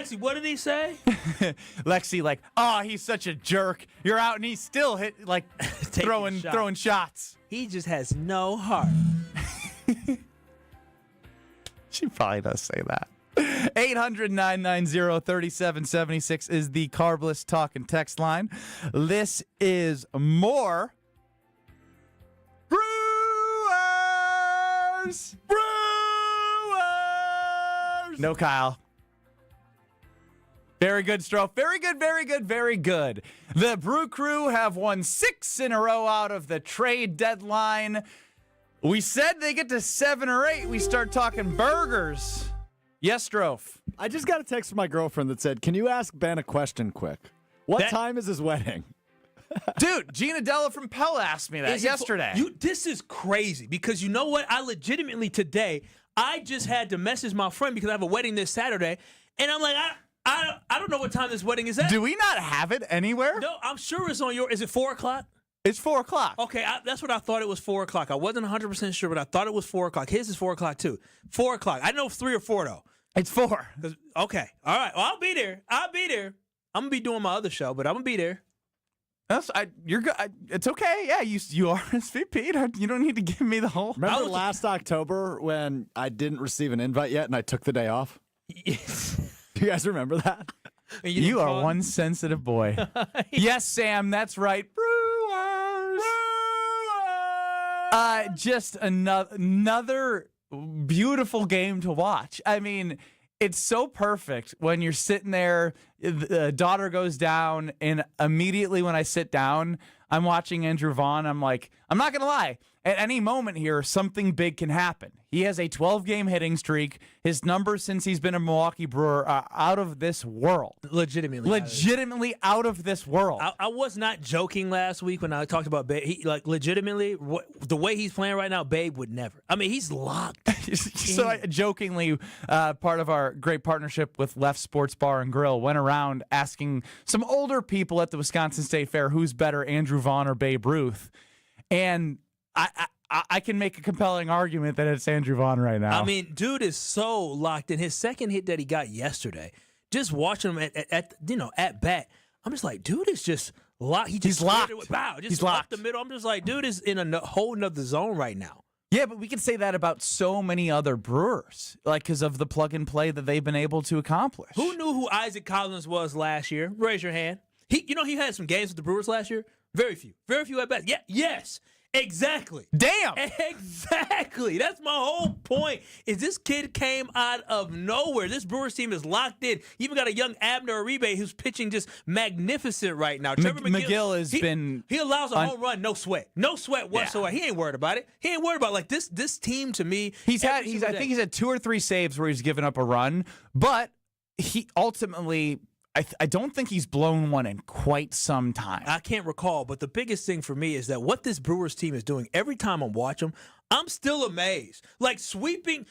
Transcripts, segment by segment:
Lexi, what did he say? Lexi, like, oh, he's such a jerk. You're out, and he's still throwing shots. He just has no heart. She probably does say that. 800-990-3776 is the Carbless Talk and Text line. This is more Brewers! No, Kyle. Very good, Stroh. Very good, very good, very good. The Brew Crew have won 6 in a row out of the trade deadline. We said they get to 7 or 8. We start talking burgers. Yes, Stroh. I just got a text from my girlfriend that said, can you ask Ben a question quick? What time is his wedding? Dude, Gina Della from Pell asked me that yesterday. This is crazy because you know what? I legitimately today, I just had to message my friend because I have a wedding this Saturday, and I'm like, I don't know what time this wedding is at. Do we not have it anywhere? No, I'm sure it's on your. Is it 4 o'clock? It's 4 o'clock. Okay, that's what I thought it was 4 o'clock. I wasn't 100% sure, but I thought it was 4 o'clock. His is 4 o'clock too. 4 o'clock. I didn't know if 3 or 4 though. It's 4. Okay, all right. Well, I'll be there. I'm gonna be doing my other show, but I'm gonna be there. You're good. It's okay. Yeah, you RSVP'd. You don't need to give me the whole. Remember last October when I didn't receive an invite yet and I took the day off? Yes. Do you guys remember that? You are one sensitive boy. Yes, Sam, that's right. Brewers. Just another beautiful game to watch. I mean, it's so perfect when you're sitting there, the daughter goes down, and immediately when I sit down, I'm watching Andrew Vaughn. I'm like, I'm not going to lie. At any moment here, something big can happen. He has a 12-game hitting streak. His numbers since he's been a Milwaukee Brewer are out of this world. Legitimately out of this world. I was not joking last week when I talked about Babe. Legitimately, the way he's playing right now, Babe would never. I mean, he's locked. So jokingly, part of our great partnership with Left Sports Bar and Grill went around asking some older people at the Wisconsin State Fair who's better, Andrew Vaughn or Babe Ruth. And I can make a compelling argument that it's Andrew Vaughn right now. I mean, dude is so locked in. His second hit that he got yesterday, just watching him at bat, I'm just like, dude is just locked. He's locked. He's locked. The middle. I'm just like, dude is in a whole nother zone right now. Yeah, but we can say that about so many other Brewers, like because of the plug and play that they've been able to accomplish. Who knew who Isaac Collins was last year? Raise your hand. He had some games with the Brewers last year. Very few at best. Yeah, yes. Exactly. Damn. Exactly. That's my whole point. Is this kid came out of nowhere. This Brewers team is locked in. You even got a young Abner Uribe who's pitching just magnificent right now. Trevor McGill has been. He allows a home run, no sweat whatsoever. Yeah. He ain't worried about it. He ain't worried about this team. To me, I think he's had 2 or 3 saves where he's given up a run, but he ultimately. I don't think he's blown one in quite some time. I can't recall, but the biggest thing for me is that what this Brewers team is doing, every time I watch them, I'm still amazed. Like sweeping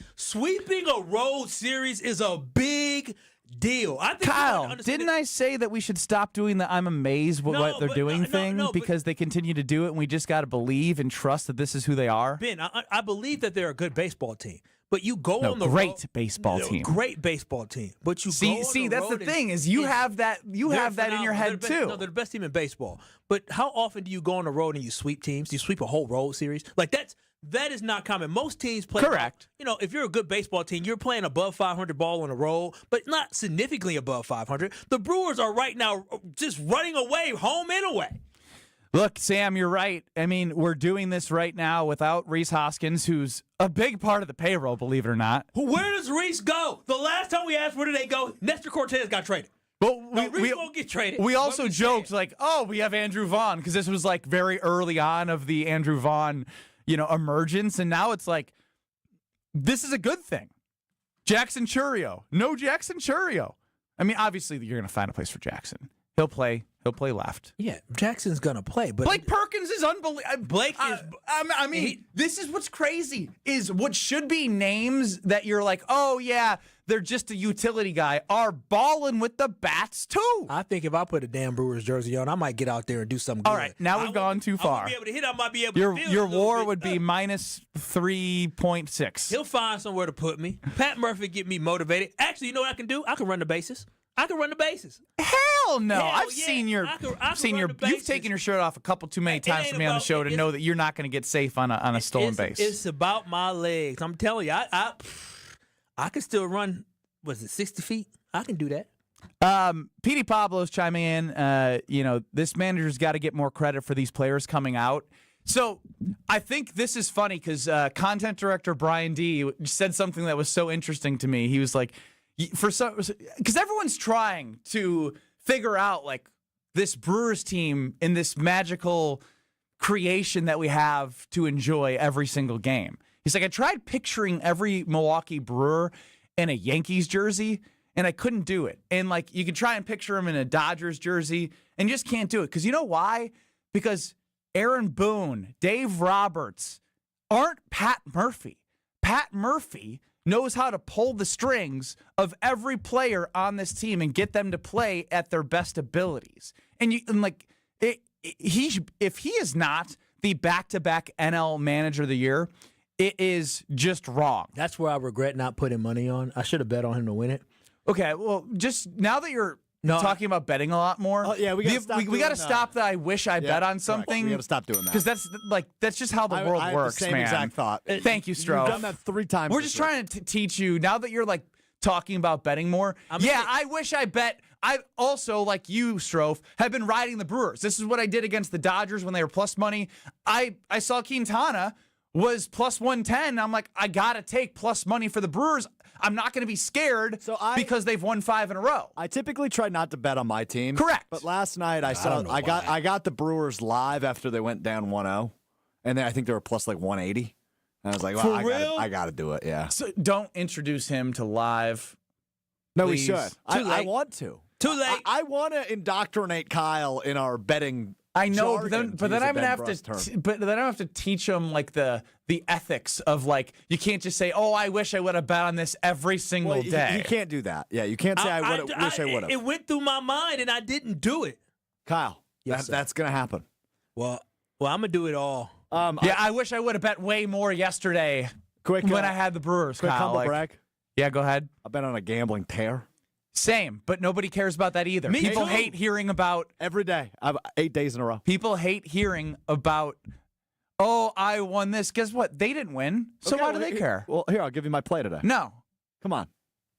a road series is a big deal. I think Kyle, didn't I say that we should stop doing the I'm amazed with what they're doing thing because they continue to do it and we just got to believe and trust that this is who they are? Ben, I believe that they're a good baseball team. But you go on the great baseball team. Great baseball team. But you see that's the thing is you have that in your head too. No, they're the best team in baseball. But how often do you go on the road and you sweep teams? Do you sweep a whole road series? Like that is not common. Most teams play. Correct. If you're a good baseball team, you're playing above 500 ball on the road, but not significantly above 500. The Brewers are right now just running away, home and away. Look, Sam, you're right. I mean, we're doing this right now without Rhys Hoskins, who's a big part of the payroll, believe it or not. Where does Rhys go? The last time we asked where did they go, Nestor Cortez got traded. Well, Rhys won't get traded. We also joked we have Andrew Vaughn because this was like very early on of the Andrew Vaughn, emergence, and now it's like this is a good thing. Jackson Chourio, no Jackson Chourio. I mean, obviously you're going to find a place for Jackson. He'll play left. Yeah, Jackson's gonna play, but Blake Perkins is unbelievable. Blake is. I mean, this is what's crazy. Is what should be names that you're like, oh yeah, they're just a utility guy, are balling with the bats too. I think if I put a damn Brewers jersey on, I might get out there and do something good. All right, now we've gone too I far. won't be able to hit. I might be able to field Your a little WAR bit. would be minus 3.6. He'll find somewhere to put me. Pat Murphy get me motivated. Actually, you know what I can do? I can run the bases. Hell no! Hell I've yeah. seen your, I can seen run your. the You've bases. taken your shirt off a couple too many times ain't for me on the about- show to know that you're not going to get safe on a stolen base. It's about my legs. I'm telling you, I can still run. Was it 60 feet? I can do that. Petey Pablo's chiming in. This manager's got to get more credit for these players coming out. So I think this is funny because content director Brian D said something that was so interesting to me. He was like, because everyone's trying to figure out like this Brewers team in this magical creation that we have to enjoy every single game. He's like, I tried picturing every Milwaukee Brewer in a Yankees jersey, and I couldn't do it. And like, you could try and picture him in a Dodgers jersey, and you just can't do it. Because you know why? Because Aaron Boone, Dave Roberts aren't Pat Murphy. Pat Murphy knows how to pull the strings of every player on this team and get them to play at their best abilities. If he is not the back-to-back NL Manager of the Year, it is just wrong. That's where I regret not putting money on. I should have bet on him to win it. Okay, well, just now that you're talking about betting a lot more, we got to stop that. I wish I bet on correct. something. We got to stop doing that Because that's just how the world I works, have the same man. exact thought. Thank you, Stroh. You've done that 3 times. We're just trying to teach you now that you're like talking about betting more. I wish I bet. I also, like you, Stroh, have been riding the Brewers. This is what I did against the Dodgers when they were plus money. I saw Quintana was plus 110. I'm like, I got to take plus money for the Brewers. I'm not going to be scared because they've won 5 in a row. I typically try not to bet on my team. Correct. But last night I got the Brewers live after they went down 1-0. And then I think they were plus like 180. And I was like, well, I got to do it. Yeah. So don't introduce him to live. No, please. we should. I want to. Too late. I want to indoctrinate Kyle in our betting. I know, jargon, but then I'm gonna have Ben to. Brust term. But then I have to teach him like the ethics of like you can't just say, "Oh, I wish I would have bet on this every single Well, day." you can't do that. Yeah, you can't say I wish I would have. It went through my mind and I didn't do it. Kyle, Yes, sir. that's gonna happen. Well, I'm gonna do it all. I wish I would have bet way more yesterday Quick when I had the Brewers. quick Kyle. humble Like, brag. yeah, go ahead. I've been on a gambling tear Same, but nobody cares about that either. Me People too. hate hearing about. every day. I've 8 days in a row. People hate hearing about. Oh, I won this. Guess what? They didn't win. So Okay, why do well, they care? Well, here I'll give you my play today. No. Come on.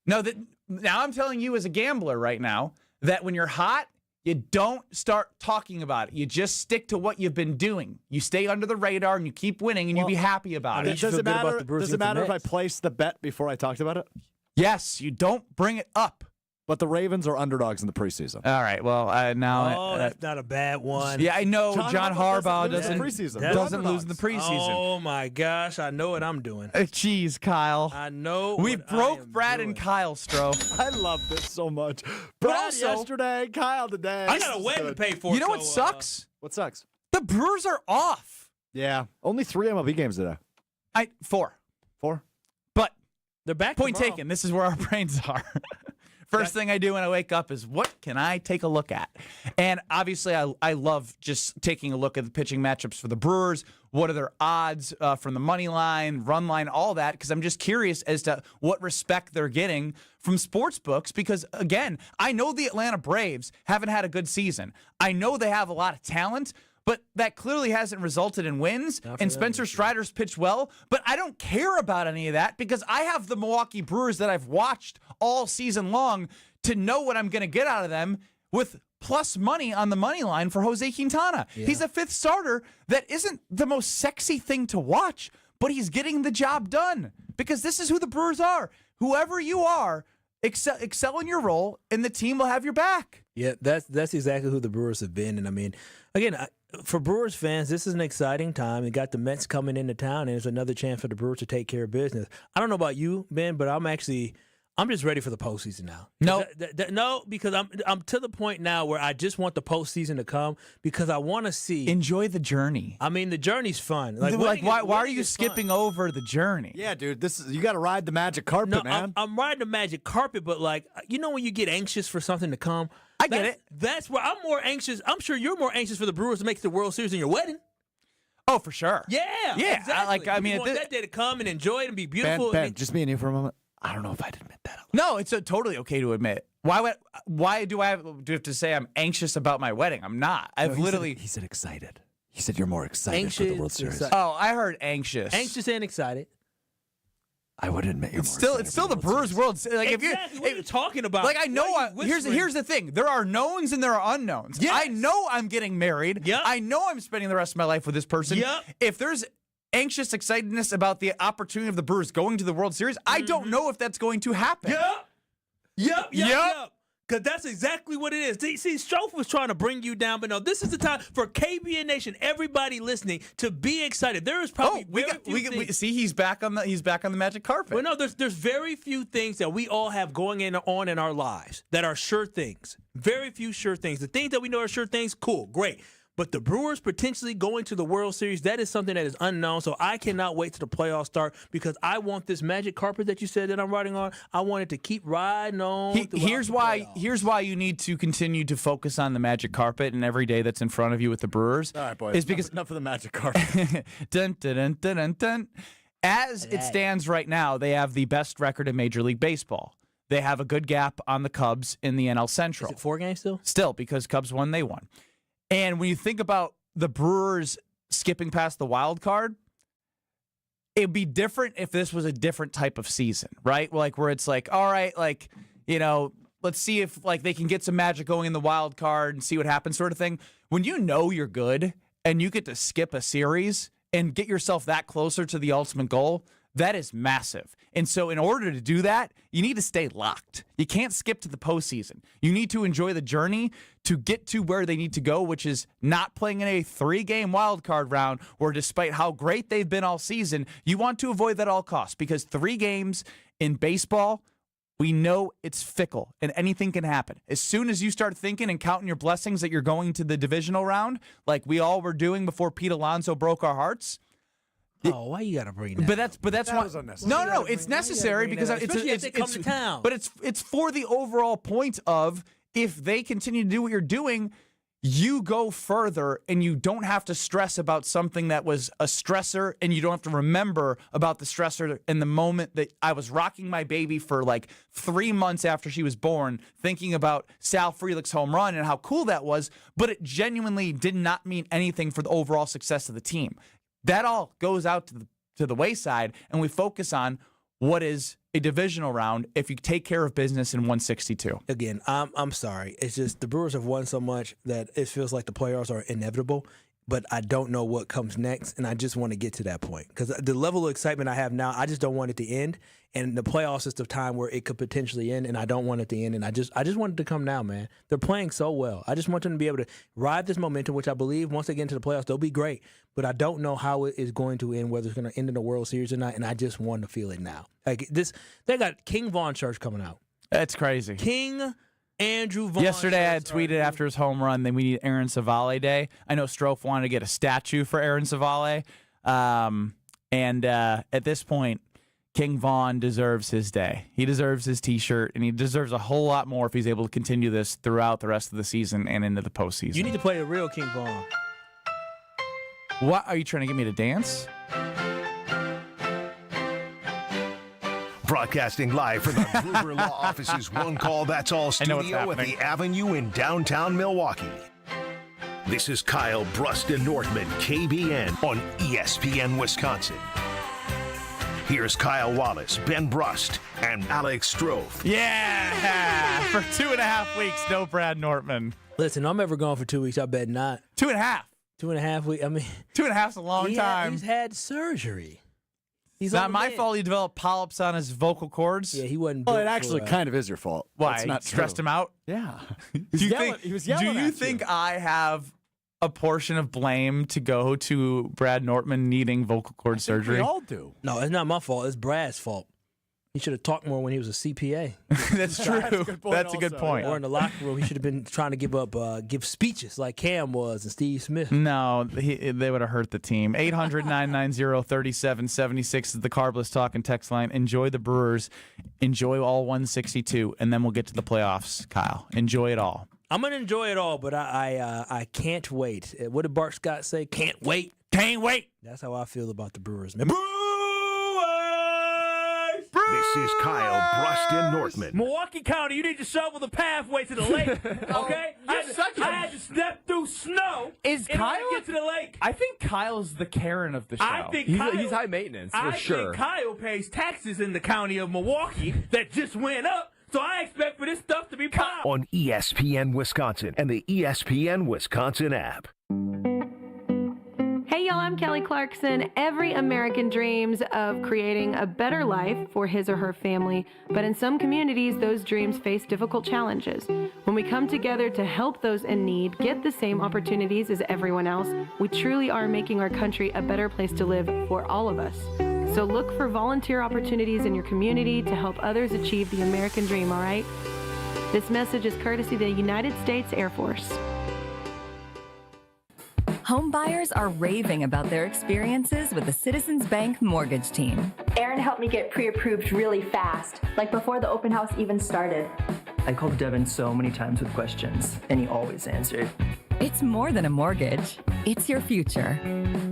No, now I'm telling you as a gambler right now that when you're hot, you don't start talking about it. You just stick to what you've been doing. You stay under the radar and you keep winning and you be happy about mean, it. you Does feel it good about matter? the Brewers Does it against the matter if I Mets? placed the bet before I talked about it? Yes, you don't bring it up. But the Ravens are underdogs in the preseason. All right, well, now... Oh, that's not a bad one. yeah, I know John Harbaugh lose in doesn't, the preseason. doesn't They're lose in the preseason. Oh my gosh, I know what I'm doing. Jeez, Kyle. I know. We what I broke am Brad doing. and Kyle, Stroh. I love this so much. Brad also- yesterday, Kyle today. I This got a is wedding to good. pay for. You know what so, sucks? What sucks? The Brewers are off. Yeah, only 3 MLB games today. 4. 4? But They're back. point tomorrow. taken. This is where our brains are. First thing I do when I wake up is what can I take a look at? And obviously, I love just taking a look at the pitching matchups for the Brewers. What are their odds from the money line, run line, all that? Because I'm just curious as to what respect they're getting from sports books. Because, again, I know the Atlanta Braves haven't had a good season. I know they have a lot of talent. But that clearly hasn't resulted in wins. And Spencer Strider's pitched well. But I don't care about any of that because I have the Milwaukee Brewers that I've watched all season long to know what I'm going to get out of them with plus money on the money line for Jose Quintana. Yeah. He's a 5th starter that isn't the most sexy thing to watch, but he's getting the job done because this is who the Brewers are. Whoever you are, excel in your role, and the team will have your back. Yeah, that's exactly who the Brewers have been. And I mean, again, for Brewers fans, this is an exciting time. You got the Mets coming into town, and it's another chance for the Brewers to take care of business. I don't know about you, Ben, but I'm I'm just ready for the postseason now. No. No, because I'm to the point now where I just want the postseason to come because I want to see. Enjoy the journey. I mean, the journey's fun. Why are you skipping over the journey? Yeah, dude, you got to ride the magic carpet, man. I'm riding the magic carpet, but when you get anxious for something to come. I get it. That's where I'm more anxious. I'm sure you're more anxious for the Brewers to make it to the World Series than your wedding. Oh, for sure. Yeah. Exactly. I want that day to come and enjoy it and be beautiful. Ben, just me and you for a moment. I don't know if I'd admit that. No, it's totally okay to admit. Why do I have to say I'm anxious about my wedding? I'm not. He said excited. He said you're more excited for the World Series. Oh, I heard anxious. Anxious and excited. I would admit you're it's still the Brewers' World Series. Like exactly. What are you talking about? Like I know. Here's the thing. There are knowns and there are unknowns. Yes. I know I'm getting married. Yep. I know I'm spending the rest of my life with this person. Yep. If there's anxious excitedness about the opportunity of the Brewers going to the World Series, I don't know if that's going to happen. Yep. Because that's exactly what it is. See, Strofe was trying to bring you down, but no, this is the time for KBN Nation, everybody listening, to be excited. There is probably he's back on the magic carpet. Well, no, there's very few things that we all have going on in our lives that are sure things. Very few sure things. The things that we know are sure things, cool, great. But the Brewers potentially going to the World Series, that is something that is unknown. So I cannot wait till the playoffs start because I want this magic carpet that you said that I'm riding on. I want it to keep riding on. Here's why you need to continue to focus on the magic carpet and every day that's in front of you with the Brewers. All right, boys. Is because enough of the magic carpet. Dun, dun, dun, dun, dun, dun. As it stands right now, they have the best record in Major League Baseball. They have a good gap on the Cubs in the NL Central. Is it 4 games still? Still, because Cubs won, they won. And when you think about the Brewers skipping past the wild card, it'd be different if this was a different type of season, right? Like where it's like, all right, like, let's see if like they can get some magic going in the wild card and see what happens sort of thing. When you know you're good and you get to skip a series and get yourself that closer to the ultimate goal, that is massive. And so in order to do that, you need to stay locked. You can't skip to the postseason. You need to enjoy the journey to get to where they need to go, which is not playing in a 3-game wild card round where despite how great they've been all season, you want to avoid that at all costs because 3 games in baseball, we know it's fickle and anything can happen. As soon as you start thinking and counting your blessings that you're going to the divisional round, like we all were doing before Pete Alonso broke our hearts, oh, why you gotta bring that? But that's why. Was unnecessary. No, it's necessary because it's for the overall point of if they continue to do what you're doing, you go further and you don't have to stress about something that was a stressor and you don't have to remember about the stressor in the moment that I was rocking my baby for like 3 months after she was born, thinking about Sal Frelick's home run and how cool that was, but it genuinely did not mean anything for the overall success of the team. That all goes out to the wayside, and we focus on what is a divisional round if you take care of business in 162. Again, I'm sorry. It's just the Brewers have won so much that it feels like the playoffs are inevitable, but I don't know what comes next, and I just want to get to that point. Because the level of excitement I have now, I just don't want it to end, and the playoffs is the time where it could potentially end, and I don't want it to end, and I just want it to come now, man. They're playing so well. I just want them to be able to ride this momentum, which I believe once they get into the playoffs, they'll be great. But I don't know how it is going to end, whether it's going to end in the World Series or not, and I just want to feel it now. Like this, they got King Von Church coming out. That's crazy. King Andrew Von Yesterday, I had tweeted after his home run that we need Aaron Savale Day. I know Strofe wanted to get a statue for Aaron Savale. And at this point, King Vaughn deserves his day. He deserves his T-shirt, and he deserves a whole lot more if he's able to continue this throughout the rest of the season and into the postseason. You need to play the real King Vaughn. What? Are you trying to get me to dance? Broadcasting live from the Gruber Law Office's One Call That's All studio at the Avenue in downtown Milwaukee. This is Kyle Brust and Nortman, KBN on ESPN Wisconsin. Here's Kyle Wallace, Ben Brust, and Alex Strofe. Yeah! For 2.5 weeks, no Brad Nortman. Listen, I'm ever gone for 2 weeks. I bet not. 2.5. 2.5 weeks. I mean, 2.5's a long time. He's had surgery. It's not my fault he developed polyps on his vocal cords. Yeah, he wasn't. Well, it actually kind of is your fault. Why? That's not stressed true. him out? Yeah. He was yelling. Do you think I have a portion of blame to go to Brad Nortman needing vocal cord surgery? We all do. No, it's not my fault. It's Brad's fault. He should have talked more when he was a CPA. That's true. That's a good point. Or in the locker room, he should have been trying to give speeches like Cam was and Steve Smith. No, they would have hurt the team. 800-990-3776 is the Carbless Talk and text line. Enjoy the Brewers. Enjoy all 162, and then we'll get to the playoffs, Kyle. Enjoy it all. I'm going to enjoy it all, but I can't wait. What did Bart Scott say? Can't wait. Can't wait. That's how I feel about the Brewers. Man. This is Kyle Brust in Northman. Milwaukee County, you need to shovel the pathway to the lake, okay? I had to step through snow in order to get to the lake. I think Kyle's the Karen of the show. I think he's high maintenance, for sure. I think Kyle pays taxes in the county of Milwaukee that just went up, so I expect for this stuff to be popped. On ESPN Wisconsin and the ESPN Wisconsin app. Hey y'all, I'm Kelly Clarkson. Every American dreams of creating a better life for his or her family, but in some communities, those dreams face difficult challenges. When we come together to help those in need get the same opportunities as everyone else, we truly are making our country a better place to live for all of us. So look for volunteer opportunities in your community to help others achieve the American dream, all right? This message is courtesy of the United States Air Force. Home buyers are raving about their experiences with the Citizens Bank mortgage team. Aaron helped me get pre-approved really fast, like before the open house even started. I called Devin so many times with questions, and he always answered. It's more than a mortgage. It's your future.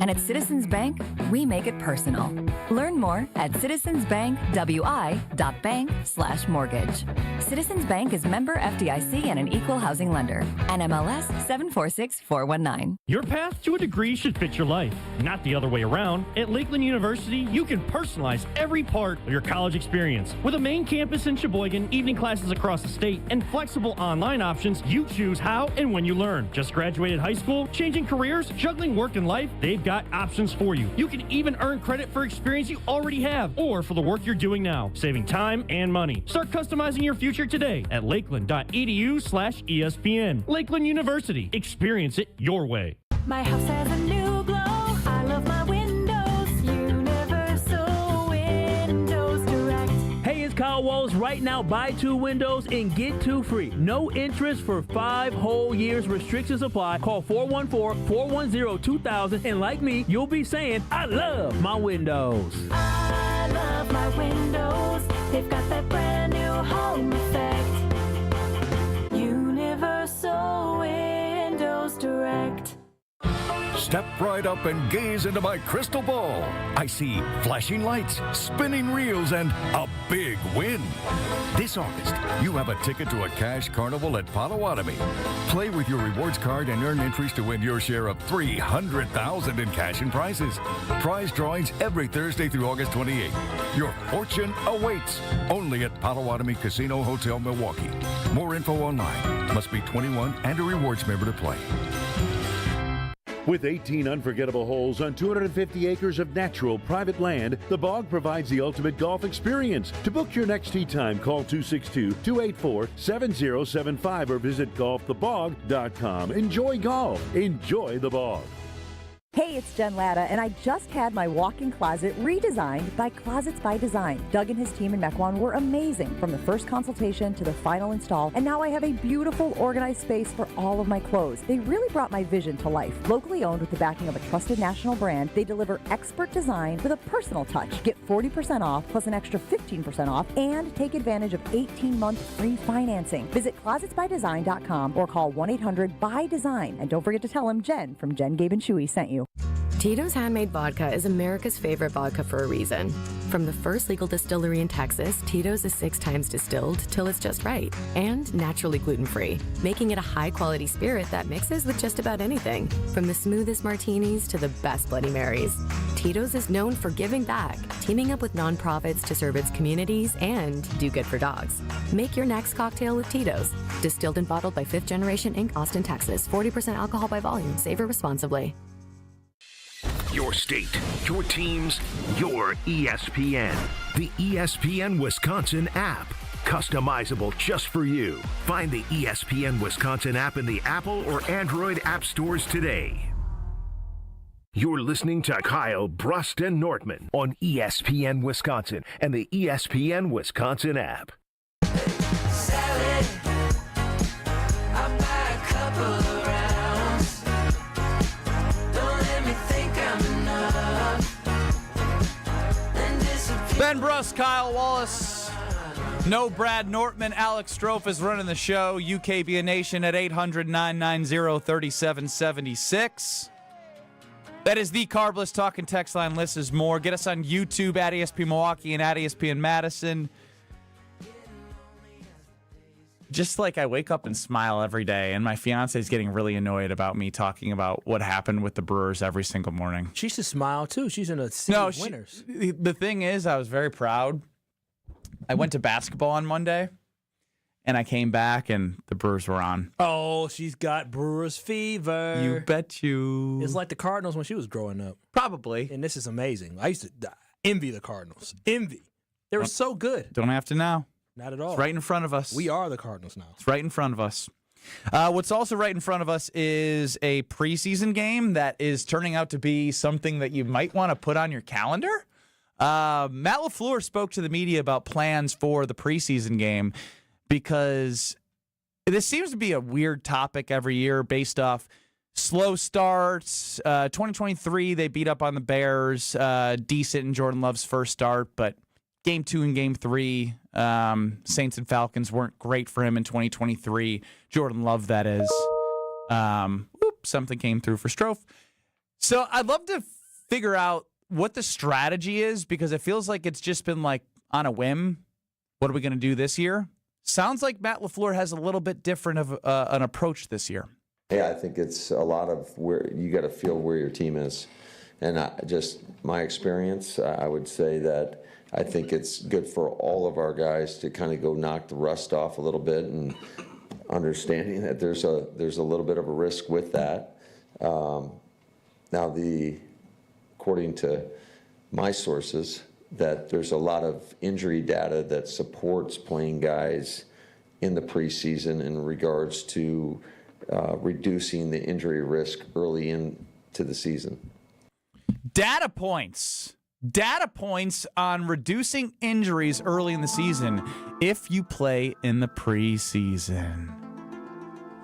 And at Citizens Bank, we make it personal. Learn more at citizensbankwi.bank/mortgage. Citizens Bank is member FDIC and an equal housing lender. NMLS 746419. Your path to a degree should fit your life, not the other way around. At Lakeland University, you can personalize every part of your college experience. With a main campus in Sheboygan, evening classes across the state, and flexible online options, you choose how and when you learn. Just graduated high school, changing careers, juggling work and life, they've got options for you. You can even earn credit for experience you already have or for the work you're doing now, saving time and money. Start customizing your future today at lakeland.edu/ESPN. Lakeland University. Experience it your way. My house has a new glow. I love my windows. Universal Windows Direct. Hey, it's Kyle Wallace. Right now, buy 2 windows and get 2 free. No interest for 5 whole years. Restrictions apply. Call 414-410-2000. And like me, you'll be saying, I love my windows. I love my windows. They've got that brand new home effect. Universal Windows Direct. Step right up and gaze into my crystal ball. I see flashing lights, spinning reels, and a big win. This August, you have a ticket to a cash carnival at Potawatomi. Play with your rewards card and earn entries to win your share of $300,000 in cash and prizes. Prize drawings every Thursday through August 28th. Your fortune awaits only at Potawatomi Casino Hotel, Milwaukee. More info online. Must be 21 and a rewards member to play. With 18 unforgettable holes on 250 acres of natural private land, the Bog provides the ultimate golf experience. To book your next tee time, call 262-284-7075 or visit golfthebog.com. Enjoy golf. Enjoy the Bog. Hey, it's Jen Latta, and I just had my walk-in closet redesigned by Closets by Design. Doug and his team in Mequon were amazing, from the first consultation to the final install, and now I have a beautiful, organized space for all of my clothes. They really brought my vision to life. Locally owned with the backing of a trusted national brand, they deliver expert design with a personal touch. Get 40% off plus an extra 15% off, and take advantage of 18-month free financing. Visit closetsbydesign.com or call 1-800-BY-DESIGN, and don't forget to tell them Jen from Jen, Gabe, and Chewy sent you. Tito's Handmade Vodka is America's favorite vodka for a reason. From the first legal distillery in Texas, Tito's is 6 times distilled till it's just right and naturally gluten-free, making it a high-quality spirit that mixes with just about anything, from the smoothest martinis to the best Bloody Marys. Tito's is known for giving back, teaming up with nonprofits to serve its communities and do good for dogs. Make your next cocktail with Tito's. Distilled and bottled by 5th Generation Inc., Austin, Texas. 40% alcohol by volume. Savor responsibly. Your state, your teams, your ESPN. The ESPN Wisconsin app. Customizable just for you. Find the ESPN Wisconsin app in the Apple or Android app stores today. You're listening to Kyle Brust and Nortman on ESPN Wisconsin and the ESPN Wisconsin app. Salad, I buy a couple of rounds. Don't let me think I'm enough. Then disappear. Ben Brust, Kyle Wallace. No Brad Nortman. Alex Strofe is running the show. UKBN Nation at 800-990-3776. That is the Carbless Talking text line. List is more. Get us on YouTube at ESPN Milwaukee and at ESPN Madison. Just like I wake up and smile every day, and my fiance is getting really annoyed about me talking about what happened with the Brewers every single morning. She should smile, too. She's in a sea of winners. The thing is, I was very proud. I went to basketball on Monday, and I came back, and the Brewers were on. Oh, she's got Brewers fever. You bet you. It's like the Cardinals when she was growing up. Probably. And this is amazing. I used to envy the Cardinals. Envy. They were so good. Don't have to now. Not at all. It's right in front of us. We are the Cardinals now. It's right in front of us. What's also right in front of us is a preseason game that is turning out to be something that you might want to put on your calendar. Matt LaFleur spoke to the media about plans for the preseason game because this seems to be a weird topic every year based off slow starts. 2023, they beat up on the Bears. Decent in Jordan Love's first start, but Game 2 and Game 3, Saints and Falcons weren't great for him in 2023. Jordan Love, that is. Something came through for Strofe. So I'd love to figure out what the strategy is because it feels like it's just been like on a whim. What are we going to do this year? Sounds like Matt LaFleur has a little bit different of an approach this year. Yeah, I think it's a lot of where you got to feel where your team is. And just my experience, I would say that I think it's good for all of our guys to kind of go knock the rust off a little bit and understanding that there's a little bit of a risk with that. According to my sources, that there's a lot of injury data that supports playing guys in the preseason in regards to reducing the injury risk early into the season. Data points on reducing injuries early in the season if you play in the preseason.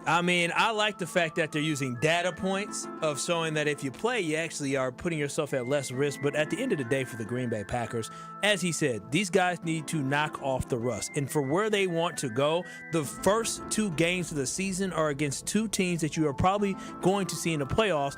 I mean, I like the fact that they're using data points of showing that if you play, you actually are putting yourself at less risk. But at the end of the day, for the Green Bay Packers, as he said, these guys need to knock off the rust. And for where they want to go, the first 2 games of the season are against 2 teams that you are probably going to see in the playoffs,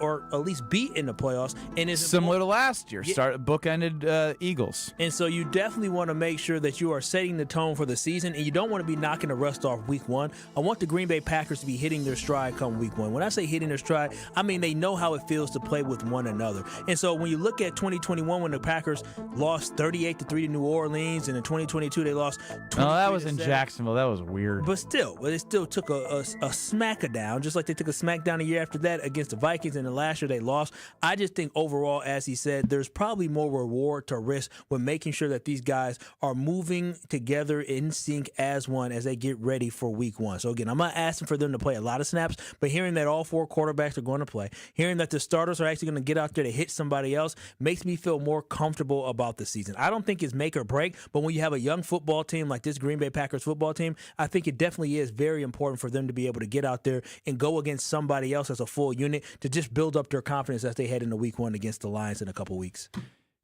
or at least beat in the playoffs. And is similar to last year, bookended Eagles. And so you definitely want to make sure that you are setting the tone for the season, and you don't want to be knocking the rust off week 1. I want the Green Bay Packers to be hitting their stride come week 1. When I say hitting their stride, I mean they know how it feels to play with one another. And so when you look at 2021, when the Packers lost 38-3 to New Orleans, and in 2022 they lost 23-7. Oh, that was in Jacksonville. That was weird. But it still took a smack-a-down, just like they took a smackdown a year after that against the Vikings, and then last year they lost. I just think overall, as he said, there's probably more reward to risk when making sure that these guys are moving together in sync as one as they get ready for week 1. So again, I'm not asking for them to play a lot of snaps, but hearing that all 4 quarterbacks are going to play, hearing that the starters are actually going to get out there to hit somebody else, makes me feel more comfortable about the season. I don't think it's make or break, but when you have a young football team like this Green Bay Packers football team, I think it definitely is very important for them to be able to get out there and go against somebody else as a full unit to just build up their confidence as they head into week 1 against the Lions in a couple weeks.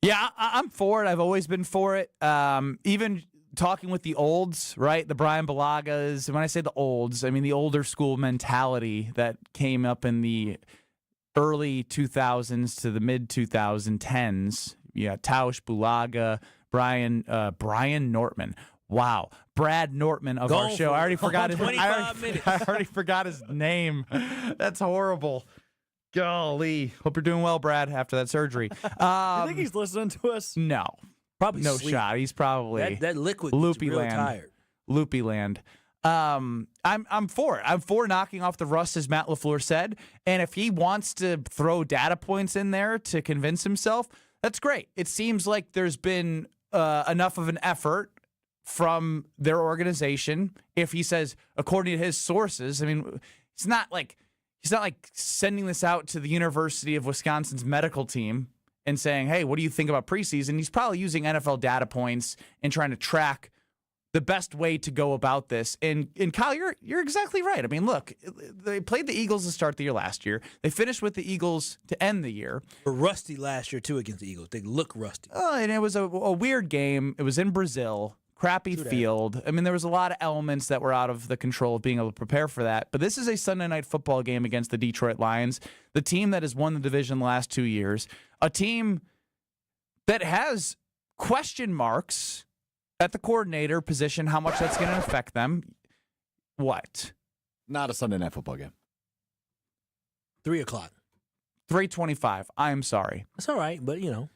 Yeah, I'm for it. I've always been for it. Even talking with the olds, right? The Brian Balagas. And when I say the olds, I mean the older school mentality that came up in the early 2000s to the mid 2010s. Yeah, Tausch, Bulaga, Brian Nortman. Wow, Brad Nortman of our show. I already forgot his. 25 minutes. I already forgot his name. That's horrible. Golly, hope you're doing well, Brad. After that surgery, You think he's listening to us? No. Probably no sleep. Shot. He's probably that liquid loopy is real land. tired. Loopy land. I'm for it. I'm for knocking off the rust, as Matt LaFleur said. And if he wants to throw data points in there to convince himself, that's great. It seems like there's been enough of an effort from their organization. If he says, according to his sources, I mean, it's not like He's not like sending this out to the University of Wisconsin's medical team and saying, hey, what do you think about preseason? He's probably using NFL data points and trying to track the best way to go about this. And Kyle, you're exactly right. I mean, look, they played the Eagles to start the year last year. They finished with the Eagles to end the year. Were rusty last year, too, against the Eagles. They look rusty. And it was a weird game. It was in Brazil. Crappy field. I mean, there was a lot of elements that were out of the control of being able to prepare for that. But this is a Sunday night football game against the Detroit Lions, the team that has won the division the last 2 years, a team that has question marks at the coordinator position, how much that's going to affect them. What? Not a Sunday night football game. 3 o'clock. 3:25. I'm sorry. That's all right, but you know.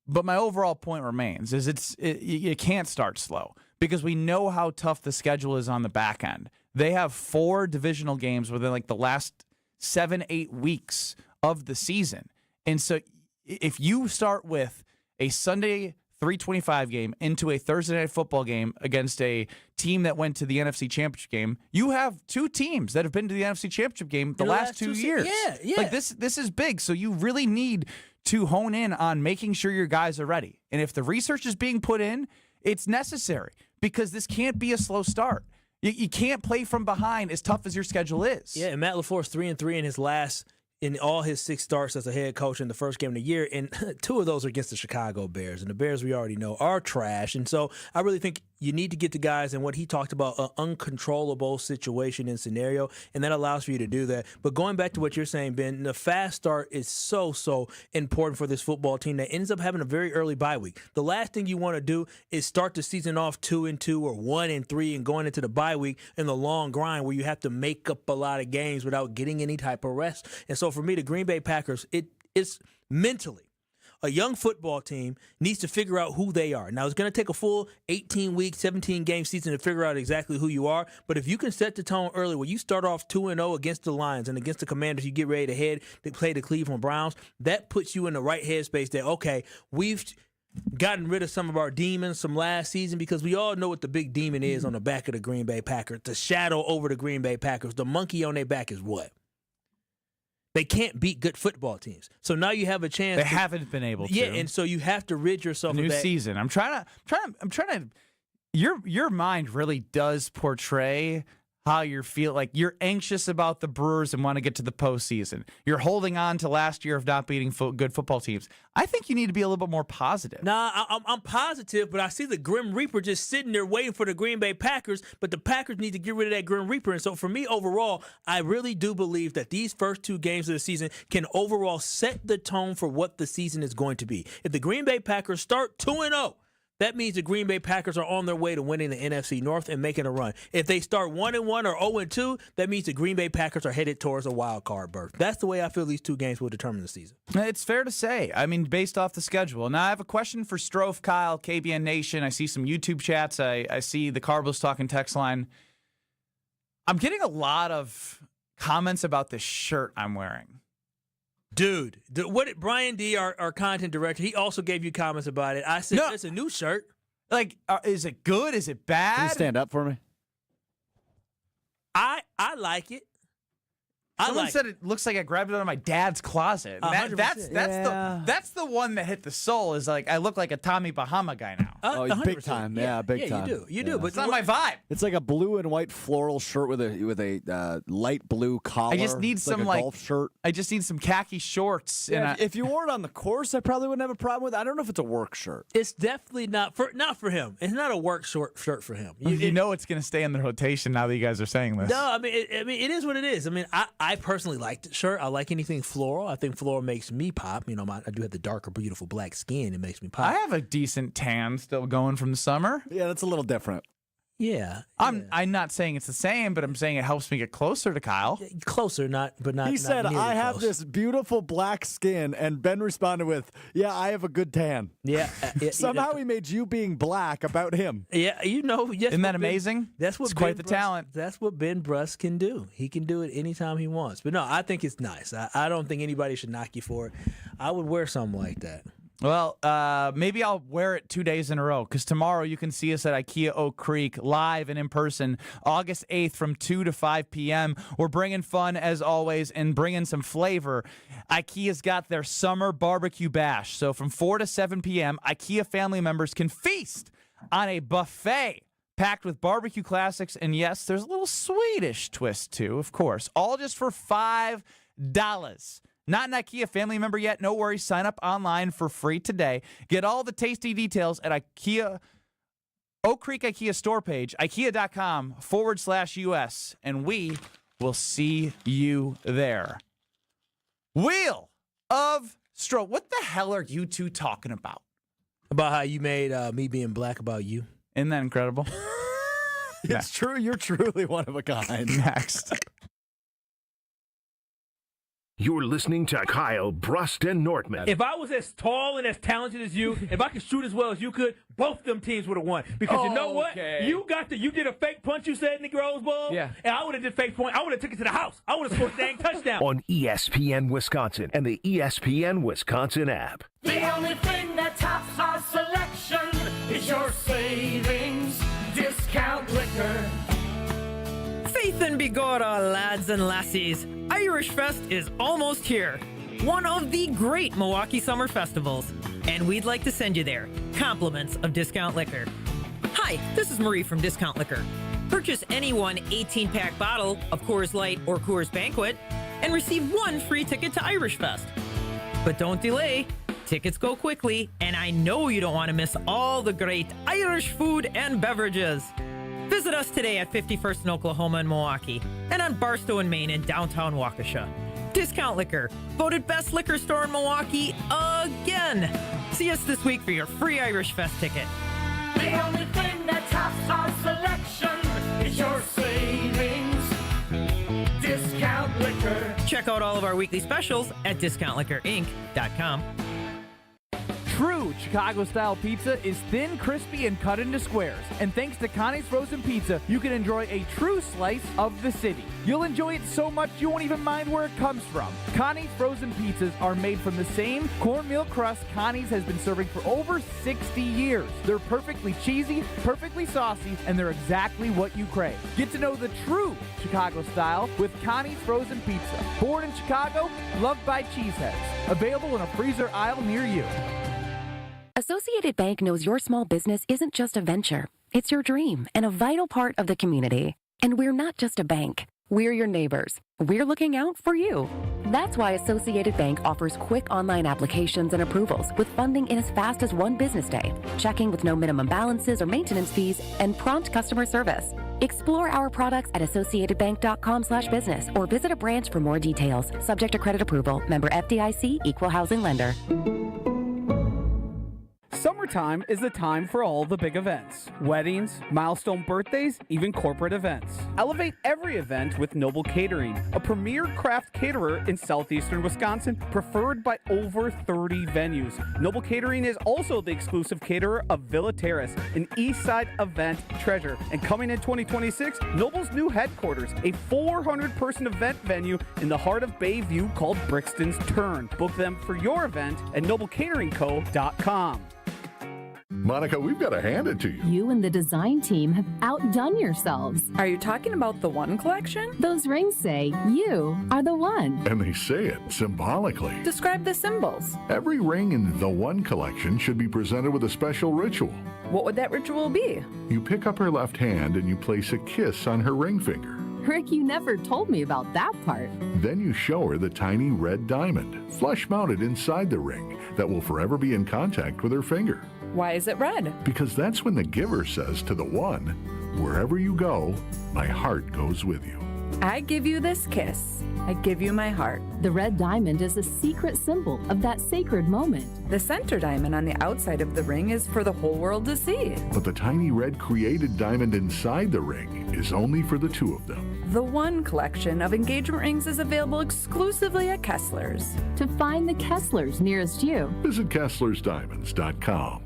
But my overall point remains is you can't start slow because we know how tough the schedule is on the back end. They have 4 divisional games within like the last 7-8 weeks of the season. And so if you start with a Sunday 3:25 game into a Thursday night football game against a team that went to the NFC Championship game, you have 2 teams that have been to the NFC Championship game the last 2 years. Yeah. Like this is big. So you really need to hone in on making sure your guys are ready. And if the research is being put in, it's necessary because this can't be a slow start. You can't play from behind as tough as your schedule is. Yeah, and Matt LaFleur's 3-3 in all his 6 starts as a head coach in the first game of the year, and 2 of those are against the Chicago Bears. And the Bears, we already know, are trash. And so I really think you need to get the guys in what he talked about, an uncontrollable situation and scenario, and that allows for you to do that. But going back to what you're saying, Ben, the fast start is so important for this football team that ends up having a very early bye week. The last thing you want to do is start the season off 2-2 or 1-3 and going into the bye week in the long grind where you have to make up a lot of games without getting any type of rest. And so for me, the Green Bay Packers, it's mentally, a young football team needs to figure out who they are. Now, it's going to take a full 18-week, 17-game season to figure out exactly who you are. But if you can set the tone early where you start off 2-0 against the Lions and against the Commanders, you get ready to head to play the Cleveland Browns, that puts you in the right headspace that, okay, we've gotten rid of some of our demons from last season because we all know what the big demon is on the back of the Green Bay Packers. The shadow over the Green Bay Packers. The monkey on their back is what? They can't beat good football teams. So now you have a chance. They haven't been able to. Yeah, and so you have to rid yourself of that. New season. I'm trying to. Your mind really does portray how you feel. Like you're anxious about the Brewers and want to get to the postseason. You're holding on to last year of not beating good football teams. I think you need to be a little bit more positive. Nah, I'm positive, but I see the Grim Reaper just sitting there waiting for the Green Bay Packers, but the Packers need to get rid of that Grim Reaper. And so for me, overall, I really do believe that these first 2 games of the season can overall set the tone for what the season is going to be. If the Green Bay Packers start 2-0, that means the Green Bay Packers are on their way to winning the NFC North and making a run. If they start 1-1 or 0-2, that means the Green Bay Packers are headed towards a wild card berth. That's the way I feel these 2 games will determine the season. It's fair to say. I mean, based off the schedule. Now, I have a question for Strofe, Kyle, KBN Nation. I see some YouTube chats. I see the Carbos Talking text line. I'm getting a lot of comments about this shirt I'm wearing. Dude, Brian D, our content director, he also gave you comments about it. I said, it's a new shirt. Like, is it good? Is it bad? Can you stand up for me? I like it. Someone said it looks like I grabbed it out of my dad's closet. That's the one that hit the soul. Is like I look like a Tommy Bahama guy now. Big time. Yeah, big time. You do. But it's not my vibe. It's like a blue and white floral shirt with a light blue collar. I just need some like a golf shirt. I just need some khaki shorts. Yeah, if you wore it on the course, I probably wouldn't have a problem with it. I don't know if it's a work shirt. It's definitely not for him. It's not a work shirt for him. You know it's going to stay in the rotation now that you guys are saying this. No, I mean it is what it is. I mean I personally like the shirt. I like anything floral. I think floral makes me pop. You know, I do have the darker, beautiful black skin. It makes me pop. I have a decent tan still going from the summer. Yeah, that's a little different. Yeah, I'm not saying it's the same, but I'm saying it helps me get closer to Kyle. Closer, but not. He said, not "I have close. this beautiful black skin," and Ben responded with, "Yeah, I have a good tan." Yeah. Somehow he made you being black about him. Yeah, isn't that amazing? That's what it's quite the talent. That's what Ben Bruss can do. He can do it anytime he wants. But no, I think it's nice. I don't think anybody should knock you for it. I would wear something like that. Well, maybe I'll wear it 2 days in a row, because tomorrow you can see us at IKEA Oak Creek live and in person, August 8th from 2 to 5 p.m. We're bringing fun, as always, and bringing some flavor. IKEA's got their summer barbecue bash. So from 4 to 7 p.m., IKEA family members can feast on a buffet packed with barbecue classics. And yes, there's a little Swedish twist, too, of course. All just for $5. Not an IKEA family member yet? No worries. Sign up online for free today. Get all the tasty details at IKEA Oak Creek IKEA store page, ikea.com/US, and we will see you there. Wheel of Stro. What the hell are you two talking about? About how you made me being black about you. Isn't that incredible? It's true. You're truly one of a kind. Next. You're listening to Kyle Brust and Nortman. If I was as tall and as talented as you, if I could shoot as well as you could, both them teams would have won. Because you know what? You did a fake punch, you said, in the Rose Bowl. Yeah. And I would have did fake point. I would have took it to the house. I would have scored a dang touchdown. On ESPN Wisconsin and the ESPN Wisconsin app. The only thing that tops our selection is your savings discount liquor. Faith and Bigora, lads and lassies. Irish Fest is almost here. One of the great Milwaukee summer festivals. And we'd like to send you there. Compliments of Discount Liquor. Hi, this is Marie from Discount Liquor. Purchase any one 18-pack bottle of Coors Light or Coors Banquet and receive one free ticket to Irish Fest. But don't delay. Tickets go quickly, and I know you don't want to miss all the great Irish food and beverages. Visit us today at 51st in Oklahoma and Milwaukee, and on Barstow and Main in downtown Waukesha. Discount Liquor, voted best liquor store in Milwaukee again. See us this week for your free Irish Fest ticket. The only thing that tops our selection is your savings discount liquor. Check out all of our weekly specials at discountliquorinc.com. True Chicago-style pizza is thin, crispy, and cut into squares. And thanks to Connie's Frozen Pizza, you can enjoy a true slice of the city. You'll enjoy it so much you won't even mind where it comes from. Connie's Frozen Pizzas are made from the same cornmeal crust Connie's has been serving for over 60 years. They're perfectly cheesy, perfectly saucy, and they're exactly what you crave. Get to know the true Chicago style with Connie's Frozen Pizza. Born in Chicago, loved by cheeseheads. Available in a freezer aisle near you. Associated Bank knows your small business isn't just a venture. It's your dream and a vital part of the community. And we're not just a bank. We're your neighbors. We're looking out for you. That's why Associated Bank offers quick online applications and approvals with funding in as fast as one business day, checking with no minimum balances or maintenance fees, and prompt customer service. Explore our products at associatedbank.com/business or visit a branch for more details. Subject to credit approval. Member FDIC, Equal Housing Lender. Summertime is the time for all the big events. Weddings, milestone birthdays, even corporate events. Elevate every event with Noble Catering, a premier craft caterer in southeastern Wisconsin, preferred by over 30 venues. Noble Catering is also the exclusive caterer of Villa Terrace, an east side event treasure. And coming in 2026, Noble's new headquarters, a 400-person event venue in the heart of Bayview called Brixton's Turn. Book them for your event at noblecateringco.com. Monica, we've got to hand it to you. You and the design team have outdone yourselves. Are you talking about the One collection? Those rings say you are the one. And they say it symbolically. Describe the symbols. Every ring in the One collection should be presented with a special ritual. What would that ritual be? You pick up her left hand and you place a kiss on her ring finger. Rick, you never told me about that part. Then you show her the tiny red diamond, flush mounted inside the ring, that will forever be in contact with her finger. Why is it red? Because that's when the giver says to the one, wherever you go, my heart goes with you. I give you this kiss. I give you my heart. The red diamond is a secret symbol of that sacred moment. The center diamond on the outside of the ring is for the whole world to see. But the tiny red created diamond inside the ring is only for the two of them. The One collection of engagement rings is available exclusively at Kessler's. To find the Kessler's nearest you, visit KesslersDiamonds.com.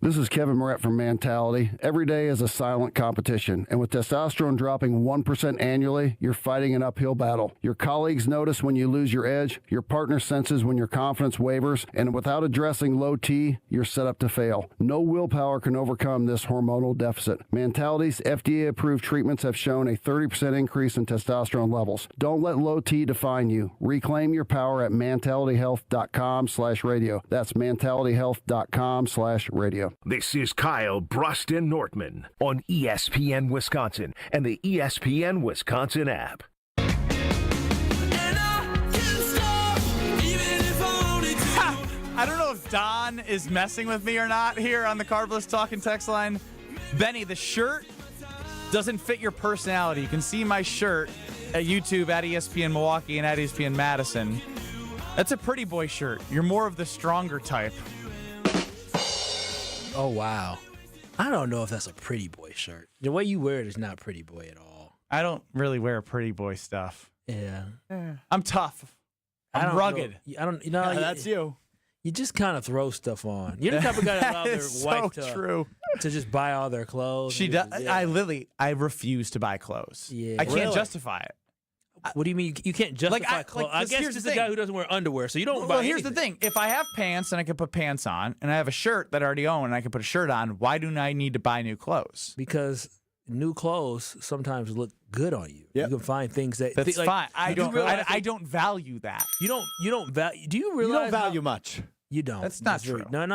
This is Kevin Moret from Mentality. Every day is a silent competition, and with testosterone dropping 1% annually, you're fighting an uphill battle. Your colleagues notice when you lose your edge, your partner senses when your confidence wavers, and without addressing low T, you're set up to fail. No willpower can overcome this hormonal deficit. Mentality's FDA-approved treatments have shown a 30% increase in testosterone levels. Don't let low T define you. Reclaim your power at mentalityhealth.com/radio. That's mentalityhealth.com/radio. This is Kyle Bruston Nortman on ESPN Wisconsin and the ESPN Wisconsin app. I don't know if Don is messing with me or not here on the Carbless Talking text line. Benny, the shirt doesn't fit your personality. You can see my shirt at YouTube at ESPN Milwaukee and at ESPN Madison. That's a pretty boy shirt. You're more of the stronger type. Oh, wow. I don't know if that's a pretty boy shirt. The way you wear it is not pretty boy at all. I don't really wear pretty boy stuff. Yeah. I'm tough. I'm rugged. That's you. You just kind of throw stuff on. You're the type of guy that allows their wife to just buy all their clothes. She does. Yeah. I refuse to buy clothes. Yeah. I can't justify it. What do you mean you can't justify clothes? I guess this is a guy who doesn't wear underwear, so you don't buy here's the thing. If I have pants and I can put pants on, and I have a shirt that I already own and I can put a shirt on, why do I need to buy new clothes? Because new clothes sometimes look good on you. Yep. You can find things that... That's fine. I don't value that. You don't value... Do you realize... You don't value much. You don't. That's not true. No,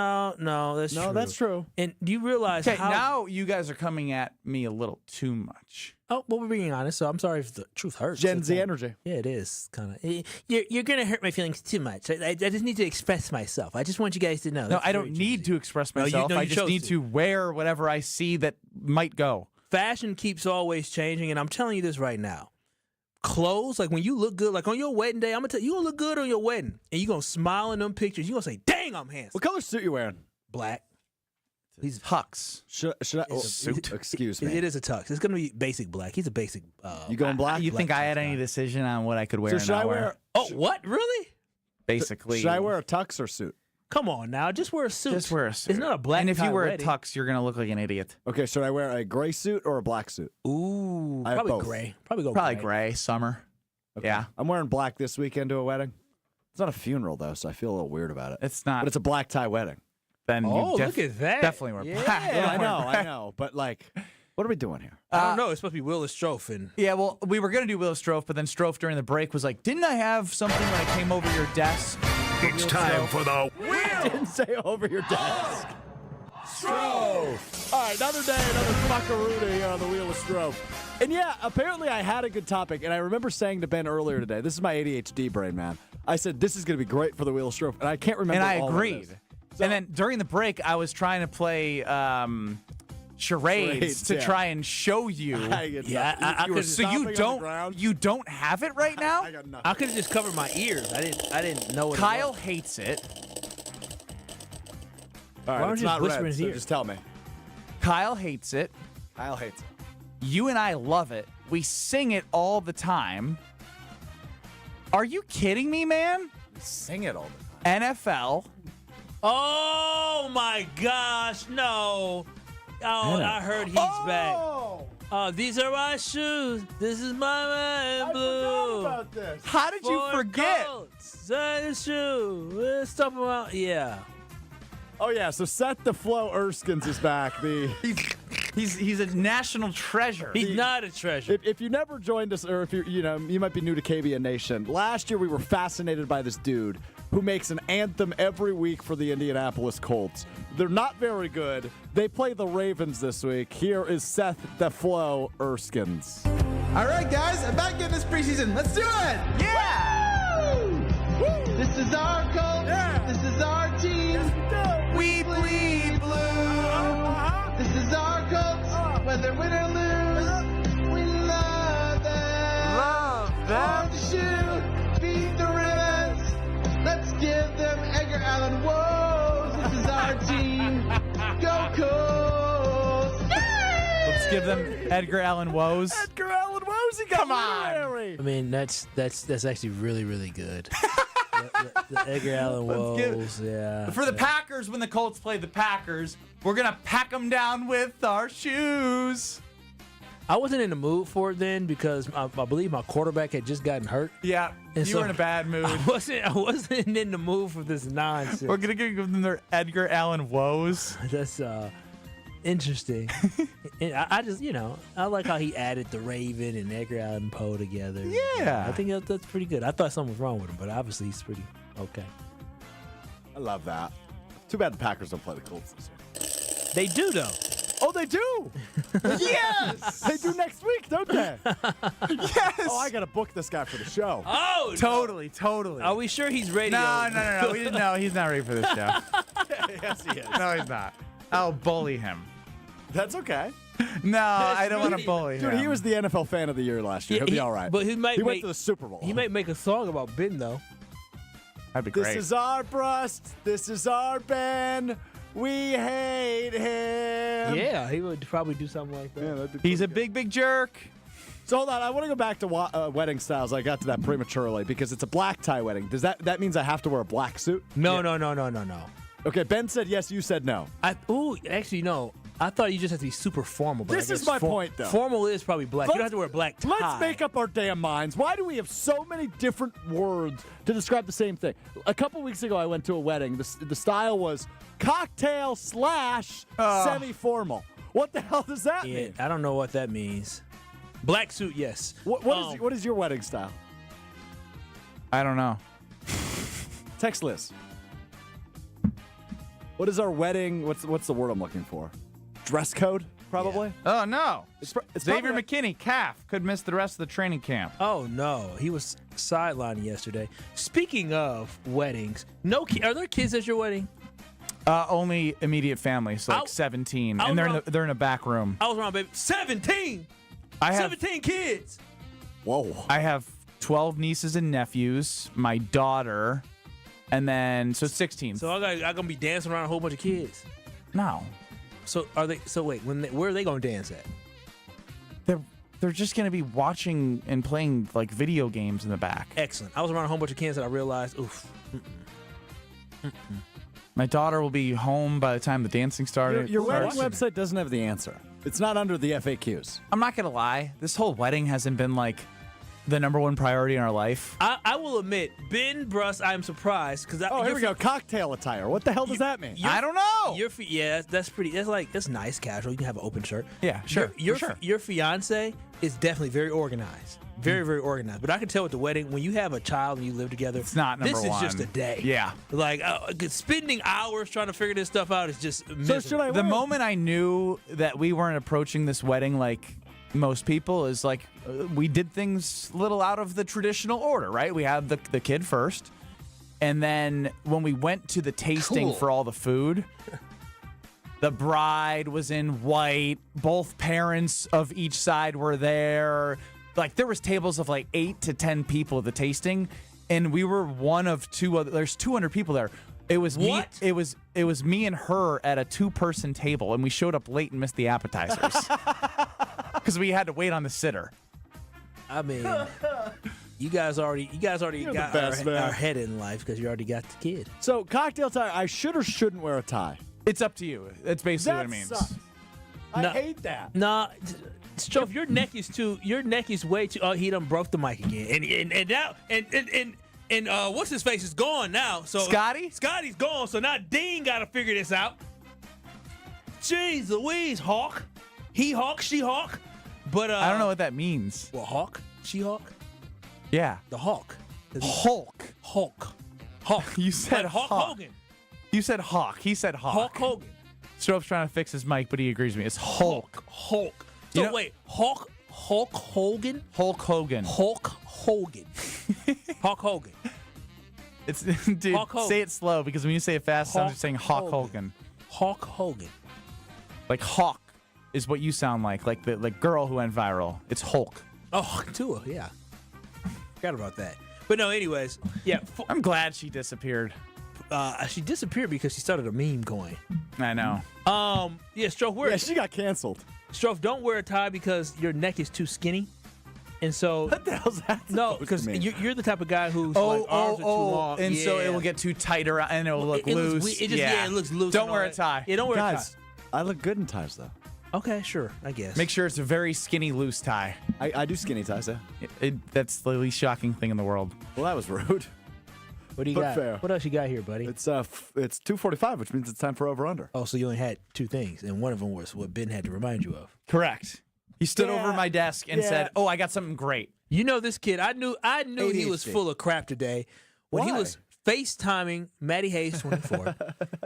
that's true. No, that's true. And do you realize how... now you guys are coming at me a little too much. Oh, well, we're being honest, so I'm sorry if the truth hurts. Gen Z energy. Yeah, it is kind of. You're going to hurt my feelings too much. I just need to express myself. I just want you guys to know. No, I don't need to express myself. I just need to wear whatever I see that might go. Fashion keeps always changing, and I'm telling you this right now. Clothes, like when you look good, like on your wedding day, I'm going to tell you, you're going to look good on your wedding, and you're going to smile in them pictures. You're going to say, dang, I'm handsome. What color suit you wearing? Black. He's tux. Should I suit? Excuse me. It is a tux. It's going to be basic black. He's a basic. You going black? You think I had any decision on what I could wear? So should I wear? Oh, what? Really? Basically. Should I wear a tux or suit? Come on now, just wear a suit. Just wear a suit. It's not a black. And if you wear wedding. a tux, you're gonna look like an idiot. Okay, should I wear a gray suit or a black suit? Ooh, I have probably both. gray. Probably gray. Summer. Okay. Yeah. I'm wearing black this weekend to a wedding. It's not a funeral though, so I feel a little weird about it. It's not. But it's a black tie wedding. Then look at that. Definitely wear black. Yeah, I know. But like, what are we doing here? I don't know. It's supposed to be Willis Strofe. And yeah, well, we were gonna do Will Strofe, but then Strofe during the break was like, "Didn't I have something when I came over your desk?" It's time for the I didn't say over your desk. Strofe. All right, another day, another fuckaroonie here on the Wheel of Strofe. And yeah, apparently I had a good topic, and I remember saying to Ben earlier today, this is my ADHD brain, man. I said, this is going to be great for the Wheel of Strofe, and I can't remember And I all of agreed. this. So, and then during the break, I was trying to play charades to try and show you. I could. So you don't have it right now? I got nothing. I could have just covered my ears. I didn't know what Kyle it was. hates it. All right, Why it's don't you not just whisper red, in his so ear? just tell me. Kyle hates it. Kyle hates it. You and I love it. We sing it all the time. Are you kidding me, man? We sing it all the time. NFL. Oh my gosh, no. Oh, I heard he's back. Oh, these are my shoes. This is my man blue. About this. How did you forget? Shoe. Stuff around. Yeah. Oh yeah, so Seth the Flow Erskines is back. He's a national treasure. He's not a treasure. If you never joined us, or if you might be new to KBN Nation. Last year we were fascinated by this dude who makes an anthem every week for the Indianapolis Colts. They're not very good. They play the Ravens this week. Here is Seth the Flow Erskines. All right, guys, I'm back in this preseason. Let's do it! Yeah! Woo! This is our Colts. Yeah. This is our team. Yes, we bleed blue. This is our Colts. Whether win or lose, we love them. Love them. On the shoe, beat the Ravens. Let's give them Edgar Allan Woes. This is our team. Go Colts. Let's give them Edgar Allan Woes. Edgar Allan Woes, he got Come on. literary. I mean, that's actually really, really good. The Edgar Allan Woes, yeah. For the Packers, when the Colts play the Packers, we're going to pack them down with our shoes. I wasn't in the mood for it then because I believe my quarterback had just gotten hurt. Yeah, And you so were in a bad mood. I wasn't in the mood for this nonsense. We're going to give them their Edgar Allan Woes. That's interesting. And I just, I like how he added the Raven and Edgar Allan Poe together. Yeah. I think that's pretty good. I thought something was wrong with him, but obviously he's pretty okay. I love that. Too bad the Packers don't play the Colts this year. They do, though. Oh, they do. Yes. They do next week, don't they? Yes. Oh, I got to book this guy for the show. Oh, Totally. Are we sure he's ready? No. We didn't know. He's not ready for this show. Yes, he is. No, he's not. I'll bully him. That's okay. No, I don't want to bully him. Dude, he was the NFL Fan of the Year last year. He'll be all right. But he went to the Super Bowl. He might make a song about Ben, though. That'd be great. This is our Brust. This is our Ben. We hate him. Yeah, he would probably do something like that. Yeah, He's a big jerk. So hold on, I want to go back to wedding styles. I got to that prematurely because it's a black tie wedding. Does that means I have to wear a black suit? No. Okay, Ben said yes. You said no. Actually, no. I thought you just have to be super formal. But This is my point, though. Formal is probably black. You don't have to wear a black tie. Let's make up our damn minds. Why do we have so many different words to describe the same thing? A couple weeks ago, I went to a wedding. The style was cocktail / semi-formal. What the hell does that mean? I don't know what that means. Black suit, yes. What is your wedding style? I don't know. Text Liz. What is our wedding? What's the word I'm looking for? Dress code, probably? Oh, no. It's Xavier probably- McKinney, calf, could miss the rest of the training camp. Oh, no. He was sidelined yesterday. Speaking of weddings, are there kids at your wedding? Only immediate family, so like 17. And they're in a back room. I was wrong, baby. 17! 17 kids! Whoa. I have 12 nieces and nephews, my daughter, and then, so 16. So I'm going to be dancing around a whole bunch of kids. No. So wait, where are they going to dance at? They're just going to be watching and playing like video games in the back. Excellent. I was around a whole bunch of kids and I realized, oof. My daughter will be home by the time the dancing started. Your wedding website doesn't have the answer. It's not under the FAQs. I'm not going to lie. This whole wedding hasn't been like the number one priority in our life. I will admit, Ben Brust, I'm surprised because here we go. Cocktail attire. What the hell does that mean? I don't know. That's nice, casual. You can have an open shirt. Yeah, sure. Your fiance is definitely very organized. Very, very organized. But I can tell at the wedding, when you have a child and you live together, it's not number this one. is just a day. Yeah. Like, spending hours trying to figure this stuff out is just miserable. The moment I knew that we weren't approaching this wedding like most people is like we did things a little out of the traditional order, right? We had the kid first. And then when we went to the tasting for all the food, the bride was in white. Both parents of each side were there. Like there was tables of like 8 to 10 people at the tasting, and we were one of two other. There's 200 people there. It was me. It was me and her at a 2-person table, and we showed up late and missed the appetizers because we had to wait on the sitter. I mean, you guys already got our head in life because you already got the kid. So cocktail tie. I should or shouldn't wear a tie. It's up to you. That's basically what it means. Sucks. I hate that. Nah. Strofe, your neck is way too. Oh, he done broke the mic again, and now and what's his face is gone now. So Scotty's gone. So now Dean got to figure this out. Jeez Louise, Hawk, he hawk, she hawk, but I don't know what that means. Well, Hawk, she hawk, yeah, the Hawk, Hulk. You said Hulk Hawk. Hogan. You said Hawk. He said Hawk. Hulk Hogan. Strope's trying to fix his mic, but he agrees with me. It's Hulk. So wait, Hulk Hogan? Hulk Hogan. Hulk Hogan. Hulk Hogan. It's dude. Hulk Hogan. Say it slow because when you say it fast, it sounds like saying Hawk Hogan. Hulk Hogan. Like Hawk is what you sound like the girl who went viral. It's Hulk. Oh, Tua, yeah. Forgot about that. But no, anyways, yeah. I'm glad she disappeared. She disappeared because she started a meme going. I know. Yeah, Strofe, she got canceled. Strofe, don't wear a tie because your neck is too skinny. And so, What the hell's that? no, supposed because to mean? you're the type of guy whose like, arms are too long. And so it Yeah. will get too tight around, and it will look It looks loose. we- it just- yeah, it looks loose Don't and wear all a that. tie. Yeah, don't wear a tie. Guys, I look good in ties, though. Okay, sure, I guess. Make sure it's a very skinny, loose tie. I do skinny ties, yeah. That's the least shocking thing in the world. Well, that was rude. What do you but got? fair. What else you got here, buddy? It's 2:45, which means it's time for over/under. Oh, so you only had two things, and one of them was what Ben had to remind you of. Correct. He stood Yeah, over my desk and yeah. said, "Oh, I got something great." You know this kid. I knew he was ADHD. full of crap today when he Why? was FaceTiming Matty Hayes 24,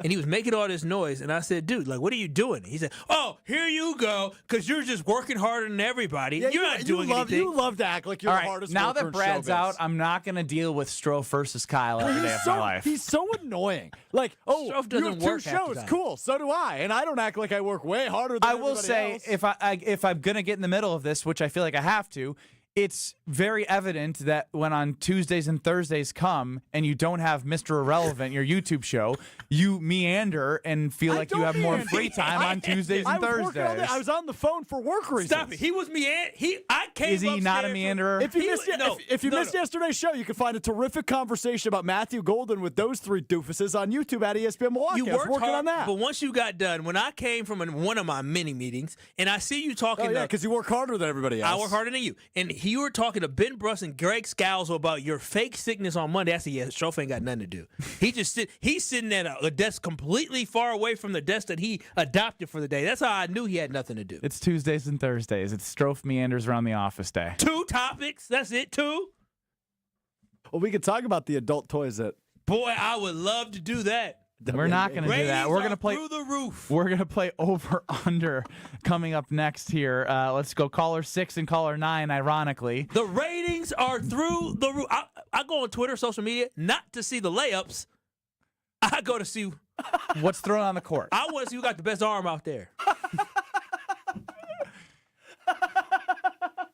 and he was making all this noise. And I said, "Dude, like, what are you doing?" He said, "Oh, here you go, because you're just working harder than everybody. Yeah, you're not doing anything." You love to act like you're All the right, hardest now worker that in Brad's showbiz. out, I'm not going to deal with Stroh versus Kyle every day of my life. He's so annoying. Like, oh, Stroh you doesn't have work two half the shows. time. Cool, so do I. And I don't act like I work way harder than I will everybody say, else. if I'm going to get in the middle of this, which I feel like I have to, it's very evident that when on Tuesdays and Thursdays come and you don't have Mr. Irrelevant, your YouTube show, you meander and feel like you have more free time on Tuesdays and I was working all day. Thursdays. I was on the phone for work reasons. Stop it. He was I came. Is he not a upstairs meanderer? If you He missed, was- no, if you no, missed no. yesterday's show, you can find a terrific conversation about Matthew Golden with those three doofuses on YouTube at ESPN Milwaukee. You I was worked working hard, on that. but once you got done, when I came from one of my mini meetings, and I see you talking Oh, yeah, to, because you work harder than everybody else. I work harder than you, and you were talking to Ben Bruss and Greg Scalzo about your fake sickness on Monday. I said, "Yeah, Stroh ain't got nothing to do. He's sitting at a desk completely far away from the desk that he adopted for the day. That's how I knew he had nothing to do." It's Tuesdays and Thursdays. It's Stroh meanders around the office day. 2 topics. That's it. 2. Well, we could talk about the adult toys that. Boy, I would love to do that. We're not going to do that. Ratings We're are going to play through the roof. We're going to play over under coming up next here. Let's go caller 6 and caller 9 ironically. The ratings are through the roof. I go on Twitter, social media, not to see the layups. I go to see what's thrown on the court. I want to see who got the best arm out there.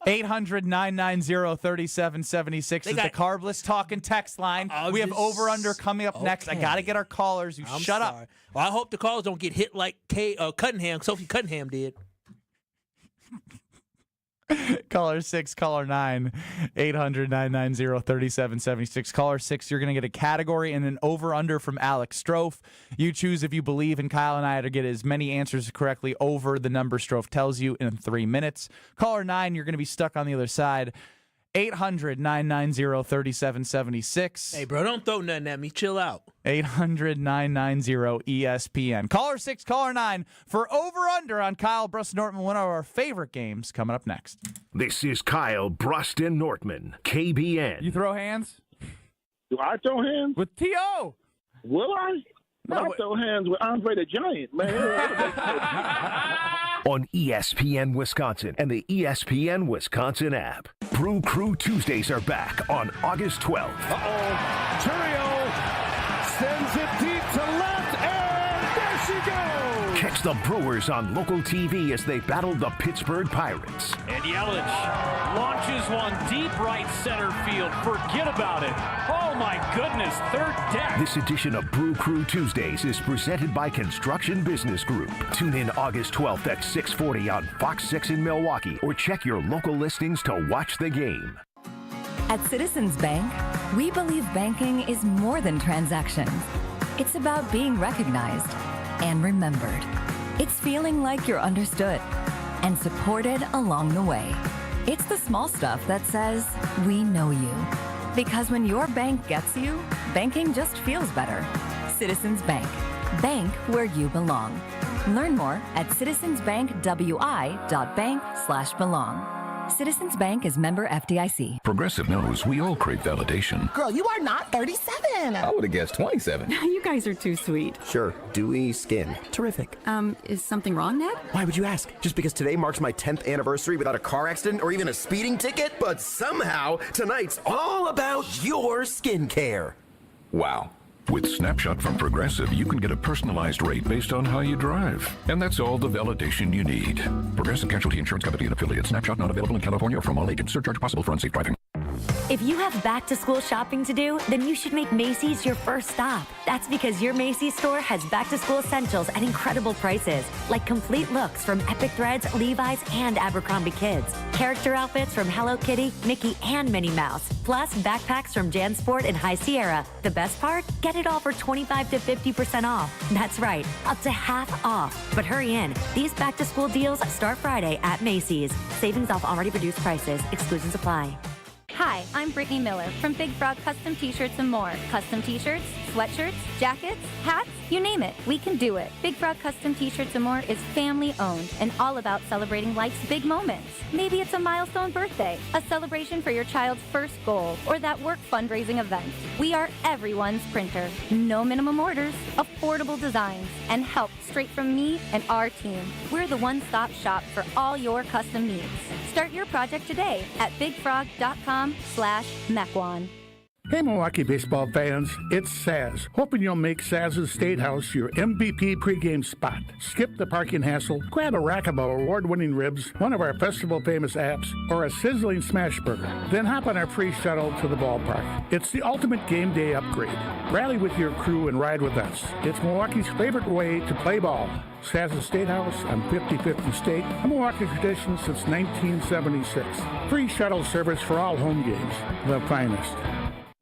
800-990-3776 is the Carbless talking text line. We have over under coming up next. I got to get our callers. You shut up. Well, I hope the callers don't get hit like Sophie Cunningham did. Caller 6, caller 9, 800-990-3776. Caller 6, you're going to get a category and an over-under from Alex Stroh. You choose if you believe in Kyle and I to get as many answers correctly over the number Stroh tells you in 3 minutes. Caller 9, you're going to be stuck on the other side. 800-990-3776. Hey, bro, don't throw nothing at me. Chill out. 800-990-ESPN. Caller 6, caller 9 for over-under on Kyle Brust Nortman, one of our favorite games, coming up next. This is Kyle Brust and Nortman, KBN. You throw hands? Do I throw hands? With T.O. Will I? I throw hands with Andre the Giant, man. On ESPN Wisconsin and the ESPN Wisconsin app. Brew Crew Tuesdays are back on August 12th. Uh-oh. Turio sends it deep to left, and there she goes. Catch the Brewers on local TV as they battle the Pittsburgh Pirates. And Yelich launches one deep right center field. Forget about it. Oh, my goodness. Third deck. This edition of Brew Crew Tuesdays is presented by Construction Business Group. Tune in August 12th at 6:40 on Fox 6 in Milwaukee or check your local listings to watch the game. At Citizens Bank, we believe banking is more than transactions. It's about being recognized and remembered. It's feeling like you're understood and supported along the way. It's the small stuff that says, we know you. Because when your bank gets you, banking just feels better. Citizens Bank. Bank where you belong. Learn more at citizensbankwi.bank/belong. Citizens Bank is member FDIC. Progressive knows we all crave validation. Girl, you are not 37. I would have guessed 27. You guys are too sweet. Sure, dewy skin. Terrific. Is something wrong, Ned? Why would you ask? Just because today marks my 10th anniversary without a car accident or even a speeding ticket? But somehow, tonight's all about your skincare. Wow. With Snapshot from Progressive, you can get a personalized rate based on how you drive. And that's all the validation you need. Progressive Casualty Insurance Company and affiliates. Snapshot not available in California or from all agents. Surcharge possible for unsafe driving. If you have back-to-school shopping to do, then you should make Macy's your first stop. That's because your Macy's store has back-to-school essentials at incredible prices, like complete looks from Epic Threads, Levi's, and Abercrombie Kids. Character outfits from Hello Kitty, Mickey, and Minnie Mouse. Plus, backpacks from JanSport and High Sierra. The best part? Get it all for 25 to 50% off. That's right, up to half off. But hurry in. These back-to-school deals start Friday at Macy's. Savings off already reduced prices. Exclusions apply. Hi, I'm Brittany Miller from Big Frog Custom T-Shirts and more. Custom T-shirts, sweatshirts, jackets, hats, you name it, we can do it. Big Frog Custom T-Shirts and more is family owned and all about celebrating life's big moments. Maybe it's a milestone birthday, a celebration for your child's first goal, or that work fundraising event. We are everyone's printer. No minimum orders, affordable designs, and help straight from me and our team. We're the one-stop shop for all your custom needs. Start your project today at bigfrog.com/Mequon. Hey Milwaukee baseball fans, it's Saz. Hoping you'll make Saz's State House your MVP pregame spot. Skip the parking hassle, grab a rack of award-winning ribs, one of our festival-famous apps, or a sizzling smash burger. Then hop on our free shuttle to the ballpark. It's the ultimate game day upgrade. Rally with your crew and ride with us. It's Milwaukee's favorite way to play ball. Saz's State House on 5050 State, a Milwaukee tradition since 1976. Free shuttle service for all home games. The finest.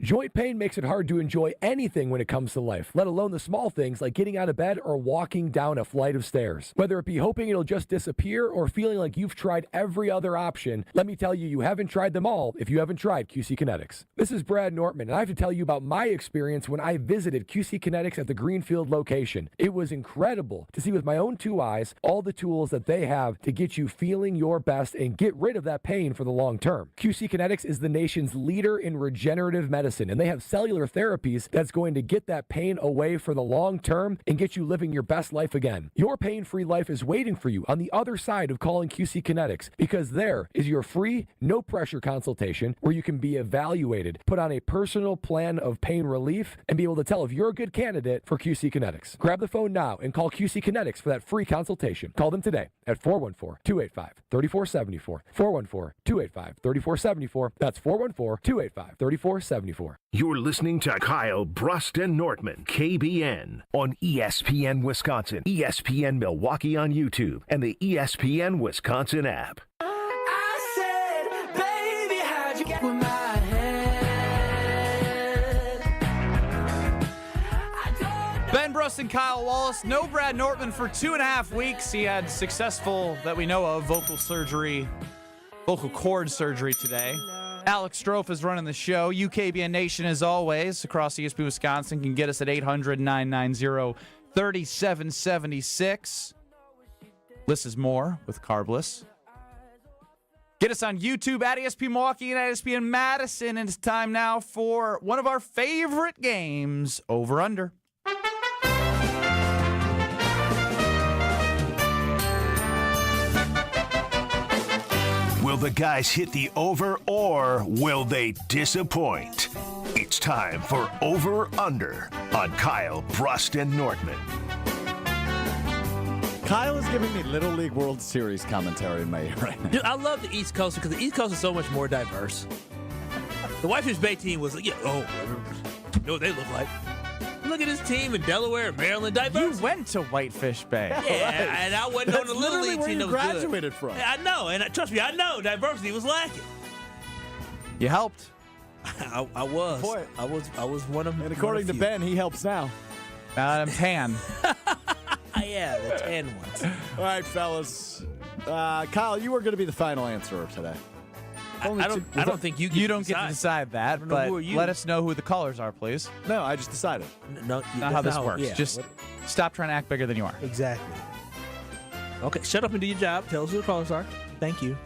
Joint pain makes it hard to enjoy anything when it comes to life, let alone the small things like getting out of bed or walking down a flight of stairs. Whether it be hoping it'll just disappear or feeling like you've tried every other option, let me tell you, you haven't tried them all if you haven't tried QC Kinetics. This is Brad Nortman, and I have to tell you about my experience when I visited QC Kinetics at the Greenfield location. It was incredible to see with my own two eyes all the tools that they have to get you feeling your best and get rid of that pain for the long term. QC Kinetics is the nation's leader in regenerative medicine, and they have cellular therapies that's going to get that pain away for the long term and get you living your best life again. Your pain-free life is waiting for you on the other side of calling QC Kinetics, because there is your free, no-pressure consultation where you can be evaluated, put on a personal plan of pain relief, and be able to tell if you're a good candidate for QC Kinetics. Grab the phone now and call QC Kinetics for that free consultation. Call them today at 414-285-3474. 414-285-3474. That's 414-285-3474. You're listening to Kyle Brust and Nortman, KBN, on ESPN Wisconsin, ESPN Milwaukee on YouTube, and the ESPN Wisconsin app. I said, baby, how'd you get with my head? Ben Brust and Kyle Wallace. No Brad Nortman for 2.5 weeks. He had successful, that we know of, vocal cord surgery today. Alex Strofe is running the show. UKBN Nation, as always, across ESPN Wisconsin, can get us at 800-990-3776. Bliss is more with Carbliss. Get us on YouTube at ESPN Milwaukee and at ESPN Madison. And it's time now for one of our favorite games, Over Under. Will the guys hit the over, or will they disappoint? It's time for Over Under on Kyle Brust and Nortman. Kyle is giving me Little League World Series commentary in my ear right now. Dude, I love the East Coast because the East Coast is so much more diverse. The Whitefish Bay team was like, you know what they look like. Look at his team in Delaware, Maryland, diverse. You went to Whitefish Bay. Yeah, and I wasn't on the Little League team that was good. Graduated from. I know, and trust me, I know diversity was lacking. You helped. I was. Boy. I was one of them. And according to Ben, he helps now. I'm tan. Yeah, the tan ones. All right, fellas. Kyle, you are going to be the final answerer today. I don't think you don't get to decide that, but let us know who the callers are, please. No, I just decided. No, not how this works. Yeah. Just stop trying to act bigger than you are. Exactly. Okay, shut up and do your job. Tell us who the callers are. Thank you.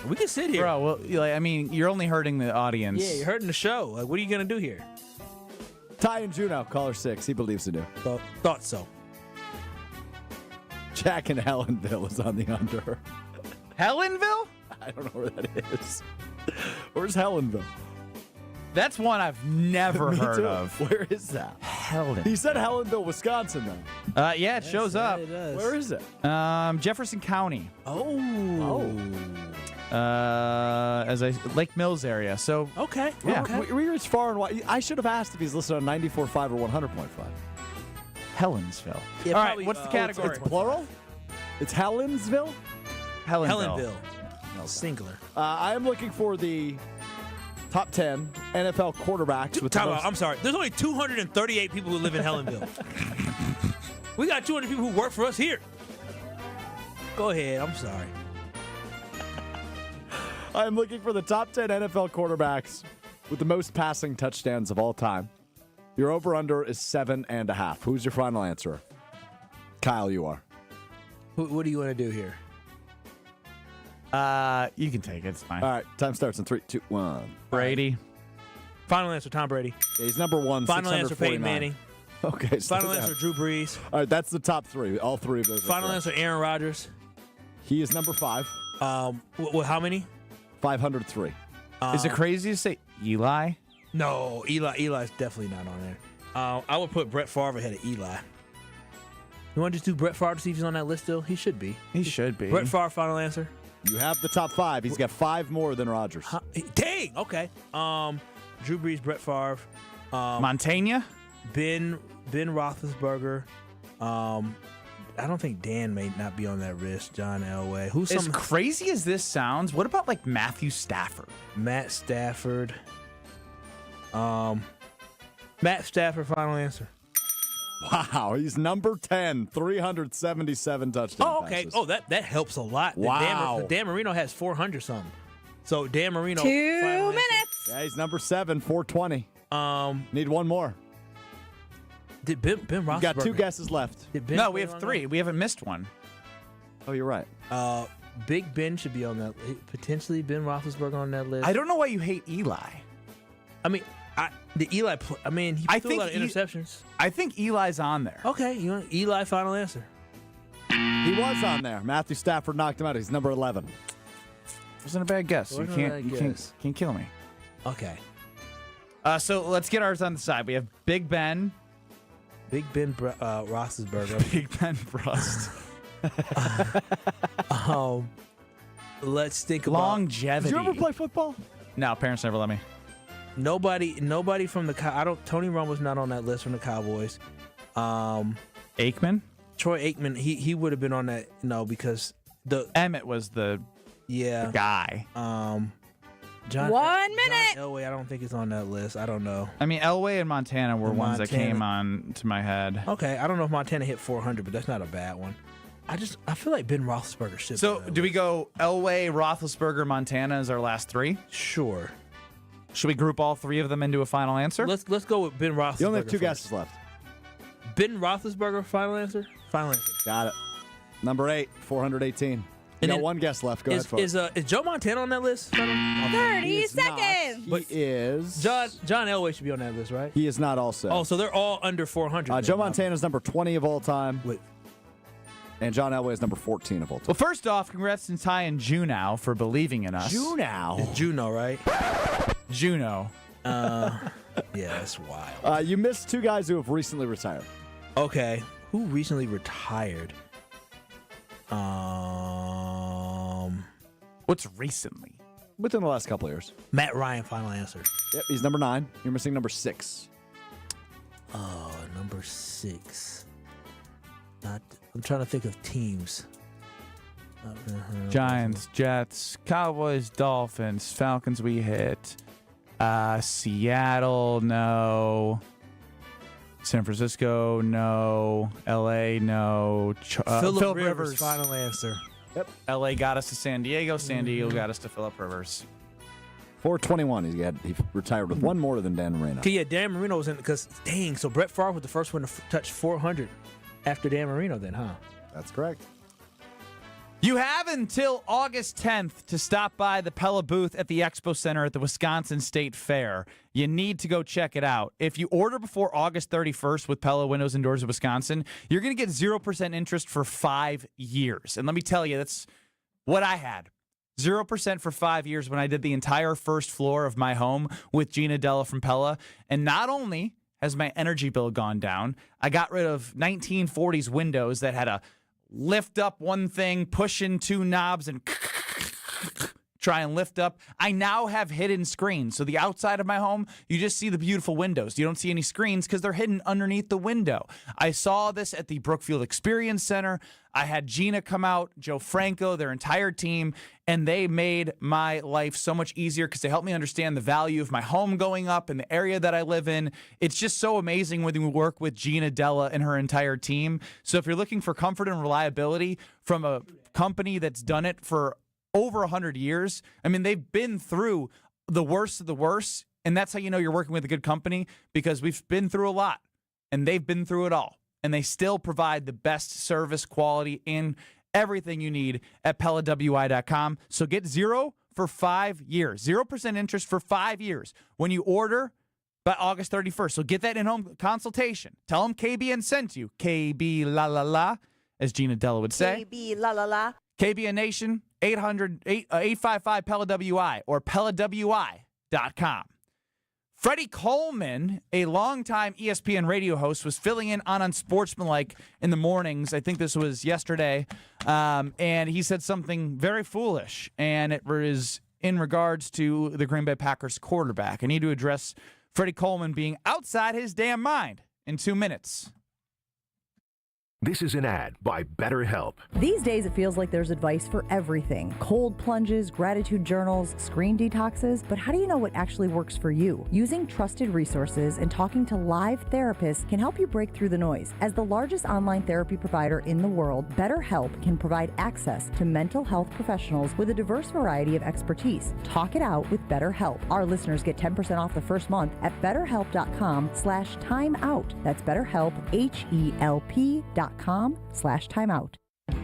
We can sit here. Bro, well, I mean, you're only hurting the audience. Yeah, you're hurting the show. Like, what are you going to do here? Ty and Juno, caller 6. He believes in you. Thought so. Jack in Hellenville is on the under. Hellenville? I don't know where that is. Where's Hellenville? That's one I've never Me heard too. of. Where is that? Hellenville. He said Hellenville, Wisconsin, though. Yeah, it shows up. It does. Where is it? Jefferson County. Oh. Lake Mills area. So okay, yeah. okay. We reached far and wide. I should have asked if he's listed on 94.5 or 100.5. Helensville. Yeah, All probably, right, what's the category? It's plural? It's Helensville? Helensville. Singular. I am looking for the top 10 NFL quarterbacks with the Time out. most. I'm sorry. There's only 238 people who live in Helensville. We got 200 people who work for us here. Go ahead. I'm sorry. I'm looking for the top 10 NFL quarterbacks with the most passing touchdowns of all time. Your over-under is 7.5. Who's your final answer? Kyle, you are. What do you want to do here? You can take it. It's fine. All right, time starts in 3, 2, 1. Brady. Final answer, Tom Brady. Yeah, he's number 1. Final answer, Peyton 649. Manning. Okay. Final answer, Drew Brees. All right, that's the top 3. All 3 of those. Final answer, Aaron Rodgers. He is number 5. How many? 503. Is it crazy to say Eli? No, Eli's definitely not on there. I would put Brett Favre ahead of Eli. You want to just do Brett Favre to see if he's on that list still? He should be. He should be. Brett Favre, final answer. You have the top 5. He's got 5 more than Rodgers. Dang. Okay. Drew Brees, Brett Favre, Montana, Ben Roethlisberger. I don't think Dan may not be on that list. John Elway. Who's as crazy as this sounds? What about like Matthew Stafford? Matt Stafford. Matt Stafford, final answer. Wow, he's number 10, 377 touchdowns. Oh, okay. Passes. Oh, that helps a lot. Wow. Dan Marino has 400 something. So Dan Marino. 2 final minutes. answer. Yeah, he's number 7, 420. Need one more. Did Ben Roethlisberger? You've got 2 guesses left. Did Ben No, we play have on 3. We haven't missed one. Oh, you're right. Big Ben should be on that. Potentially Ben Roethlisberger on that list. I don't know why you hate Eli. I mean, he threw a lot of interceptions. I think Eli's on there. Okay, you want Eli, final answer. He was on there. Matthew Stafford knocked him out. He's number 11. Wasn't a bad guess. Wasn't a You bad can't guess. kill me. Okay. So let's get ours on the side. We have Big Ben. Big Ben Roethlisberger. Big Ben Brust. Let's think about Longevity. Did you ever play football? No, parents never let me. Nobody from the Tony Romo's not on that list from the Cowboys. Aikman? Troy Aikman, he would have been on that because Emmett was the guy. John 1 minute. John Elway, I don't think it's on that list. I don't know. I mean, Elway and Montana were ones that Montana. came on to my head. Okay, I don't know if Montana hit 400, but that's not a bad one. I feel like Ben Roethlisberger should. So, be on that do we list. go Elway, Roethlisberger, Montana as our last 3? Sure. Should we group all 3 of them into a final answer? Let's go with Ben Roethlisberger. You only have 2 first. guesses left. Ben Roethlisberger, final answer. Final answer. Got it. Number 8, 418. You And got then 1 guess left. Go Is ahead, Joe Montana on that list? 30 seconds. He is. John Elway should be on that list, right? He is not also. Oh, so they're all under 400. then. Joe Montana's number 20 of all time. Wait. And John Elway is number 14 of all time. Well, first off, congrats to Ty and Juno for believing in us. Juno. Juno, right? Juno. Yeah, that's wild. You missed 2 guys who have recently retired. Okay, who recently retired? What's recently? Within the last couple of years. Matt Ryan, final answer. Yep, he's number 9. You're missing number 6. Oh, number 6. I'm trying to think of teams. Giants, Jets, Cowboys, Dolphins, Falcons we hit. Seattle, no. San Francisco, no. LA, no. Phillip Rivers, final answer. Yep. LA got us to San Diego. San Diego got us to Phillip Rivers. 421. He retired with 1 more than Dan Marino. Okay, yeah, Dan Marino was in because dang. So Brett Favre was the first one to touch 400 after Dan Marino. Then, huh? That's correct. You have until August 10th to stop by the Pella booth at the Expo Center at the Wisconsin State Fair. You need to go check it out. If you order before August 31st with Pella Windows and Doors of Wisconsin, you're going to get 0% interest for 5 years. And let me tell you, that's what I had. 0% for 5 years when I did the entire first floor of my home with Gina Della from Pella. And not only has my energy bill gone down, I got rid of 1940s windows that had a lift up one thing, push in 2 knobs, and try and lift up. I now have hidden screens. So the outside of my home, you just see the beautiful windows. You don't see any screens because they're hidden underneath the window. I saw this at the Brookfield Experience Center. I had Gina come out, Joe Franco, their entire team, and they made my life so much easier because they helped me understand the value of my home going up and the area that I live in. It's just so amazing when we work with Gina Della and her entire team. So if you're looking for comfort and reliability from a company that's done it for over 100 years, I mean, they've been through the worst of the worst, and that's how you know you're working with a good company, because we've been through a lot, and they've been through it all. And they still provide the best service, quality, and everything you need at PellaWI.com. So get 0 for 5 years, 0% interest for 5 years when you order by August 31st. So get that in-home consultation. Tell them KBN sent you. KB la la la, as Gina Della would say. KB la la la. KBN Nation, 855-PELLA-WI or PellaWI.com. Freddie Coleman, a longtime ESPN radio host, was filling in on Unsportsmanlike in the mornings. I think this was yesterday. And he said something very foolish, and it was in regards to the Green Bay Packers quarterback. I need to address Freddie Coleman being outside his damn mind in 2 minutes. This is an ad by BetterHelp. These days, it feels like there's advice for everything. Cold plunges, gratitude journals, screen detoxes. But how do you know what actually works for you? Using trusted resources and talking to live therapists can help you break through the noise. As the largest online therapy provider in the world, BetterHelp can provide access to mental health professionals with a diverse variety of expertise. Talk it out with BetterHelp. Our listeners get 10% off the first month at BetterHelp.com/timeout. That's BetterHelp, HELP.com/timeout.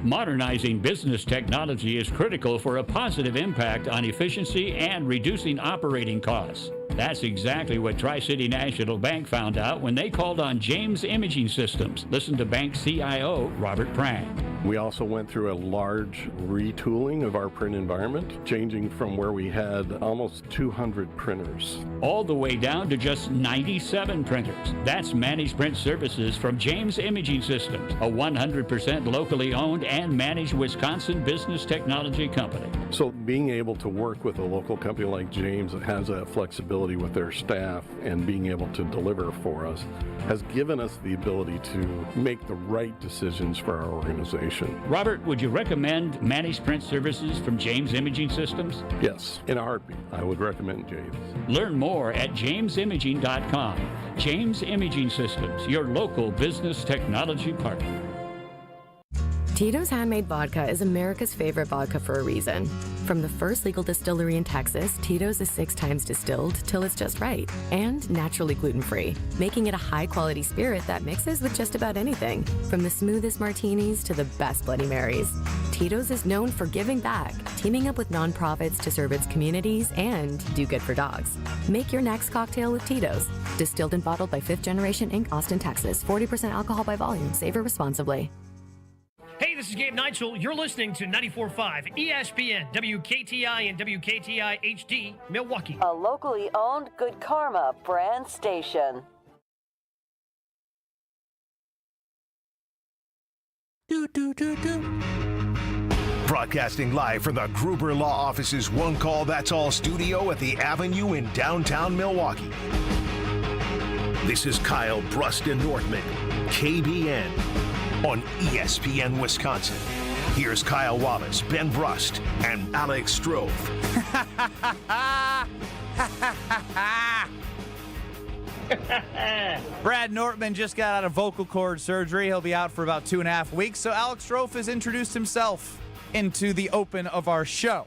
Modernizing business technology is critical for a positive impact on efficiency and reducing operating costs. That's exactly what Tri-City National Bank found out when they called on James Imaging Systems. Listen to Bank CIO Robert Prang. We also went through a large retooling of our print environment, changing from where we had almost 200 printers. All the way down to just 97 printers. That's managed print services from James Imaging Systems, a 100% locally owned and managed Wisconsin business technology company. So being able to work with a local company like James that has that flexibility with their staff and being able to deliver for us has given us the ability to make the right decisions for our organization. Robert, would you recommend managed print services from James Imaging Systems? Yes, in a heartbeat, I would recommend James. Learn more at jamesimaging.com. James Imaging Systems, your local business technology partner. Tito's Handmade Vodka is America's favorite vodka for a reason. From the first legal distillery in Texas, Tito's is 6 times distilled till it's just right, and naturally gluten-free, making it a high-quality spirit that mixes with just about anything, from the smoothest martinis to the best Bloody Marys. Tito's is known for giving back, teaming up with nonprofits to serve its communities and do good for dogs. Make your next cocktail with Tito's. Distilled and bottled by 5th Generation Inc., Austin, Texas. 40% alcohol by volume. Savor responsibly. Hey, this is Gabe Neitzel. You're listening to 94.5 ESPN, WKTI and WKTI HD, Milwaukee. A locally owned Good Karma brand station. Broadcasting live from the Gruber Law Office's One Call That's All studio at the Avenue in downtown Milwaukee. This is Kyle Brust and Northman, KBN. On ESPN Wisconsin. Here's Kyle Wallace, Ben Brust, and Alex Strove. Brad Nortman just got out of vocal cord surgery. He'll be out for about 2.5 weeks. So Alex Strove has introduced himself into the open of our show.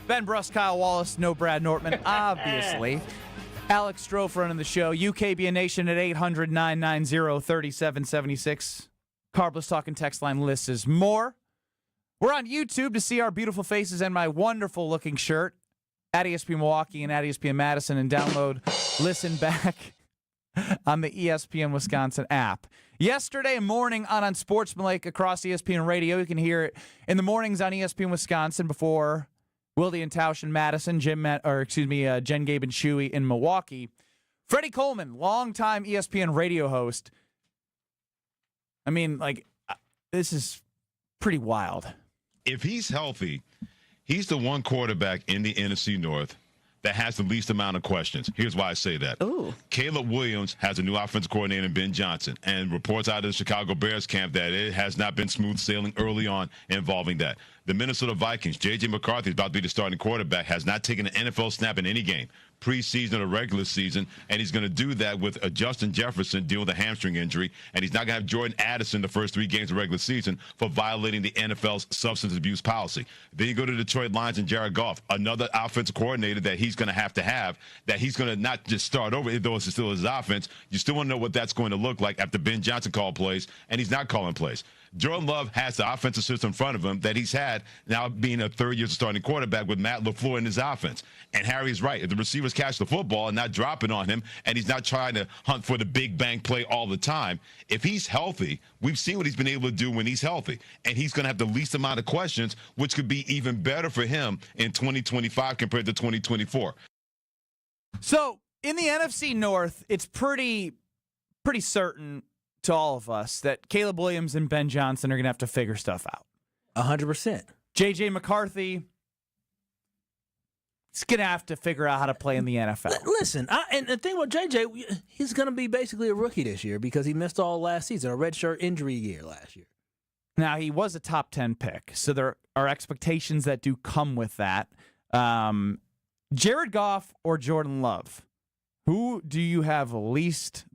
Ben Brust, Kyle Wallace, no Brad Nortman, obviously. Alex Strove running the show. UKBN Nation at 800-990-3776. Carbless Talking text line list is more. We're on YouTube to see our beautiful faces and my wonderful looking shirt at ESPN Milwaukee and at ESPN Madison, and download, listen back on the ESPN Wisconsin app. Yesterday morning on Unsportsmanlike across ESPN Radio, you can hear it in the mornings on ESPN Wisconsin before Wilde and Tausch in Madison, Jen, Gabe, and Chewy in Milwaukee. Freddie Coleman, longtime ESPN radio host. I mean, this is pretty wild. If he's healthy, he's the one quarterback in the NFC North that has the least amount of questions. Here's why I say that. Ooh. Caleb Williams has a new offensive coordinator, Ben Johnson, and reports out of the Chicago Bears camp that it has not been smooth sailing early on involving that. The Minnesota Vikings, J.J. McCarthy is about to be the starting quarterback, has not taken an NFL snap in any game, preseason or regular season, and he's going to do that with Justin Jefferson dealing with a hamstring injury, and he's not going to have Jordan Addison the first 3 games of regular season for violating the NFL's substance abuse policy. Then you go to Detroit Lions and Jared Goff, another offensive coordinator that he's going to have, that he's going to not just start over, though it's still his offense. You still want to know what that's going to look like after Ben Johnson called plays, and he's not calling plays. Jordan Love has the offensive system in front of him that he's had now being a third-year starting quarterback with Matt LaFleur in his offense. And Harry's right. If the receivers catch the football and not dropping on him, and he's not trying to hunt for the big bang play all the time, if he's healthy, we've seen what he's been able to do when he's healthy. And he's going to have the least amount of questions, which could be even better for him in 2025 compared to 2024. So in the NFC North, it's pretty certain to all of us that Caleb Williams and Ben Johnson are going to have to figure stuff out. 100%. J.J. McCarthy is going to have to figure out how to play in the NFL. Listen, and the thing about J.J., he's going to be basically a rookie this year because he missed all last season, a redshirt injury year last year. Now, he was a top 10 pick, so there are expectations that do come with that. Jared Goff or Jordan Love? Who do you have the least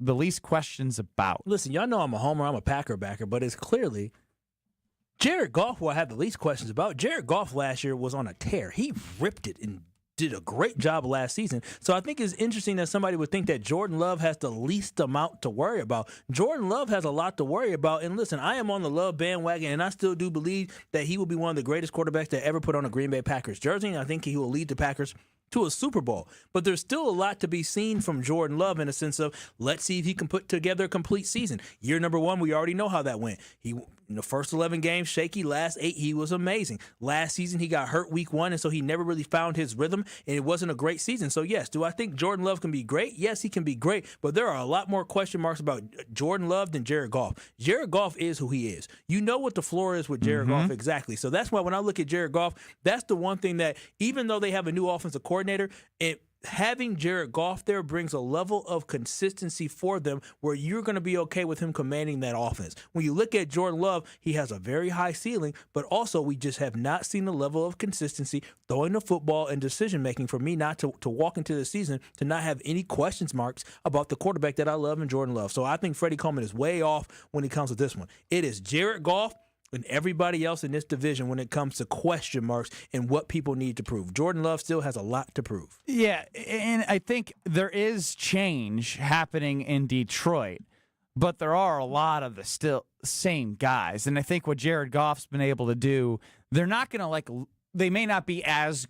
questions about? Listen, y'all know I'm a homer, I'm a Packer backer, but it's clearly Jared Goff who I have the least questions about. Jared Goff last year was on a tear. He ripped it and did a great job last season. So I think it's interesting that somebody would think that Jordan Love has the least amount to worry about. Jordan Love has a lot to worry about. And listen, I am on the Love bandwagon, and I still do believe that he will be one of the greatest quarterbacks to ever put on a Green Bay Packers jersey. And I think he will lead the Packers to a Super Bowl. But there's still a lot to be seen from Jordan Love in a sense of, let's see if he can put together a complete season. Year number 1, we already know how that went. He, in the first 11 games, shaky. Last 8, he was amazing. Last season, he got hurt week 1, and so he never really found his rhythm, and it wasn't a great season. So, yes, do I think Jordan Love can be great? Yes, he can be great, but there are a lot more question marks about Jordan Love than Jared Goff. Jared Goff is who he is. You know what the floor is with Jared Goff exactly. So that's why when I look at Jared Goff, that's the one thing that even though they have a new offensive coordinator, having Jared Goff there brings a level of consistency for them where you're going to be okay with him commanding that offense. When you look at Jordan Love, he has a very high ceiling, but also we just have not seen the level of consistency throwing the football and decision-making for me not to walk into the season to not have any questions marks about the quarterback that I love in Jordan Love. So I think Freddie Coleman is way off when it comes to this one. It is Jared Goff and everybody else in this division when it comes to question marks and what people need to prove. Jordan Love still has a lot to prove. Yeah, and I think there is change happening in Detroit, but there are a lot of the still same guys. And I think what Jared Goff's been able to do, they're not going to they may not be as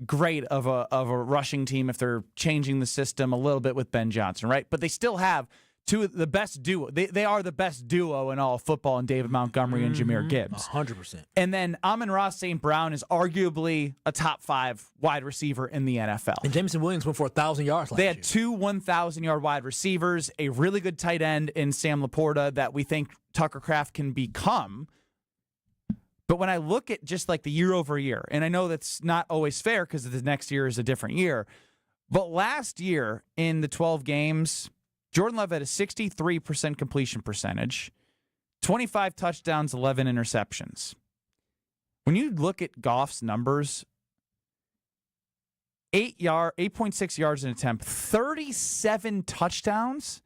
great of a rushing team if they're changing the system a little bit with Ben Johnson, right? But they still have two of the best duo. They are the best duo in all of football in David Montgomery and Jahmyr Gibbs. 100%. And then Amon-Ra St. Brown is arguably a top 5 wide receiver in the NFL. And Jameson Williams went for 1,000 yards last year. They had 2 1,000-yard wide receivers, a really good tight end in Sam Laporta that we think Tucker Kraft can become. But when I look at just like the year over year, and I know that's not always fair because the next year is a different year, but last year in the 12 games, Jordan Love had a 63% completion percentage, 25 touchdowns, 11 interceptions. When you look at Goff's numbers, 8.6 yards an attempt, 37 touchdowns,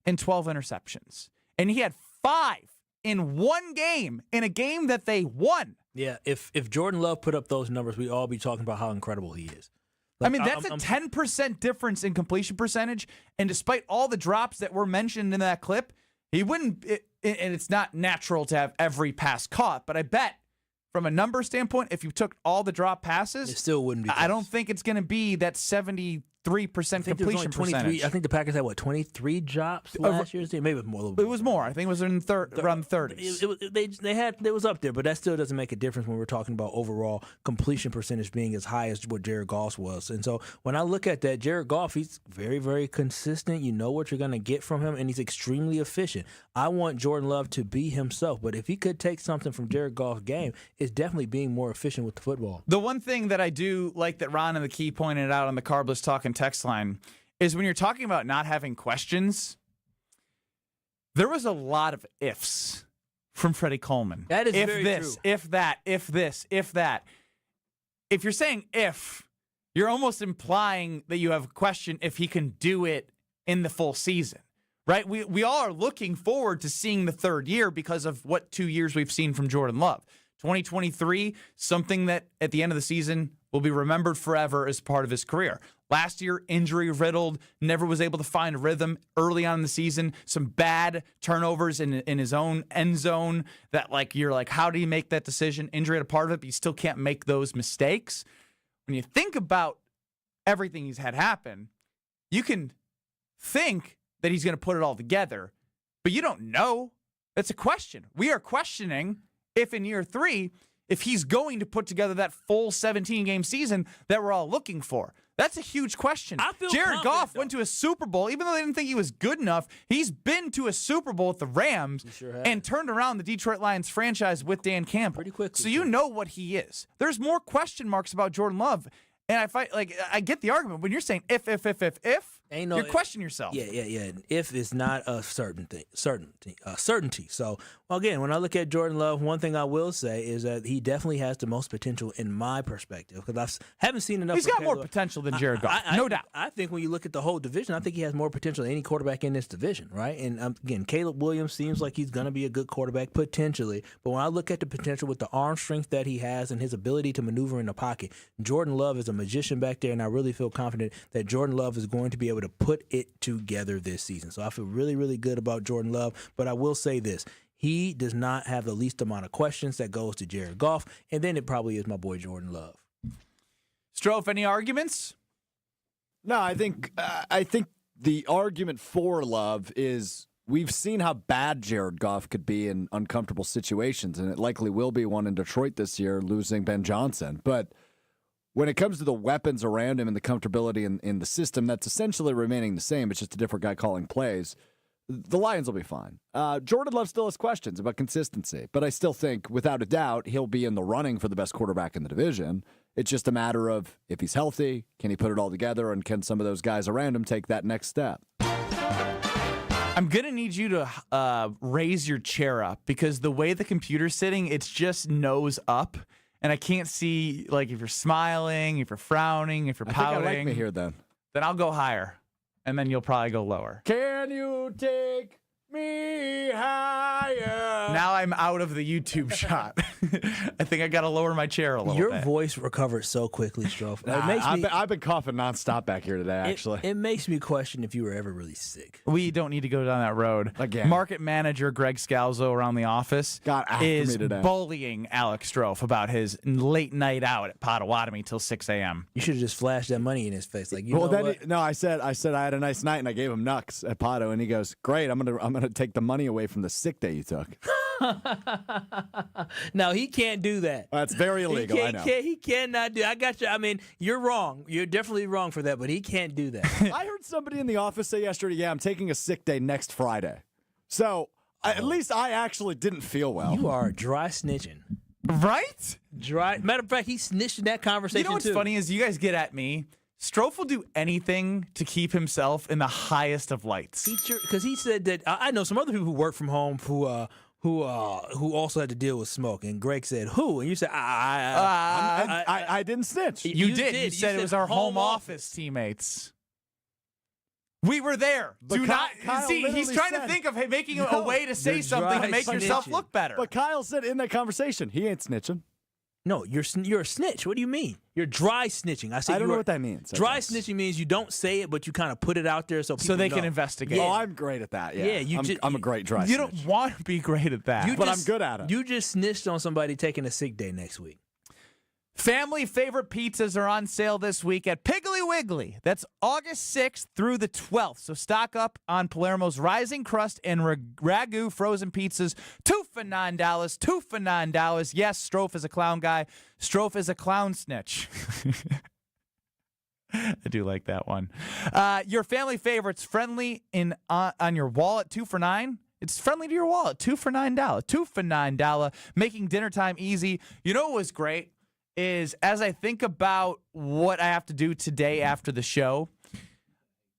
and 12 interceptions. And he had 5 in one game, in a game that they won. Yeah, if Jordan Love put up those numbers, we'd all be talking about how incredible he is. Like, I mean, that's a 10% difference in completion percentage, and despite all the drops that were mentioned in that clip, he wouldn't, and it's not natural to have every pass caught, but I bet from a number standpoint, if you took all the drop passes, it still wouldn't be close. I don't think it's going to be that 73% completion percentage. I think the Packers had, 23 drops last year? Maybe it was more. It was more. I think it was in around the 30s. It was up there, but that still doesn't make a difference when we're talking about overall completion percentage being as high as what Jared Goff was. And so when I look at that, Jared Goff, he's very, very consistent. You know what you're going to get from him, and he's extremely efficient. I want Jordan Love to be himself, but if he could take something from Jared Goff's game, is definitely being more efficient with the football. The one thing that I do like that Ron and the Key pointed out on the Carbless Talk and text line is when you're talking about not having questions, there was a lot of ifs from Freddie Coleman. That is if very this, true. if that, if this, if that. If you're saying if, you're almost implying that you have a question if he can do it in the full season, right? We all are looking forward to seeing the third year because of what 2 years we've seen from Jordan Love. 2023, something that at the end of the season will be remembered forever as part of his career. Last year, injury-riddled, never was able to find a rhythm early on in the season. Some bad turnovers in his own end zone that, you're like, how did he make that decision? Injury had a part of it, but you still can't make those mistakes. When you think about everything he's had happen, you can think that he's going to put it all together, but you don't know. That's a question. We are questioning if in year 3, if he's going to put together that full 17-game season that we're all looking for. That's a huge question. Jared Goff went to a Super Bowl, even though they didn't think he was good enough. He's been to a Super Bowl with the Rams and turned around the Detroit Lions franchise with Dan Campbell. Pretty quickly. So you know what he is. There's more question marks about Jordan Love. And I get the argument when you're saying if, you're questioning yourself. Yeah. If is not a certainty. So, again, when I look at Jordan Love, one thing I will say is that he definitely has the most potential in my perspective because I haven't seen enough. He's got more potential than Jared Goff, no doubt. I think when you look at the whole division, I think he has more potential than any quarterback in this division, right? And again, Caleb Williams seems like he's going to be a good quarterback potentially, but when I look at the potential with the arm strength that he has and his ability to maneuver in the pocket, Jordan Love is a magician back there, and I really feel confident that Jordan Love is going to be able to put it together this season. So I feel really, really good about Jordan Love, but I will say this. He does not have the least amount of questions that goes to Jared Goff, and then it probably is my boy Jordan Love. Strofe, any arguments? No, I think the argument for Love is we've seen how bad Jared Goff could be in uncomfortable situations, and it likely will be one in Detroit this year, losing Ben Johnson. But when it comes to the weapons around him and the comfortability in the system, that's essentially remaining the same. It's just a different guy calling plays. The Lions will be fine. Jordan Love still has questions about consistency, but I still think, without a doubt, he'll be in the running for the best quarterback in the division. It's just a matter of if he's healthy, can he put it all together, and can some of those guys around him take that next step? I'm going to need you to raise your chair up because the way the computer's sitting, it's just nose up. And I can't see, if you're smiling, if you're frowning, if you're pouting. I think I like me here, then. Then I'll go higher, and then you'll probably go lower. Can you take me higher? Now I'm out of the YouTube shot. I think I got to lower my chair a little bit. Your voice recovered so quickly, Strofe. I've been coughing nonstop back here today, actually. It makes me question if you were ever really sick. We don't need to go down that road. Again. Market manager Greg Scalzo around the office is bullying Alex Strofe about his late night out at Potawatomi till 6 a.m. You should have just flashed that money in his face. I said I had a nice night and I gave him Nux at Pato, and he goes, "Great, I'm gonna take the money away from the sick day you took." No, he can't do that. That's very illegal. I know. He cannot do. I got you. I mean, you're wrong. You're definitely wrong for that, but he can't do that. I heard somebody in the office say yesterday, "Yeah, I'm taking a sick day next Friday." So at least I actually didn't feel well. You are dry snitching. Right? Dry. Matter of fact, he snitched in that conversation. You know what's funny is you guys get at me. Strofe will do anything to keep himself in the highest of lights. Because he said that I know some other people who work from home who also had to deal with smoke. And Greg said, "Who?" And you said, I didn't snitch. You did. You said it was our home office teammates. We were there. But He's trying to think of making a way to say something to make yourself look better. But Kyle said in that conversation, he ain't snitching. No, you're a snitch. What do you mean? You're dry snitching. I don't know what that means. Dry snitching means you don't say it, but you kind of put it out there so people they know. can investigate. Oh, I'm great at that. Yeah, I'm a great dry snitch. You don't want to be great at that. But I'm good at it. You just snitched on somebody taking a sick day next week. Family favorite pizzas are on sale this week at Piggly Wiggly. That's August 6th through the 12th. So stock up on Palermo's Rising Crust and Ragu frozen pizzas. 2 for $9. 2 for $9. Yes, Strofe is a clown guy. Strofe is a clown snitch. I do like that one. Your family favorites, friendly on your wallet, 2 for $9. It's friendly to your wallet. 2 for $9. 2 for $9. Making dinner time easy. You know what was great is as I think about what I have to do today after the show,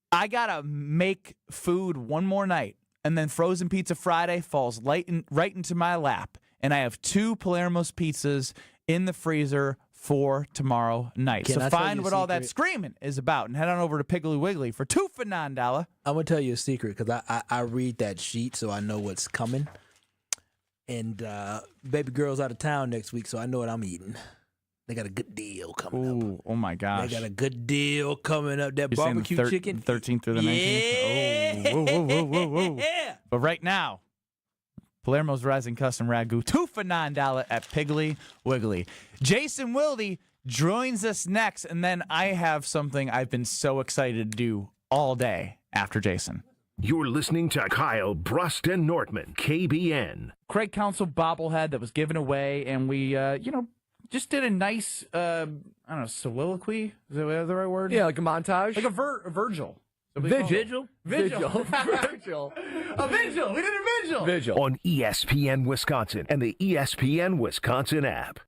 I got to make food one more night. And then Frozen Pizza Friday falls right into my lap. And I have 2 Palermo's pizzas in the freezer for tomorrow night. So find what all that screaming is about and head on over to Piggly Wiggly for 2 for $9. I'm going to tell you a secret because I read that sheet so I know what's coming. And baby girl's out of town next week, so I know what I'm eating. They got a good deal coming up. Oh, my gosh. They got a good deal coming up. That You're barbecue chicken. 13th through the 19th? Yeah. Oh, whoa. But right now, Palermo's Rising Custom Ragu, 2 for $9 at Piggly Wiggly. Jason Wilde joins us next, and then I have something I've been so excited to do all day after Jason. You're listening to Kyle Brust and Nortman, KBN. Craig Counsell bobblehead that was given away, and we, just did a nice, soliloquy? Is that the right word? Yeah, like a montage. Like a Virgil. Vigil. Vigil. Vigil. A vigil. We did a vigil. Vigil. On ESPN Wisconsin and the ESPN Wisconsin app.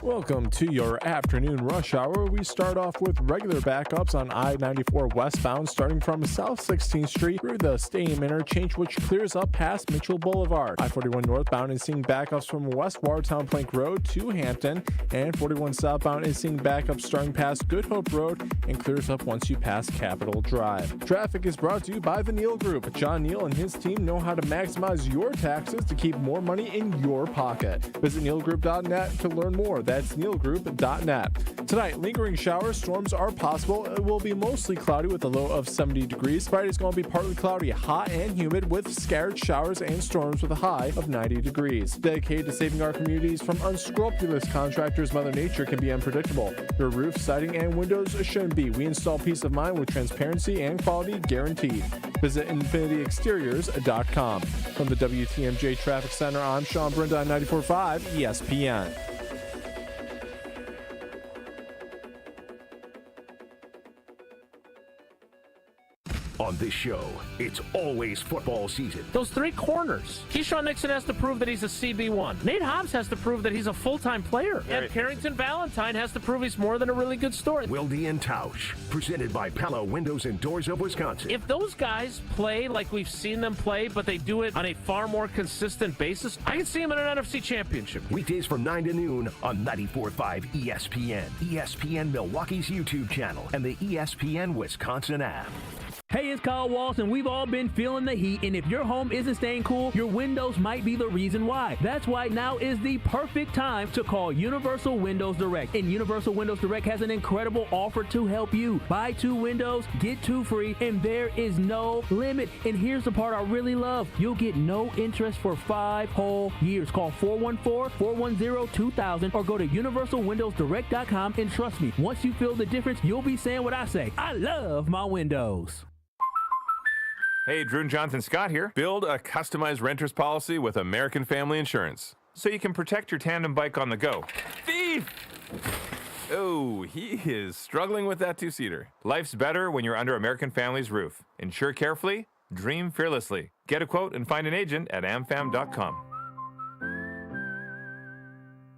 Welcome to your afternoon rush hour. We start off with regular backups on I-94 westbound, starting from South 16th Street through the Stadium Interchange, which clears up past Mitchell Boulevard. I-41 northbound is seeing backups from West Watertown Plank Road to Hampton, and 41 southbound is seeing backups starting past Good Hope Road and clears up once you pass Capitol Drive. Traffic is brought to you by the Neal Group. John Neal and his team know how to maximize your taxes to keep more money in your pocket. Visit nealgroup.net to learn more. That's nealgroup.net. Tonight, lingering showers, storms are possible. It will be mostly cloudy with a low of 70 degrees. Friday's going to be partly cloudy, hot and humid with scattered showers and storms with a high of 90 degrees. Dedicated to saving our communities from unscrupulous contractors, Mother Nature can be unpredictable. Your roof, siding, and windows shouldn't be. We install peace of mind with transparency and quality guaranteed. Visit infinityexteriors.com. From the WTMJ Traffic Center, I'm Sean Brinda on 94.5 ESPN. On this show, it's always football season. Those 3 corners. Keyshawn Nixon has to prove that he's a CB1. Nate Hobbs has to prove that he's a full-time player. And Carrington Valentine has to prove he's more than a really good story. Wilde and Tausch, presented by Pella Windows and Doors of Wisconsin. If those guys play like we've seen them play, but they do it on a far more consistent basis, I can see them in an NFC championship. Weekdays from 9 to noon on 94.5 ESPN, ESPN Milwaukee's YouTube channel, and the ESPN Wisconsin app. Hey, it's Kyle Walsh, and we've all been feeling the heat, and if your home isn't staying cool, your windows might be the reason why. That's why now is the perfect time to call Universal Windows Direct. And Universal Windows Direct has an incredible offer to help you. Buy 2 windows, get 2 free, and there is no limit. And here's the part I really love. You'll get no interest for 5 whole years. Call 414-410-2000 or go to universalwindowsdirect.com, and trust me, once you feel the difference, you'll be saying what I say. I love my windows. Hey, Drew and Jonathan Scott here. Build a customized renter's policy with American Family Insurance so you can protect your tandem bike on the go. Thief! Oh, he is struggling with that 2-seater. Life's better when you're under American Family's roof. Insure carefully, dream fearlessly. Get a quote and find an agent at amfam.com.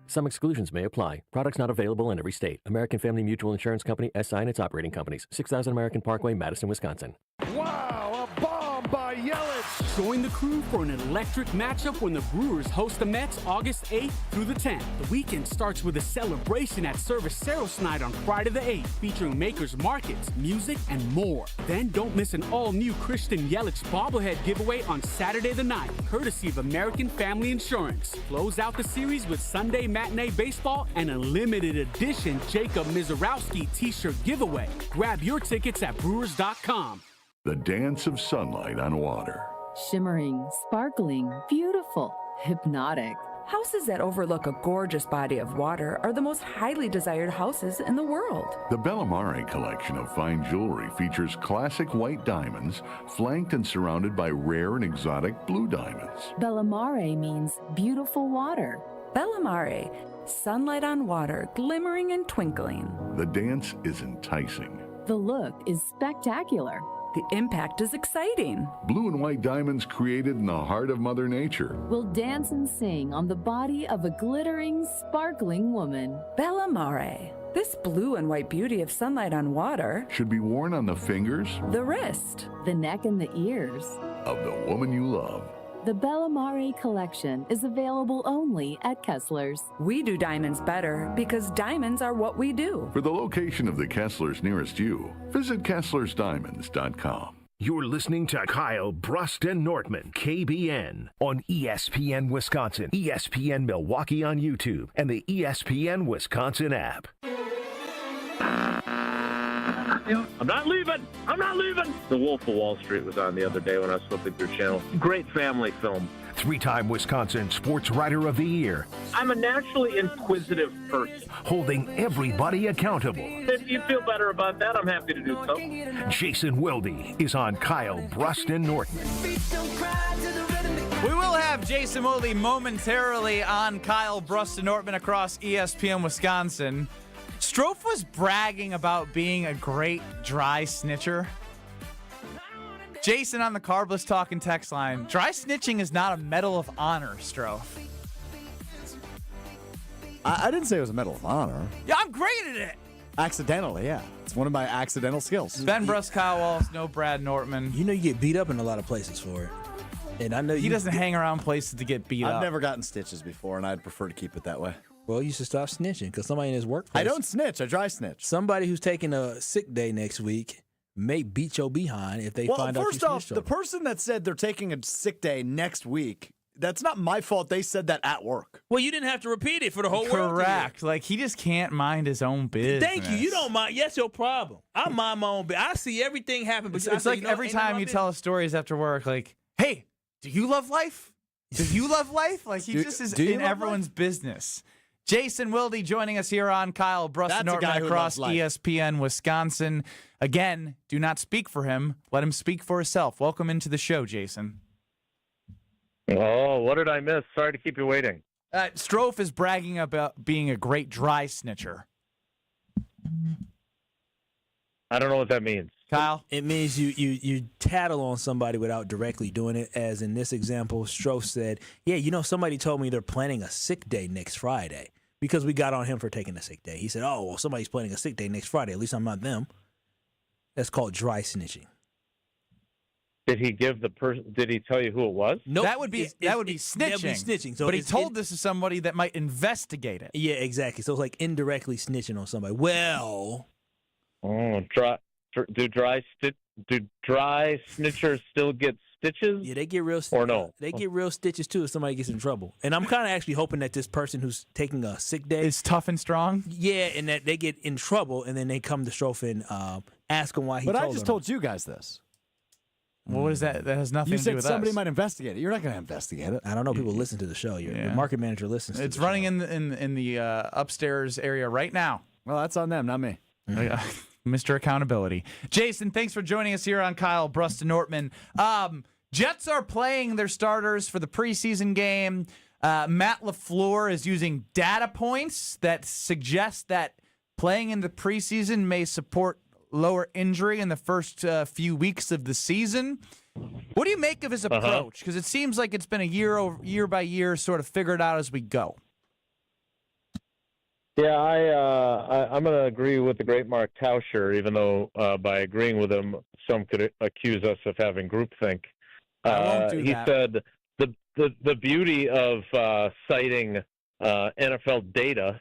Some exclusions may apply. Products not available in every state. American Family Mutual Insurance Company, SI and its operating companies. 6000 American Parkway, Madison, Wisconsin. Wow, a bomb by Yelich. Join the crew for an electric matchup when the Brewers host the Mets August 8th through the 10th. The weekend starts with a celebration at Cerveceros Night on Friday the 8th, featuring makers markets, music, and more. Then don't miss an all-new Christian Yelich bobblehead giveaway on Saturday the 9th, courtesy of American Family Insurance. Close out the series with Sunday matinee baseball and a limited edition Jacob Mizorowski t-shirt giveaway. Grab your tickets at brewers.com. The dance of sunlight on water. Shimmering, sparkling, beautiful, hypnotic. Houses that overlook a gorgeous body of water are the most highly desired houses in the world. The Bellamare collection of fine jewelry features classic white diamonds, flanked and surrounded by rare and exotic blue diamonds. Bellamare means beautiful water. Bellamare, sunlight on water, glimmering and twinkling. The dance is enticing. The look is spectacular. The impact is exciting. Blue and white diamonds created in the heart of Mother Nature. Will dance and sing on the body of a glittering, sparkling woman. Bella Mare. This blue and white beauty of sunlight on water. Should be worn on the fingers. The wrist. The neck and the ears. Of the woman you love. The Bella Mare collection is available only at Kessler's. We do diamonds better because diamonds are what we do. For the location of the Kesslers nearest you, visit KesslersDiamonds.com. You're listening to Kyle Brust and Nortman, KBN, on ESPN Wisconsin, ESPN Milwaukee on YouTube, and the ESPN Wisconsin app. I'm not leaving. I'm not leaving. The Wolf of Wall Street was on the other day when I was flipping through channels. Great family film. Three-time Wisconsin Sports Writer of the Year. I'm a naturally inquisitive person. Holding everybody accountable. If you feel better about that, I'm happy to do so. Jason Wilde is on Kyle Brust and Nortman. We will have Jason Wilde momentarily on Kyle Brust and Nortman across ESPN Wisconsin. Strofe was bragging about being a great dry snitcher. Jason on the Carbless Talking text line. Dry snitching is not a Medal of Honor, Strofe. I didn't say it was a Medal of Honor. Yeah, I'm great at it. Accidentally, yeah. It's one of my accidental skills. Ben Brust, Kyle Wallace, no Brad Nortman. You know you get beat up in a lot of places for it. And I know he doesn't hang around places to get beat up. I've never gotten stitches before, and I'd prefer to keep it that way. Well, you should stop snitching because somebody in his workplace. I don't snitch. I dry snitch. Somebody who's taking a sick day next week may beat your behind if they find out you snitched. Well, first off, the person that said they're taking a sick day next week, that's not my fault. They said that at work. Well, you didn't have to repeat it for the whole world. Correct. Like, he just can't mind his own business. Thank you. You don't mind. That's your problem. I mind my own business. I see everything happen. But it's like every time you tell us stories after work, like, hey, do you love life? Do you love life? Like, he just is in everyone's business. Jason Wilde joining us here on Kyle Brust and Nortman across ESPN Wisconsin. Again, do not speak for him. Let him speak for himself. Welcome into the show, Jason. Oh, what did I miss? Sorry to keep you waiting. Strofe is bragging about being a great dry snitcher. I don't know what that means. Kyle? It means you tattle on somebody without directly doing it. As in this example, Strofe said, yeah, somebody told me they're planning a sick day next Friday. Because we got on him for taking a sick day. He said, oh, well, somebody's planning a sick day next Friday. At least I'm not them. That's called dry snitching. Did he give the person? Did he tell you who it was? No, that would be snitching. That would be snitching. So but he told this to somebody that might investigate it. Yeah, exactly. So it's like indirectly snitching on somebody. Well, do dry snitchers still get stitches? Yeah, they get real. Or no? They get real stitches too if somebody gets in trouble. And I'm kind of actually hoping that this person who's taking a sick day is tough and strong. Yeah, and that they get in trouble, and then they come to Strofe and ask him why he. But told I just them. told you guys this. Well, what is that? That has nothing to do with us. You said somebody might investigate it. You're not going to investigate it. I don't know. People listen to the show. Your market manager listens. It's to the running show. in the upstairs area right now. Well, that's on them, not me. Mr. Accountability. Jason, thanks for joining us here on Kyle Brust and Nortman. Jets are playing their starters for the preseason game. Matt LaFleur is using data points that suggest that playing in the preseason may support lower injury in the first few weeks of the season. What do you make of his approach? Because it seems like it's been a year by year sort of figured out as we go. Yeah, I'm going to agree with the great Mark Tauscher, even though by agreeing with him, some could accuse us of having groupthink. He said the beauty of citing NFL data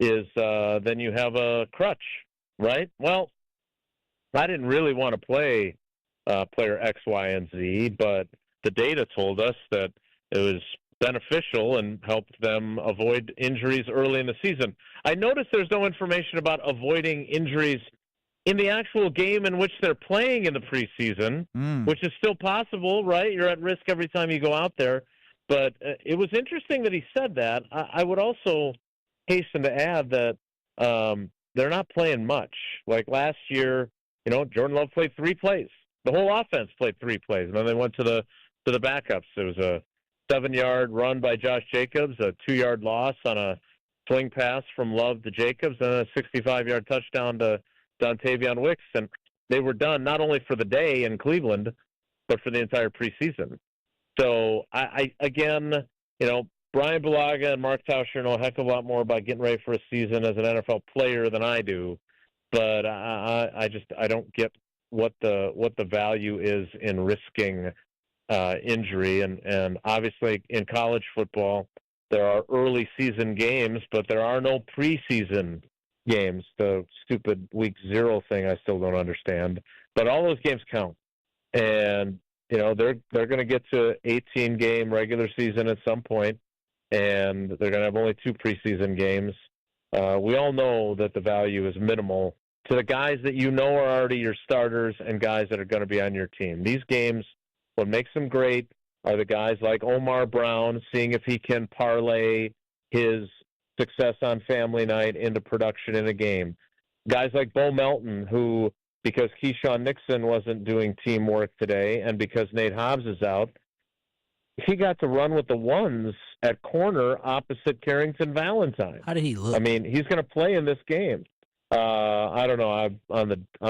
is then you have a crutch, right? Well, I didn't really want to play player X, Y, and Z, but the data told us that it was beneficial and helped them avoid injuries early in the season. I noticed there's no information about avoiding injuries in the actual game in which they're playing in the preseason, which is still possible, right? You're at risk every time you go out there. But it was interesting that he said that. I would also hasten to add that they're not playing much. Like last year, Jordan Love played 3 plays. The whole offense played 3 plays, and then they went to the backups. There was a 7-yard run by Josh Jacobs, a 2-yard loss on a swing pass from Love to Jacobs, and a 65-yard touchdown to Dontavion Wicks. And They were done not only for the day in Cleveland, but for the entire preseason. So I again, Brian Bulaga and Mark Tauscher know a heck of a lot more about getting ready for a season as an NFL player than I do. But I don't get what the value is in risking injury. And obviously in college football, there are early season games, but there are no preseason games. The stupid week 0 thing I still don't understand. But all those games count. And, they're going to get to 18-game regular season at some point, and they're going to have only 2 preseason games. We all know that the value is minimal to the guys that are already your starters and guys that are going to be on your team. These games, what makes them great are the guys like Omar Brown, seeing if he can parlay his success on family night into production in a game. Guys like Bo Melton, who, because Keyshawn Nixon wasn't doing teamwork today and because Nate Hobbs is out, he got to run with the ones at corner opposite Carrington Valentine. How did he look? I mean, he's going to play in this game. I don't know. I'm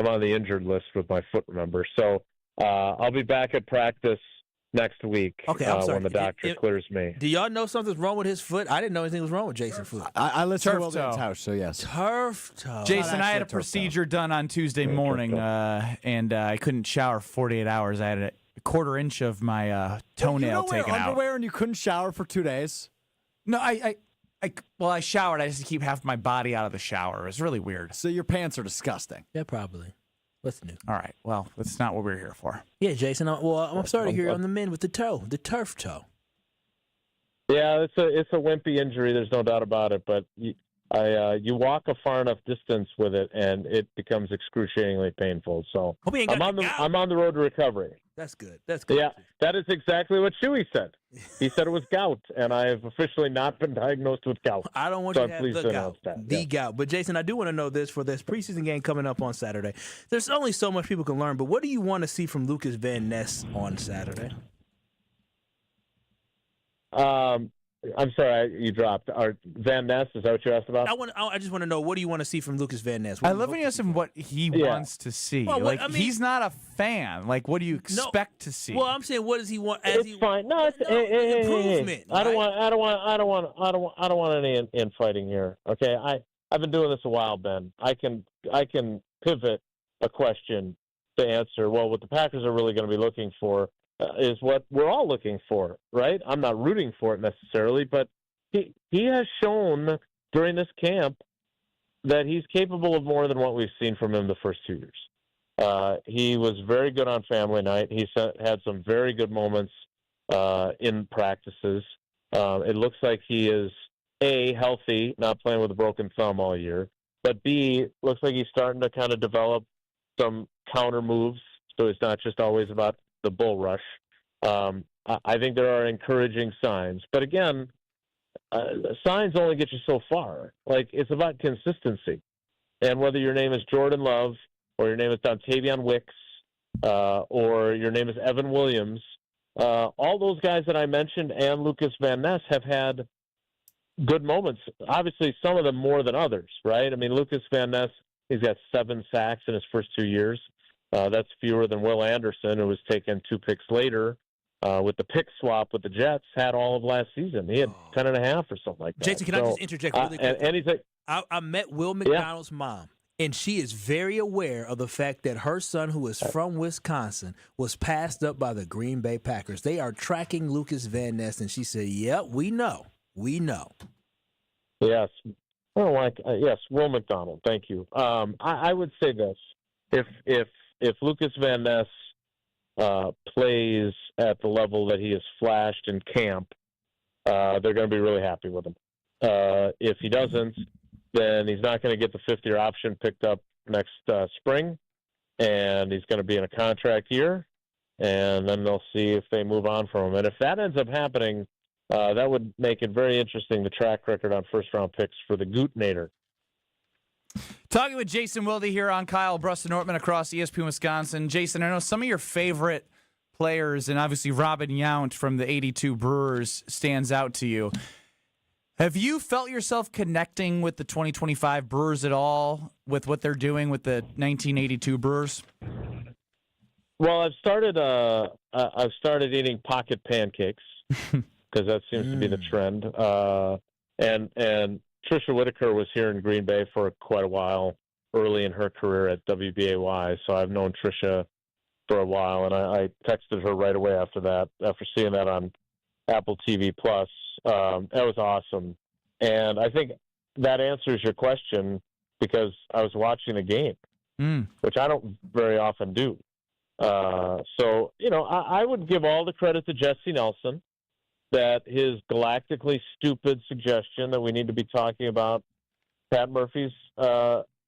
on the injured list with my foot, remember. So I'll be back at practice next week. Okay, I'm sorry. When the doctor clears me. Do y'all know something's wrong with his foot? I didn't know anything was wrong with Jason's foot. I listened to Turf toe. Wilden's house, so yes. Turf toe. Jason, I had a procedure done on Tuesday morning, and I couldn't shower for 48 hours. I had a quarter inch of my toenail taken out. Underwear and you couldn't shower for 2 days? No, I showered. I just keep half my body out of the shower. It was really weird. So your pants are disgusting. Yeah, probably. What's new? All right. Well, that's not what we're here for. Yeah, Jason. I'm sorry to hear on the men with the turf toe. Yeah, it's a wimpy injury. There's no doubt about it. But you walk a far enough distance with it, and it becomes excruciatingly painful. So I'm on the road to recovery. That's good. That's good. Yeah, that is exactly what Chewy said. He said it was gout, and I have officially not been diagnosed with gout. I don't want you to have the gout. Gout. But, Jason, I do want to know this for this preseason game coming up on Saturday. There's only so much people can learn, but what do you want to see from Lucas Van Ness on Saturday? I'm sorry, you dropped. Van Ness, is that what you asked about? I just want to know, what do you want to see from Lucas Van Ness? I love when you ask him what he wants to see. Well, he's not a fan. Like, what do you expect to see? Well, I'm saying, what does he want? Fine. No, it's improvement. I don't want any infighting here. Okay, I've been doing this a while, Ben. I can pivot a question to answer. Well, what the Packers are really going to be looking for is what we're all looking for, right? I'm not rooting for it necessarily, but he has shown during this camp that he's capable of more than what we've seen from him the first 2 years. He was very good on family night. He had some very good moments in practices. It looks like he is, A, healthy, not playing with a broken thumb all year, but B, looks like he's starting to kind of develop some counter moves, so it's not just always about the bull rush. I think there are encouraging signs, but again, signs only get you so far. Like, it's about consistency, and whether your name is Jordan Love or your name is Dontavion Wicks or your name is Evan Williams, all those guys that I mentioned and Lucas Van Ness have had good moments. Obviously, some of them more than others, right? I mean, Lucas Van Ness, he's got 7 sacks in his first 2 years. That's fewer than Will Anderson, who was taken 2 picks later with the pick swap with the Jets, had all of last season. He had 10.5 or something like that. Jason, can I just interject really quick? And he's like, I met Will McDonald's mom, and she is very aware of the fact that her son, who is from Wisconsin, was passed up by the Green Bay Packers. They are tracking Lucas Van Ness, and she said, yep, we know. We know. Yes. Yes, Will McDonald. Thank you. I would say this. If Lucas Van Ness plays at the level that he has flashed in camp, they're going to be really happy with him. If he doesn't, then he's not going to get the 5th-year option picked up next spring, and he's going to be in a contract year, and then they'll see if they move on from him. And if that ends up happening, that would make it very interesting, the track record on first-round picks for the Gootnator. Talking with Jason Wilde here on Kyle Brust and Nortman across ESPN Wisconsin. Jason, I know some of your favorite players, and obviously Robin Yount from the '82 Brewers stands out to you. Have you felt yourself connecting with the 2025 Brewers at all with what they're doing with the 1982 Brewers? Well, I've started eating pocket pancakes because that seems to be the trend. And Tricia Whitaker was here in Green Bay for quite a while, early in her career at WBAY. So I've known Tricia for a while, and I texted her right away after that, after seeing that on Apple TV Plus. That was awesome. And I think that answers your question because I was watching a game, which I don't very often do. So, I would give all the credit to Jesse Nelson that his galactically stupid suggestion that we need to be talking about Pat Murphy's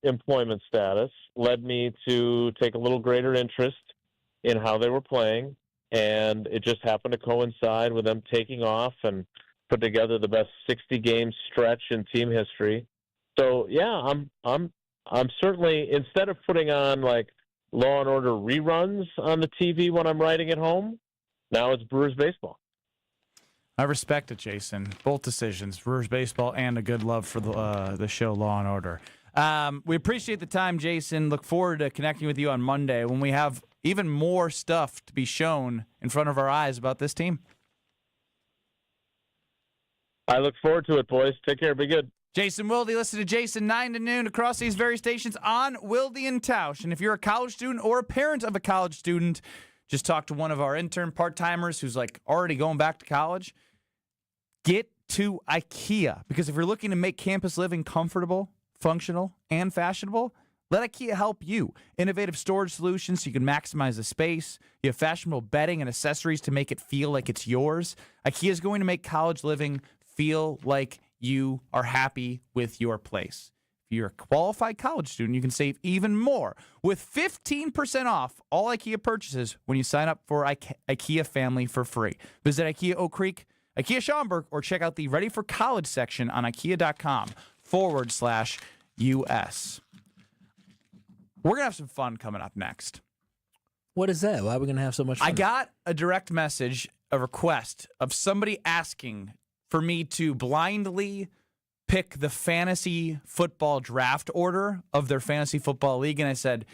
employment status led me to take a little greater interest in how they were playing, and it just happened to coincide with them taking off and put together the best 60-game stretch in team history. So yeah, I'm certainly, instead of putting on like Law and Order reruns on the TV when I'm writing at home, now it's Brewers baseball. I respect it, Jason. Both decisions, Brewers baseball and a good love for the show Law and Order. We appreciate the time, Jason. Look forward to connecting with you on Monday when we have even more stuff to be shown in front of our eyes about this team. I look forward to it, boys. Take care. Be good. Jason Wilde, listen to Jason 9 to noon across these very stations on Wilde and Tausch. And if you're a college student or a parent of a college student, just talk to one of our intern part-timers who's like already going back to college. Get to IKEA, because if you're looking to make campus living comfortable, functional, and fashionable, let IKEA help you. Innovative storage solutions so you can maximize the space. You have fashionable bedding and accessories to make it feel like it's yours. IKEA is going to make college living feel like you are happy with your place. If you're a qualified college student, you can save even more with 15% off all IKEA purchases when you sign up for IKEA Family for free. Visit IKEA Oak Creek, IKEA Schaumburg, or check out the Ready for College section on IKEA.com/US. We're going to have some fun coming up next. What is that? Why are we going to have so much fun? I got a direct message, a request of somebody asking for me to blindly pick the fantasy football draft order of their fantasy football league. And I said,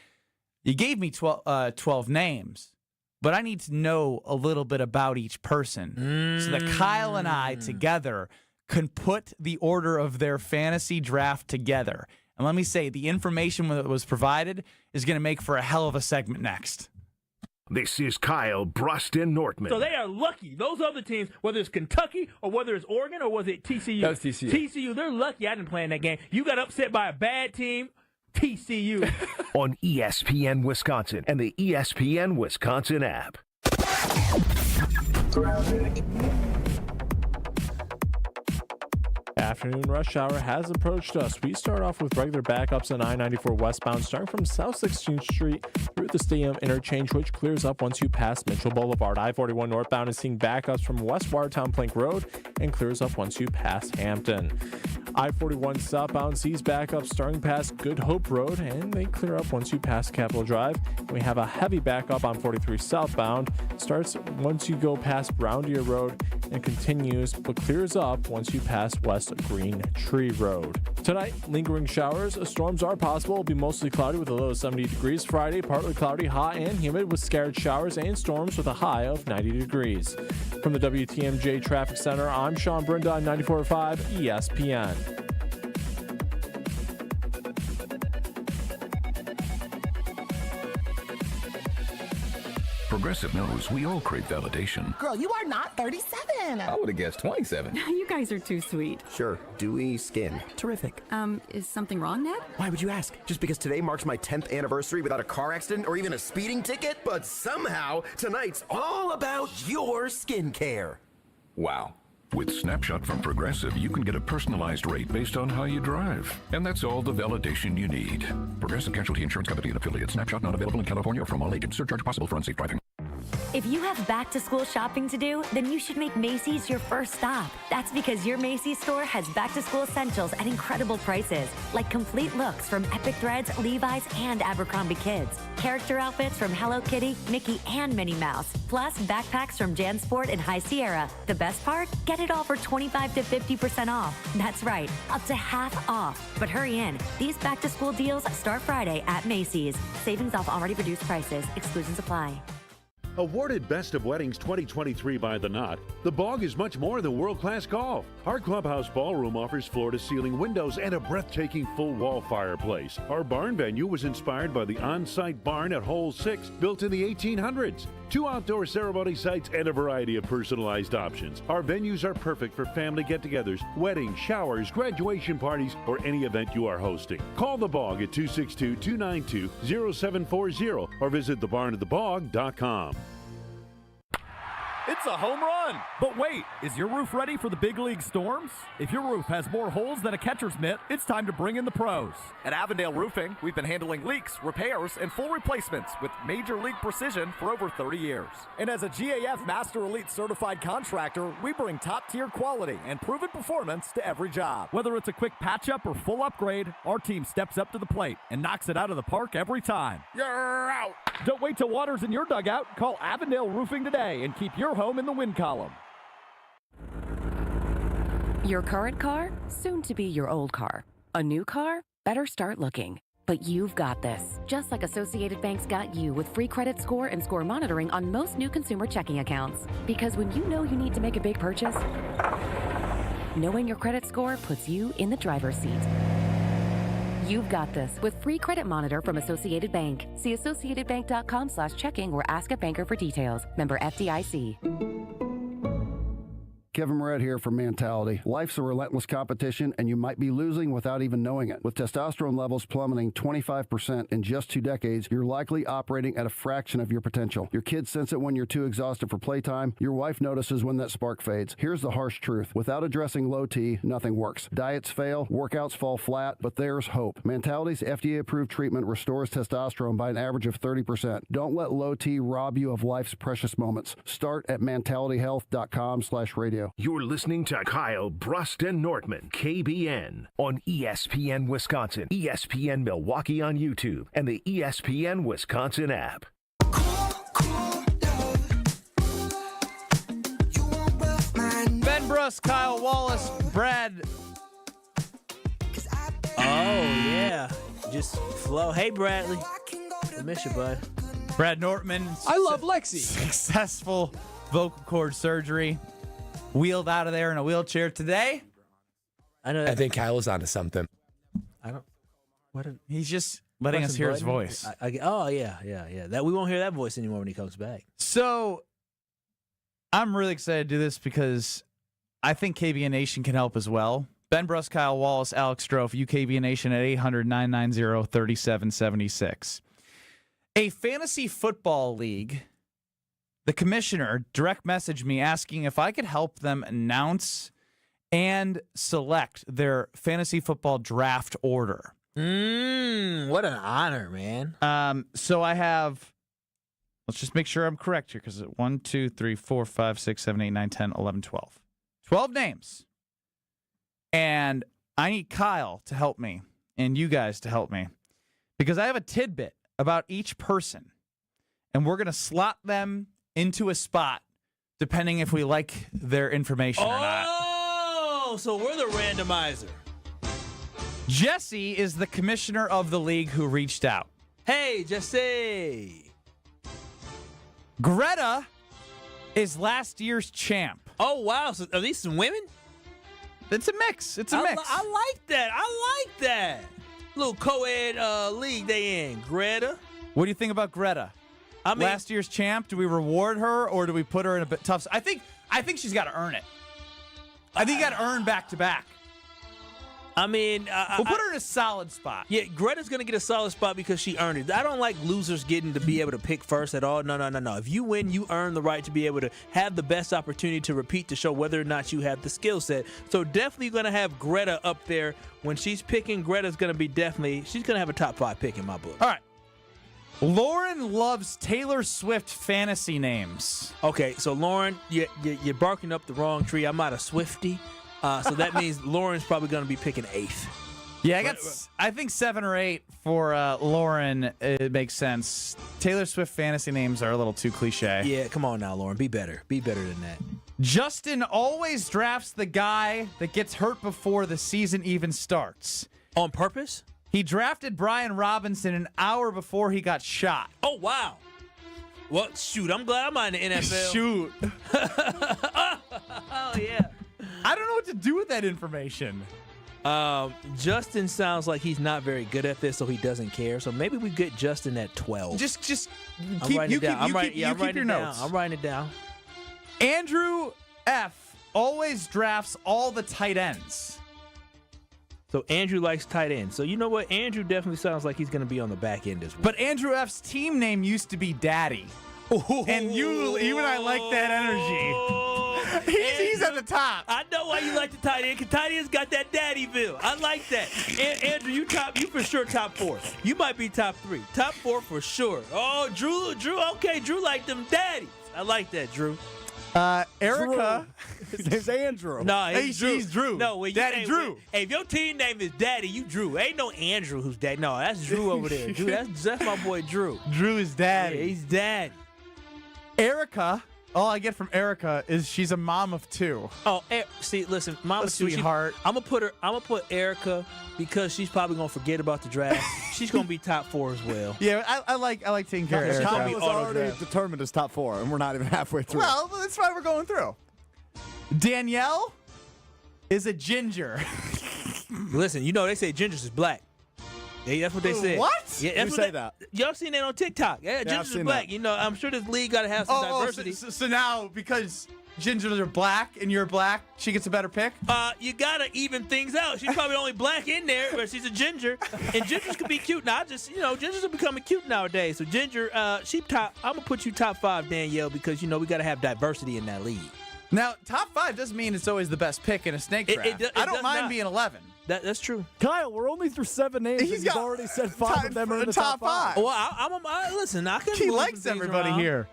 you gave me 12 names, but I need to know a little bit about each person so that Kyle and I together can put the order of their fantasy draft together. And let me say, the information that was provided is going to make for a hell of a segment next. This is Kyle Bruston Nortman. So they are lucky. Those other teams, whether it's Kentucky or whether it's Oregon or was it TCU? That was TCU. TCU, they're lucky I didn't play in that game. You got upset by a bad team, TCU. On ESPN Wisconsin and the ESPN Wisconsin app. Afternoon rush hour has approached us. We start off with regular backups on I-94 westbound, starting from South 16th Street through the stadium interchange, which clears up once you pass Mitchell Boulevard. I-41 northbound is seeing backups from West Watertown Plank Road and clears up once you pass Hampton. I-41 southbound sees backups starting past Good Hope Road, and they clear up once you pass Capitol Drive. We have a heavy backup on 43 southbound. Starts once you go past Brown Deer Road and continues, but clears up once you pass West Green Tree Road. Tonight, lingering showers. Storms are possible. It'll be mostly cloudy with a low of 70 degrees. Friday, partly cloudy, hot and humid with scattered showers and storms with a high of 90 degrees. From the WTMJ Traffic Center, I'm Sean Brinda on 94.5 ESPN. Progressive knows we all crave validation. Girl, you are not 37. I would have guessed 27. You guys are too sweet. Sure, dewy skin. Terrific. Is something wrong, Ned? Why would you ask? Just because today marks my 10th anniversary without a car accident or even a speeding ticket? But somehow, tonight's all about your skincare. Wow. With Snapshot from Progressive, you can get a personalized rate based on how you drive. And that's all the validation you need. Progressive Casualty Insurance Company and affiliates. Snapshot not available in California or from all agents. Surcharge possible for unsafe driving. If you have back-to-school shopping to do, then you should make Macy's your first stop. That's because your Macy's store has back-to-school essentials at incredible prices, like complete looks from Epic Threads, Levi's, and Abercrombie Kids. Character outfits from Hello Kitty, Mickey, and Minnie Mouse. Plus, backpacks from JanSport and High Sierra. The best part? Get it all for 25 to 50% off. That's right, up to half off. But hurry in. These back-to-school deals start Friday at Macy's. Savings off already reduced prices. Exclusions apply. Awarded Best of Weddings 2023 by The Knot, The Bog is much more than world-class golf. Our clubhouse ballroom offers floor-to-ceiling windows and a breathtaking full-wall fireplace. Our barn venue was inspired by the on-site barn at Hole 6, built in the 1800s. 2 outdoor ceremony sites and a variety of personalized options. Our venues are perfect for family get-togethers, weddings, showers, graduation parties, or any event you are hosting. Call The Bog at 262-292-0740 or visit thebarnatthebog.com. It's a home run! But wait, is your roof ready for the big league storms? If your roof has more holes than a catcher's mitt, it's time to bring in the pros. At Avondale Roofing, we've been handling leaks, repairs, and full replacements with major league precision for over 30 years. And as a GAF Master Elite certified contractor, we bring top-tier quality and proven performance to every job. Whether it's a quick patch-up or full upgrade, our team steps up to the plate and knocks it out of the park every time. You're out! Don't wait till water's in your dugout. Call Avondale Roofing today and keep your home in the win column. Your current car, soon to be your old car. A new car? Better start looking. But you've got this. Just like Associated Bank's got you with free credit score and score monitoring on most new consumer checking accounts. Because when you know you need to make a big purchase, knowing your credit score puts you in the driver's seat. You've got this with free credit monitor from Associated Bank. See associatedbank.com/checking or ask a banker for details. Member FDIC. Kevin Moret here for Mentality. Life's a relentless competition, and you might be losing without even knowing it. With testosterone levels plummeting 25% in just 2 decades, you're likely operating at a fraction of your potential. Your kids sense it when you're too exhausted for playtime. Your wife notices when that spark fades. Here's the harsh truth. Without addressing low T, nothing works. Diets fail, workouts fall flat, but there's hope. Mentality's FDA-approved treatment restores testosterone by an average of 30%. Don't let low T rob you of life's precious moments. Start at mentalityhealth.com/radio. You're listening to Kyle Brust and Nortman, KBN, on ESPN Wisconsin, ESPN Milwaukee on YouTube, and the ESPN Wisconsin app. Ben Brust, Kyle Wallace, Brad. Oh, yeah. Just flow. Hey, Bradley. I miss you, bud. Brad Nortman. I love Lexi. Successful vocal cord surgery. Wheeled out of there in a wheelchair today. I think Kyle is onto something. I don't. What? He's just letting us hear his voice. Oh, yeah. That we won't hear that voice anymore when he comes back. So I'm really excited to do this because I think KBN Nation can help as well. Ben Brust, Kyle Wallace, Alex Strofe, KBN Nation at 800-990-3776. A fantasy football league. The commissioner direct messaged me asking if I could help them announce and select their fantasy football draft order. What an honor, man. So I have, let's just make sure I'm correct here because 1, 2, 3, 4, 5, 6, 7, 8, 9, 10, 11, 12. 12 names. And I need Kyle to help me and you guys to help me because I have a tidbit about each person and we're going to slot them into a spot, depending if we like their information or not. Oh, so we're the randomizer. Jesse is the commissioner of the league who reached out. Hey, Jesse. Greta is last year's champ. Oh, wow. So are these some women? It's a mix. It's a mix. I like that. Little co-ed league they in. Greta. What do you think about Greta? Last year's champ, do we reward her or do we put her in a bit tough? I think she's got to earn it. I think you got to earn back-to-back. We'll put her in a solid spot. Yeah, Greta's going to get a solid spot because she earned it. I don't like losers getting to be able to pick first at all. No. If you win, you earn the right to be able to have the best opportunity to repeat to show whether or not you have the skill set. So definitely going to have Greta up there. When she's picking, Greta's going to be she's going to have a top 5 pick in my book. All right. Lauren loves Taylor Swift fantasy names. Okay, so Lauren, you're barking up the wrong tree. I'm not a Swiftie, so that means Lauren's probably going to be picking 8th. Yeah, I think 7 or 8 for Lauren. It makes sense. Taylor Swift fantasy names are a little too cliche. Yeah, come on now, Lauren. Be better. Be better than that. Justin always drafts the guy that gets hurt before the season even starts. On purpose? He drafted Brian Robinson an hour before he got shot. Oh, wow. Well, shoot, I'm glad I'm not in the NFL. Shoot. Oh, yeah. I don't know what to do with that information. Justin sounds like he's not very good at this, so he doesn't care. So maybe we get Justin at 12. Just keep your notes. I'm writing it down. Andrew F. always drafts all the tight ends. So Andrew likes tight ends. So you know what? Andrew definitely sounds like he's going to be on the back end as well. But Andrew F.'s team name used to be Daddy. And you and I like that energy. He's at the top. I know why you like the tight end, because tight end's got that daddyville. I like that. Andrew, you for sure top 4. You might be top 3. Top 4 for sure. Oh, Drew, okay, Drew like them daddies. I like that, Drew. Erica. His name's Andrew. No, he's Drew. No, Daddy Drew. Hey, if your team name is Daddy, you Drew. Ain't no Andrew who's daddy. No, that's Drew over there. Drew, that's my boy Drew. Drew is daddy. Yeah, he's daddy. Erica. All I get from Erica is she's a mom of 2. Oh, see, listen, mom of 2, sweetheart. I'm gonna put Erica because she's probably gonna forget about the draft. She's gonna be top 4 as well. Yeah, I like taking care of Erica. Kyle was already determined as top 4, and we're not even halfway through. Well, that's why we're going through. Danielle is a ginger. Listen, you know they say gingers is black. Yeah, that's what they said. What? Yeah, that's Who say that? Y'all seen that on TikTok? Yeah, I've gingers seen is black. that. You know, I'm sure this league got to have some diversity. So now because gingers are black and you're black, she gets a better pick? You gotta even things out. She's probably the only black in there, but she's a ginger. And gingers can be cute now. Gingers are becoming cute nowadays. So ginger, I'm gonna put you top 5, Danielle, because we gotta have diversity in that league. Now, top 5 doesn't mean it's always the best pick in a snake draft. I don't mind being 11. That's true. Kyle, we're only through 7 names. He's already said 5 of them are in the top 5. Well, listen, I can. He likes everybody here.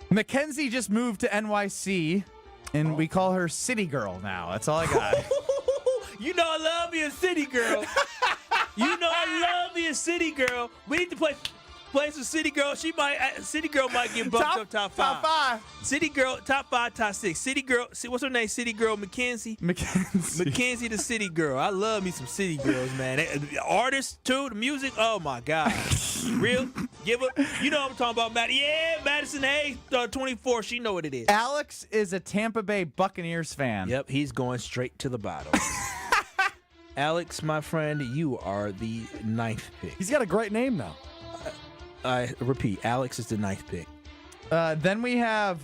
Mackenzie just moved to NYC, and we call her City Girl now. That's all I got. You know I love me a city girl. City Girl. We need to play some City Girl. City Girl might get bumped up top 5. Top 5. City Girl, top 5, top 6. City Girl, what's her name? City Girl Mackenzie? Mackenzie the City Girl. I love me some City Girls, man. The artists, too, the music. Oh, my God. Real? Give her. You know what I'm talking about, Matt. Yeah, Madison Hayes, 24. She know what it is. Alex is a Tampa Bay Buccaneers fan. Yep, he's going straight to the bottom. Alex, my friend, you are the 9th pick. He's got a great name, though. I repeat, Alex is the 9th pick. Then we have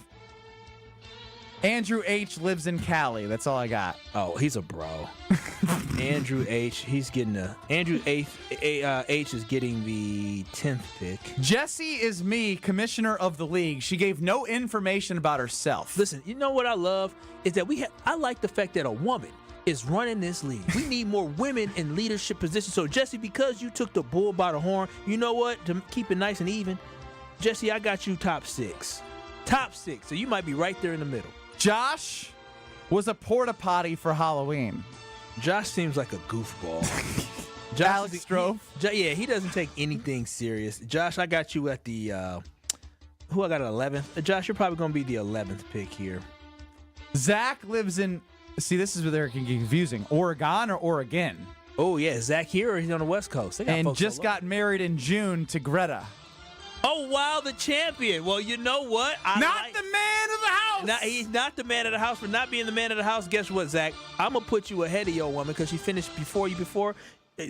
Andrew H. lives in Cali. That's all I got. Oh, he's a bro. Andrew H. Andrew H. is getting the 10th pick. Jesse is me, commissioner of the league. She gave no information about herself. Listen, you know what I love is that I like the fact that a woman is running this league. We need more women in leadership positions. So, Jesse, because you took the bull by the horn, you know what? To keep it nice and even, Jesse, I got you top 6. Top 6. So you might be right there in the middle. Josh was a porta potty for Halloween. Josh seems like a goofball. Alex Strofe? He doesn't take anything serious. Josh, I got you at the, who I got at 11th? Josh, you're probably going to be the 11th pick here. Zach lives in, see, this is where they're confusing, Oregon or Oregon? Oh, yeah, Zach here, or he's on the West Coast. And just got married in June to Greta. Oh, wow, the champion. Well, you know what? The man of the house. He's not the man of the house. For not being the man of the house, guess what, Zach? I'm going to put you ahead of your woman because she finished before you before.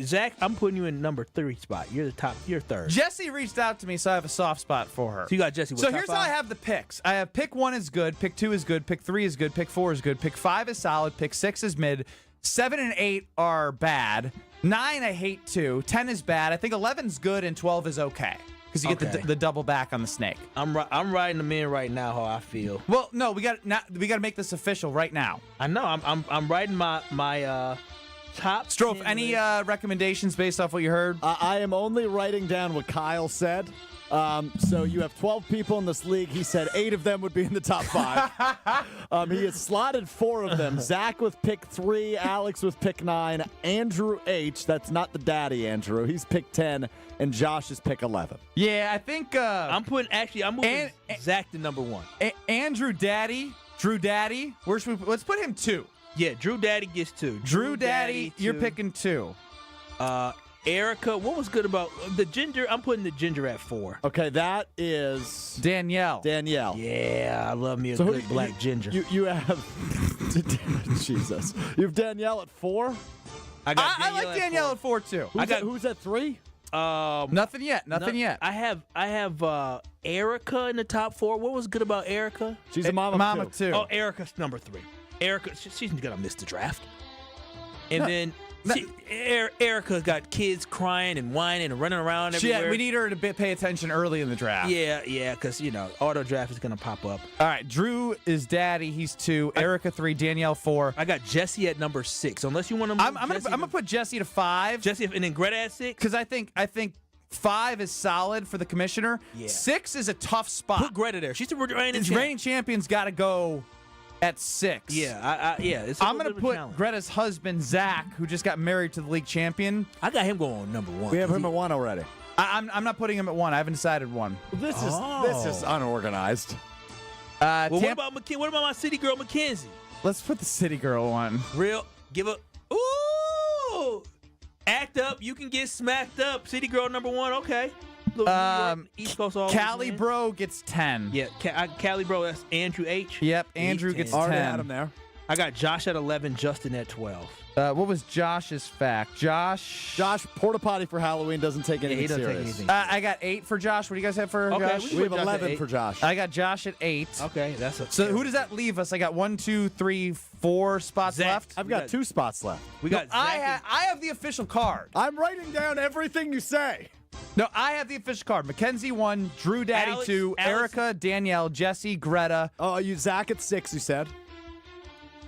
Zach, I'm putting you in number 3 spot. You're the top. You're 3rd. Jesse reached out to me, so I have a soft spot for her. So you got Jesse. So here's how I have the picks. I have pick 1 is good, pick 2 is good, pick 3 is good, pick 4 is good, pick 5 is solid, pick 6 is mid, 7 and 8 are bad, 9 I hate 2, 10 is bad, I think 11's good, and 12 is okay. Because you get the double back on the snake. I'm riding them in right now. How I feel. Well, no, we got to make this official right now. I know. I'm riding my top. Strofe, any recommendations based off what you heard? I am only writing down what Kyle said. So you have 12 people in this league. He said 8 of them would be in the top 5. He has slotted 4 of them. Zach with pick 3, Alex with pick 9, Andrew H. That's not the daddy Andrew. He's pick 10, and Josh is pick 11. Yeah, I think I'm moving Zach to number 1. Drew Daddy. Let's put him 2. Yeah, Drew Daddy gets 2. Drew Daddy, you're picking 2. Erica, what was good about the ginger? I'm putting the ginger at 4. Okay, that is Danielle. Yeah, I love me a good black ginger. You have Jesus. You have Danielle at 4. I like Danielle at 4 too. Who's at 3? Nothing yet. I have Erica in the top 4. What was good about Erica? She's a mama too. Oh, Erica's number 3. Erica, she's gonna miss the draft. And then Erica's got kids crying and whining and running around everywhere. We need her to pay attention early in the draft. Yeah, because, auto draft is going to pop up. All right, Drew is daddy. He's 2. Erica 3. Danielle 4. I got Jesse at number 6. Unless you want to move I'm going to put Jesse to 5. Jesse, and then Greta at 6? Because I think 5 is solid for the commissioner. Yeah. 6 is a tough spot. Put Greta there. She's the reigning champion. Reigning champion's got to go at 6. Yeah, I'm going to put Greta's husband, Zach, who just got married to the league champion. I got him going on number 1. We have him at 1 already. I'm not putting him at 1. I haven't decided 1. This is unorganized. What about my city girl, Mackenzie? Let's put the city girl 1. Give a ooh, act up. You can get smacked up. City girl number 1. Okay. East Coast all Cali Bro gets 10. Yeah, Cali Bro, that's Andrew H. Yep, Andrew gets 10. Already had him there. I got Josh at 11, Justin at 12. What was Josh's fact? Josh, porta potty for Halloween doesn't take anything serious. I got 8 for Josh. What do you guys have for Josh? We have 11 for Josh. I got Josh at 8. Okay, so who does that leave us? I got 1, 2, 3, 4 spots left. I've got 2 spots left. I have the official card. I'm writing down everything you say. No, I have the official card. Mackenzie 1, Drew Daddy 2, Erica, Danielle, Jesse, Greta. Oh, you Zach at 6, you said?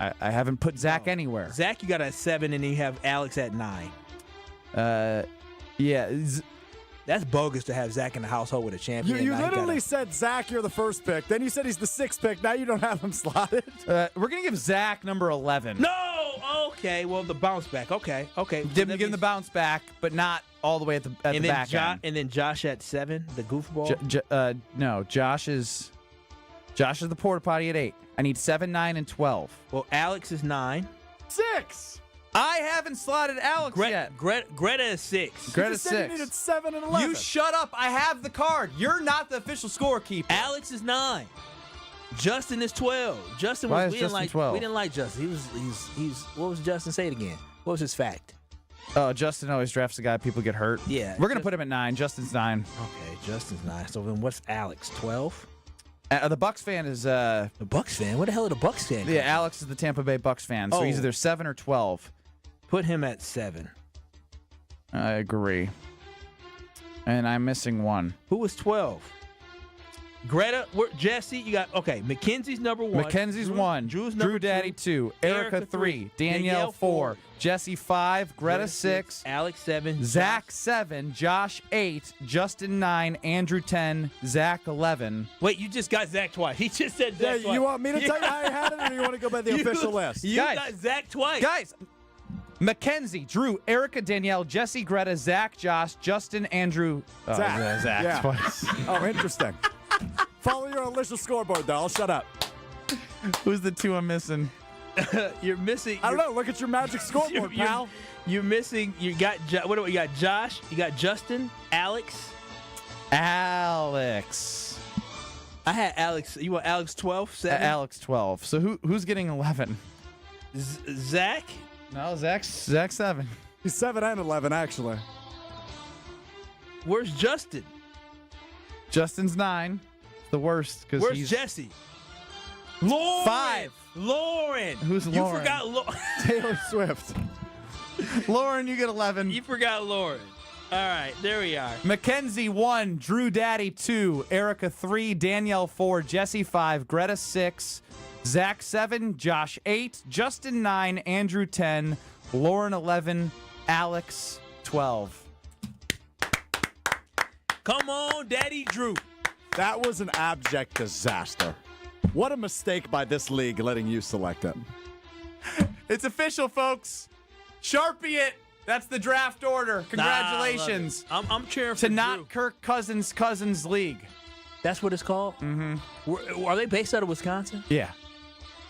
I haven't put Zach anywhere. Zach, you got at 7, and you have Alex at 9. Yeah. That's bogus to have Zach in the household with a champion. You literally said, Zach, you're the first pick. Then you said he's the 6th pick. Now you don't have him slotted. We're going to give Zach number 11. No! Okay, well, the bounce back. Okay. Give him the bounce back, but not all the way at the back end. And then Josh at 7, the goofball? No, Josh is the porta potty at 8. I need 7, 9, and 12. Well, Alex is 9. 6! I haven't slotted Alex yet. Greta is 6. Greta's 6. You needed 7 and 11. You shut up. I have the card. You're not the official scorekeeper. Alex is 9. Justin is 12. Justin Why was is Justin 12? We didn't like Justin. He's what was Justin? Say it again. What was his fact? Oh, Justin always drafts the guy people get hurt. Yeah. We're going to put him at 9. Justin's 9. Okay, Justin's 9. So then what's Alex? 12? The Bucks fan is the Bucks fan. What the hell are the Bucks fan? Yeah, Alex is the Tampa Bay Bucks fan. So he's either 7 or 12. Put him at 7. I agree. And I'm missing 1. Who was 12? Greta, Jesse, you got, Mackenzie's number 1. Mackenzie's 1. Drew's number Drew Daddy 2. Erica 3. Danielle 4. Jesse 5. Greta 6. Alex 7. Zach 7. Josh 8. Justin 9. Andrew 10. Zach 11. Wait, you just got Zach twice. He just said Zach twice. You want me to tell you how I had it, or do you want to go by the official list? You got Zach twice. Guys, Mackenzie, Drew, Erica, Danielle, Jesse, Greta, Zach, Josh, Justin, Andrew, Zach Yeah. twice. Oh, interesting. Follow your official scoreboard, though. I'll shut up. Who's the 2 I'm missing? You're missing. I don't know. Look at your magic scoreboard, pal. You're missing. You got you got Josh. You got Justin. Alex. I had Alex. You want Alex 12? 7? Alex 12. So who's getting 11? Zach. No, Zach's 7. He's 7 and 11, actually. Where's Justin? Justin's 9. The worst because Where's Jesse? Lauren. 5. Lauren. Who's Lauren? You forgot Lauren. Taylor Swift. Lauren, you get 11. You forgot Lauren. All right, there we are. Mackenzie 1, Drew Daddy 2, Erica 3, Danielle 4, Jesse 5, Greta 6, Zach 7, Josh 8, Justin 9, Andrew 10, Lauren 11, Alex 12. Come on, Daddy Drew. That was an abject disaster. What a mistake by this league letting you select it. It's official, folks. Sharpie it. That's the draft order. Congratulations. I'm cheering for to Drew. not Kirk Cousins League. That's what it's called? Mm-hmm. Are they based out of Wisconsin? Yeah.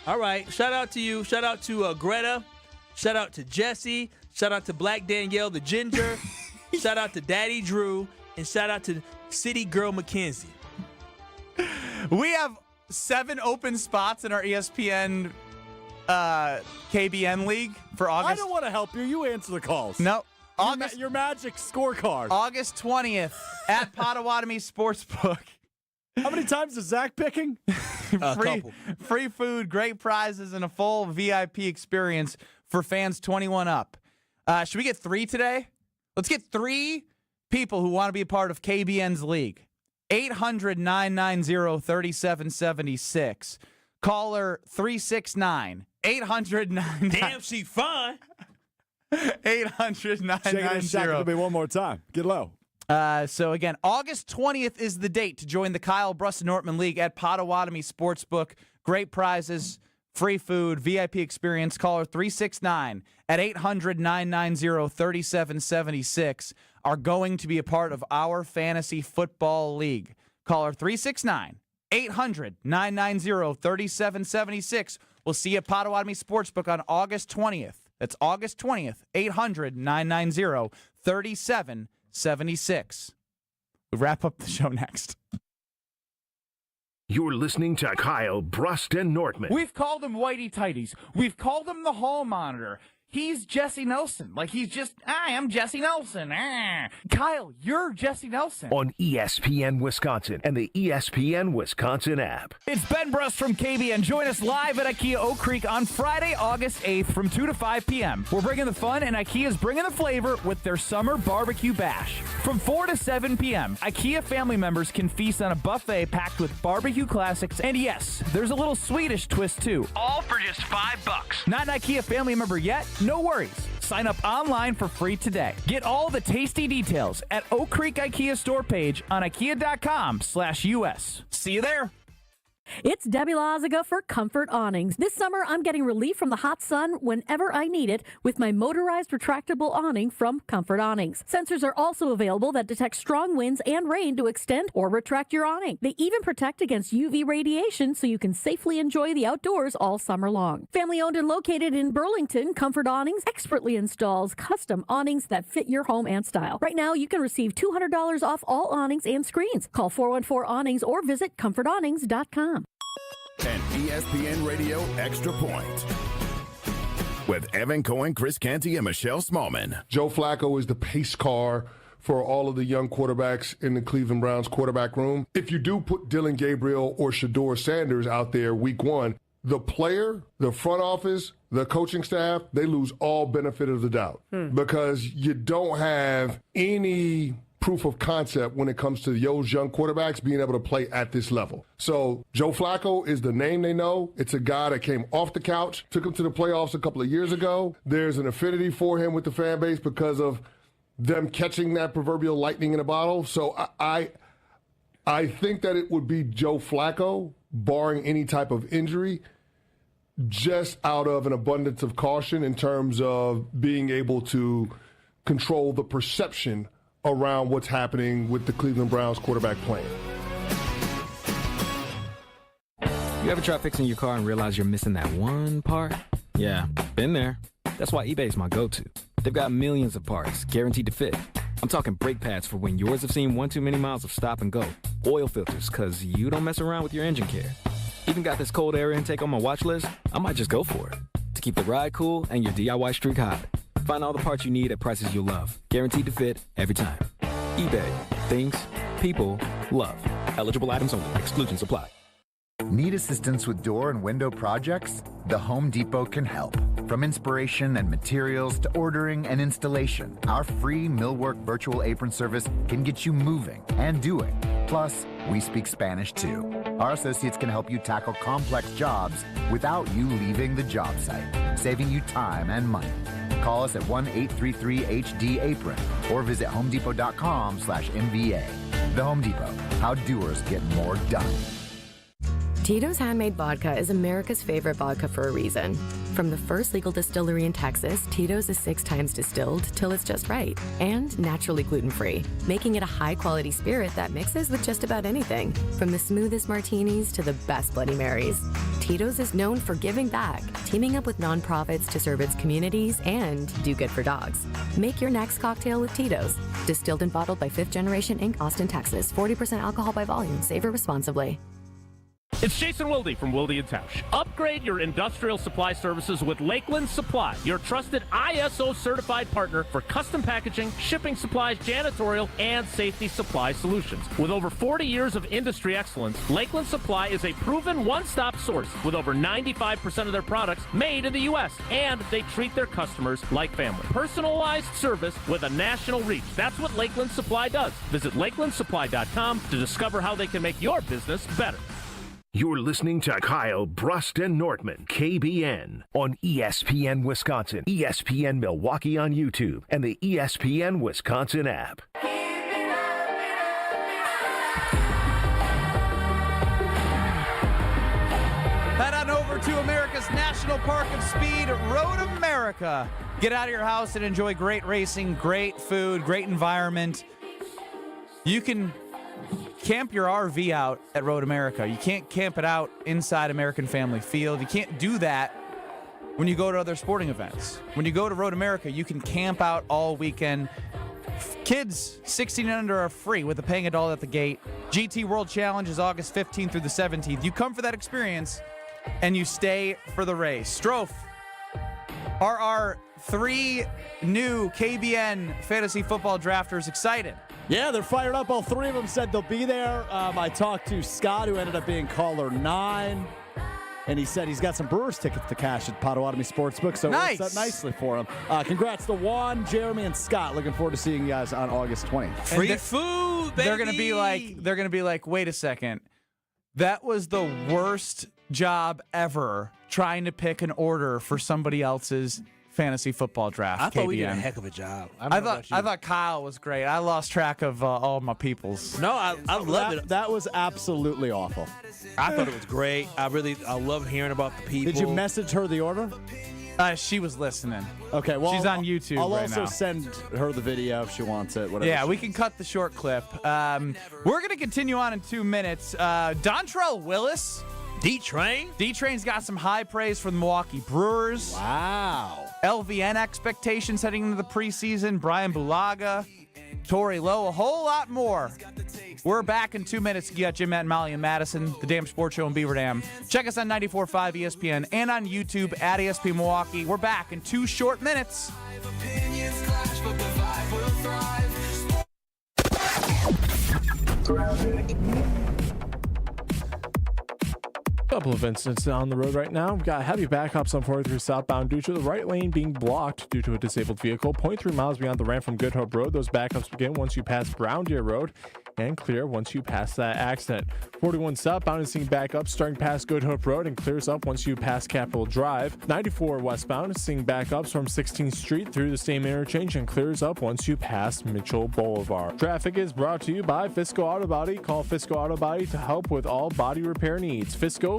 All right. Shout out to you. Shout out to Greta. Shout out to Jesse. Shout out to Black Danielle the Ginger. Shout out to Daddy Drew. And shout out to City Girl Mackenzie. We have 7 open spots in our ESPN KBN League for August. I don't want to help you. You answer the calls. No. Your magic scorecard. August 20th at Potawatomi Sportsbook. How many times is Zach picking? Free food, great prizes, and a full VIP experience for fans 21 up. Should we get 3 today? Let's get 3 people who want to be a part of KBN's league. 800-990-3776. Caller 369. 800-990. Damn, she fine. 800-990. Shake it and shack it to me one more time. Get low. So again, August 20th is the date to join the Kyle Brust Nortman League at Potawatomi Sportsbook. Great prizes, free food, VIP experience. Caller 369 at 800-990-3776 are going to be a part of our fantasy football league. Caller 369 800-990-3776. We'll see you at Potawatomi Sportsbook on August 20th. That's August 20th, 800-990-3776. We'll wrap up the show next. You're listening to Kyle Brust and Nortman. We've called him Whitey Tighties. We've called him the Hall Monitor. He's Jesse Nelson. Like, he's just, I am Jesse Nelson. Kyle, you're Jesse Nelson. On ESPN Wisconsin and the ESPN Wisconsin app. It's Ben Brust from KBN. Join us live at IKEA Oak Creek on Friday, August 8th from 2 to 5 p.m. We're bringing the fun, and IKEA's bringing the flavor with their summer barbecue bash. From 4 to 7 p.m., IKEA family members can feast on a buffet packed with barbecue classics. And yes, there's a little Swedish twist, too. All for just $5. Not an IKEA family member yet? No worries. Sign up online for free today. Get all the tasty details at Oak Creek IKEA store page on IKEA.com/US. See you there. It's Debbie Lazaga for Comfort Awnings. This summer, I'm getting relief from the hot sun whenever I need it with my motorized retractable awning from Comfort Awnings. Sensors are also available that detect strong winds and rain to extend or retract your awning. They even protect against UV radiation so you can safely enjoy the outdoors all summer long. Family owned and located in Burlington, Comfort Awnings expertly installs custom awnings that fit your home and style. Right now, you can receive $200 off all awnings and screens. Call 414-AWNINGS or visit comfortawnings.com. An ESPN Radio Extra Point with Evan Cohen, Chris Canty, and Michelle Smallman. Joe Flacco is the pace car for all of the young quarterbacks in the Cleveland Browns quarterback room. If you do put Dylan Gabriel or Shedeur Sanders out there week 1, the player, the front office, the coaching staff, they lose all benefit of the doubt because you don't have any proof of concept when it comes to those young quarterbacks being able to play at this level. So Joe Flacco is the name they know. It's a guy that came off the couch, took him to the playoffs a couple of years ago. There's an affinity for him with the fan base because of them catching that proverbial lightning in a bottle. So I think that it would be Joe Flacco, barring any type of injury, just out of an abundance of caution in terms of being able to control the perception around what's happening with the Cleveland Browns quarterback playing. You ever try fixing your car and realize you're missing that one part? Yeah, been there. That's why eBay's my go-to. They've got millions of parts, guaranteed to fit. I'm talking brake pads for when yours have seen one too many miles of stop and go. Oil filters, because you don't mess around with your engine care. Even got this cold air intake on my watch list. I might just go for it. To keep the ride cool and your DIY streak hot. Find all the parts you need at prices you'll love. Guaranteed to fit every time. eBay. Things. People. Love. Eligible items only. Exclusions apply. Need assistance with door and window projects? The Home Depot can help. From inspiration and materials to ordering and installation, our free Millwork virtual apron service can get you moving and doing. Plus, we speak Spanish too. Our associates can help you tackle complex jobs without you leaving the job site, saving you time and money. Call us at 1-833-HD-APRON or visit homedepot.com/MVA. The Home Depot, how doers get more done. Tito's Handmade Vodka is America's favorite vodka for a reason. From the first legal distillery in Texas, Tito's is 6 times distilled till it's just right and naturally gluten-free, making it a high-quality spirit that mixes with just about anything, from the smoothest martinis to the best Bloody Marys. Tito's is known for giving back, teaming up with nonprofits to serve its communities and do good for dogs. Make your next cocktail with Tito's. Distilled and bottled by 5th Generation Inc., Austin, Texas. 40% alcohol by volume. Savor responsibly. It's Jason Wilde from Wilde & Tausch. Upgrade your industrial supply services with Lakeland Supply, your trusted ISO-certified partner for custom packaging, shipping supplies, janitorial, and safety supply solutions. With over 40 years of industry excellence, Lakeland Supply is a proven one-stop source with over 95% of their products made in the U.S., and they treat their customers like family. Personalized service with a national reach. That's what Lakeland Supply does. Visit lakelandsupply.com to discover how they can make your business better. You're listening to Kyle, Brust, and Nortman, KBN, on ESPN Wisconsin, ESPN Milwaukee on YouTube, and the ESPN Wisconsin app. Head on over to America's National Park of Speed, Road America. Get out of your house and enjoy great racing, great food, great environment. You can camp your RV out at Road America. You can't camp it out inside American Family Field. You can't do that when you go to other sporting events. When you go to Road America, you can camp out all weekend. Kids 16 and under are free with a paying $1 at the gate. GT World Challenge is August 15th through the 17th. You come for that experience and you stay for the race. Strofe, are our 3 new KBN fantasy football drafters excited? Yeah, they're fired up. All 3 of them said they'll be there. I talked to Scott, who ended up being caller 9, and he said he's got some Brewers tickets to cash at Potawatomi Sportsbook, so nice. It works out nicely for him. Congrats to Juan, Jeremy, and Scott. Looking forward to seeing you guys on August 20th. Free food, baby. They're gonna be like, wait a second, that was the worst job ever trying to pick an order for somebody else's fantasy football draft. I thought KBN. we did a heck of a job. I thought Kyle was great. I lost track of all my peoples. No, I love it. That was absolutely awful. I thought it was great. I love hearing about the people. Did you message her the order? She was listening. Okay, well, she's on YouTube I'll right also now. send her the video if she wants it. Whatever. Yeah, we can cut the short clip. We're going to continue on in 2 minutes. Dontrell Willis. D-Train's got some high praise for the Milwaukee Brewers. Wow. LVN expectations heading into the preseason. Brian Bulaga, Torrey Lowe, a whole lot more. We're back in 2 minutes. You got Jim, Matt, Molly, and Madison, the Damn Sports Show in Beaver Dam. Check us on 94.5 ESPN and on YouTube at ESPN Milwaukee. We're back in 2 short minutes. Couple of incidents on the road right now. We've got heavy backups on 43 southbound due to the right lane being blocked due to a disabled vehicle. 0.3 miles beyond the ramp from Good Hope Road. Those backups begin once you pass Brown Deer Road and clear once you pass that accident. 41 southbound is seeing backups starting past Good Hope Road and clears up once you pass Capitol Drive. 94 westbound is seeing backups from 16th Street through the same interchange and clears up once you pass Mitchell Boulevard. Traffic is brought to you by Fisco Auto Body. Call Fisco Auto Body to help with all body repair needs. Fisco.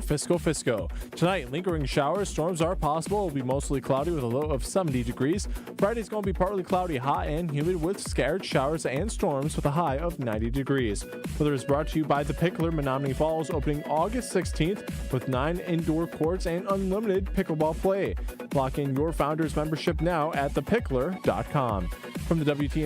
Tonight, lingering showers. Storms are possible. It will be mostly cloudy with a low of 70 degrees. Friday's going to be partly cloudy, hot, and humid with scattered showers and storms with a high of 90 degrees. Weather is brought to you by The Pickler, Menominee Falls, opening August 16th with 9 indoor courts and unlimited pickleball play. Lock in your Founders membership now at thepickler.com. From the WTM